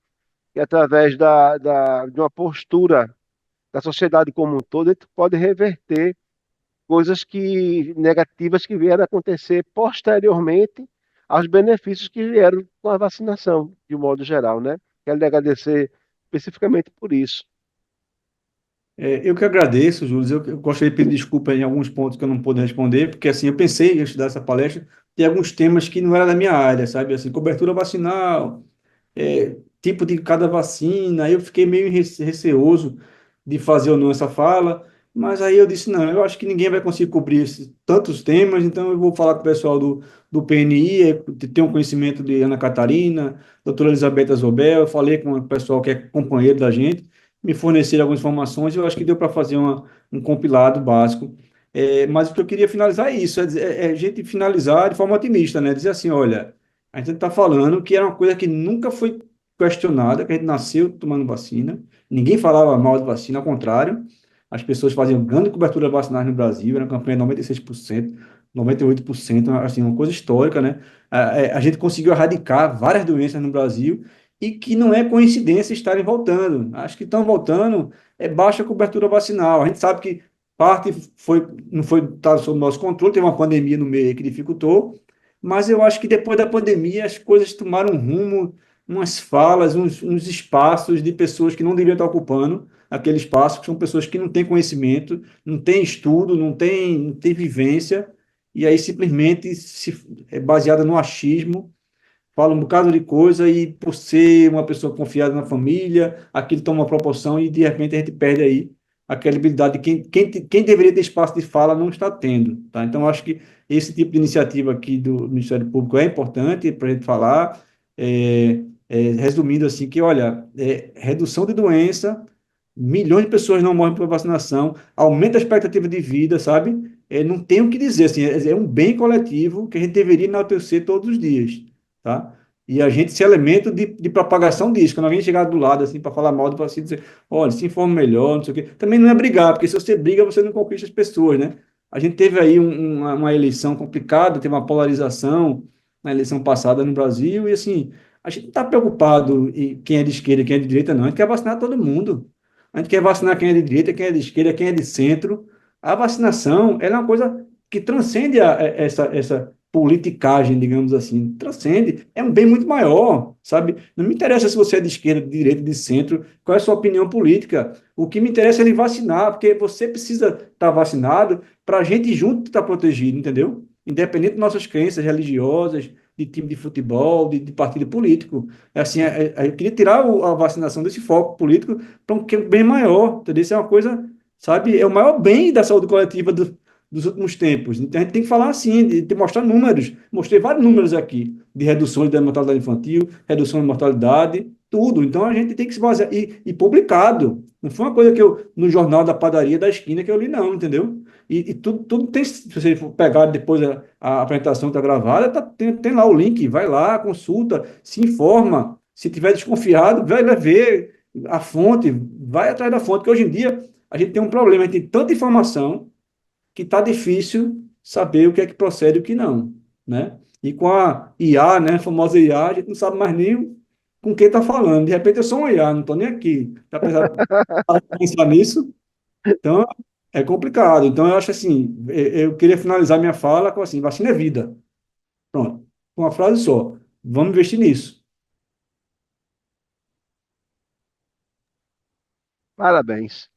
e através de uma postura da sociedade como um todo, a gente pode reverter coisas negativas que vieram a acontecer posteriormente aos benefícios que vieram com a vacinação, de um modo geral, né? Quero lhe agradecer especificamente por isso. Eu que agradeço, Júlio. Eu gostaria de pedir desculpa em alguns pontos que eu não pude responder, porque assim, eu pensei em estudar essa palestra, tem alguns temas que não eram da minha área, sabe? Assim, cobertura vacinal, tipo de cada vacina. Aí eu fiquei meio receoso de fazer ou não essa fala, mas aí eu disse, não, eu acho que ninguém vai conseguir cobrir tantos temas, então eu vou falar com o pessoal do PNI, ter um conhecimento de Ana Catarina, doutora Elizabeth Zobel, eu falei com o pessoal que é companheiro da gente, me forneceram algumas informações, eu acho que deu para fazer um compilado básico. Mas o que eu queria finalizar é isso, é a gente finalizar de forma otimista, né? Dizer assim, olha, a gente está falando que era uma coisa que nunca foi questionada, que a gente nasceu tomando vacina, ninguém falava mal de vacina, ao contrário, as pessoas faziam grande cobertura vacinal no Brasil, era uma campanha de 96%, 98%, assim, uma coisa histórica, né? A gente conseguiu erradicar várias doenças no Brasil e que não é coincidência estarem voltando. Acho que estão voltando, baixa cobertura vacinal. A gente sabe que parte não foi estava sob nosso controle, teve uma pandemia no meio aí que dificultou, mas eu acho que depois da pandemia as coisas tomaram um rumo, umas falas, uns espaços de pessoas que não deviam estar ocupando aquele espaço, que são pessoas que não têm conhecimento, não têm estudo, não têm vivência, e aí simplesmente é baseada no achismo, fala um bocado de coisa e por ser uma pessoa confiada na família, aquilo toma uma proporção e de repente a gente perde aí a credibilidade de quem deveria ter espaço de fala não está tendo, tá? Então, eu acho que esse tipo de iniciativa aqui do Ministério Público é importante para a gente falar, resumindo assim, que, olha, redução de doença, milhões de pessoas não morrem por vacinação, aumenta a expectativa de vida, sabe? Não tem o que dizer, assim, é um bem coletivo que a gente deveria enaltecer todos os dias, tá? E a gente se alimenta de propagação disso. Quando alguém chegar do lado, assim, para falar mal do vacina, dizer, olha, se informe melhor, não sei o quê. Também não é brigar, porque se você briga, você não conquista as pessoas, né? A gente teve aí uma eleição complicada, teve uma polarização na eleição passada no Brasil, e assim, a gente não está preocupado em quem é de esquerda e quem é de direita, não. A gente quer vacinar todo mundo. A gente quer vacinar quem é de direita, quem é de esquerda, quem é de centro. A vacinação, ela é uma coisa que transcende essa politicagem, digamos assim, transcende, é um bem muito maior, sabe? Não me interessa se você é de esquerda, de direita, de centro, qual é a sua opinião política. O que me interessa é ele vacinar, porque você precisa estar vacinado para a gente junto estar protegido, entendeu? Independente de nossas crenças religiosas, de time de futebol, de partido político. É assim, eu queria tirar a vacinação desse foco político para um que é um bem maior, entendeu? Isso é uma coisa, sabe? É o maior bem da saúde coletiva dos últimos tempos. Então a gente tem que falar assim, de mostrar números. Mostrei vários números aqui de redução da mortalidade infantil, redução da mortalidade, tudo. Então a gente tem que se basear. E publicado. Não foi uma coisa que eu, no jornal da padaria da esquina que eu li, não, entendeu? E tudo tem, se você for pegar depois a apresentação que está gravada, tem lá o link, vai lá, consulta, se informa. Se tiver desconfiado, vai ver a fonte, vai atrás da fonte, porque hoje em dia a gente tem um problema, a gente tem tanta informação que está difícil saber o que é que procede e o que não, né? E com a IA, né, a famosa IA, a gente não sabe mais nem com quem está falando. De repente eu sou um IA, não estou nem aqui. Já pensar nisso? Então é complicado. Então eu acho assim, eu queria finalizar minha fala com assim, vacina é vida. Pronto. com uma frase só. Vamos investir nisso. Parabéns.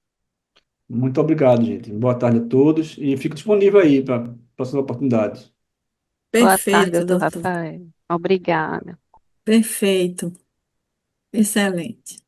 Muito obrigado, gente. Boa tarde a todos e fico disponível aí para próximas oportunidades. Boa tarde, Perfeito, doutor doutor. Rafael. Obrigada. Perfeito. Excelente.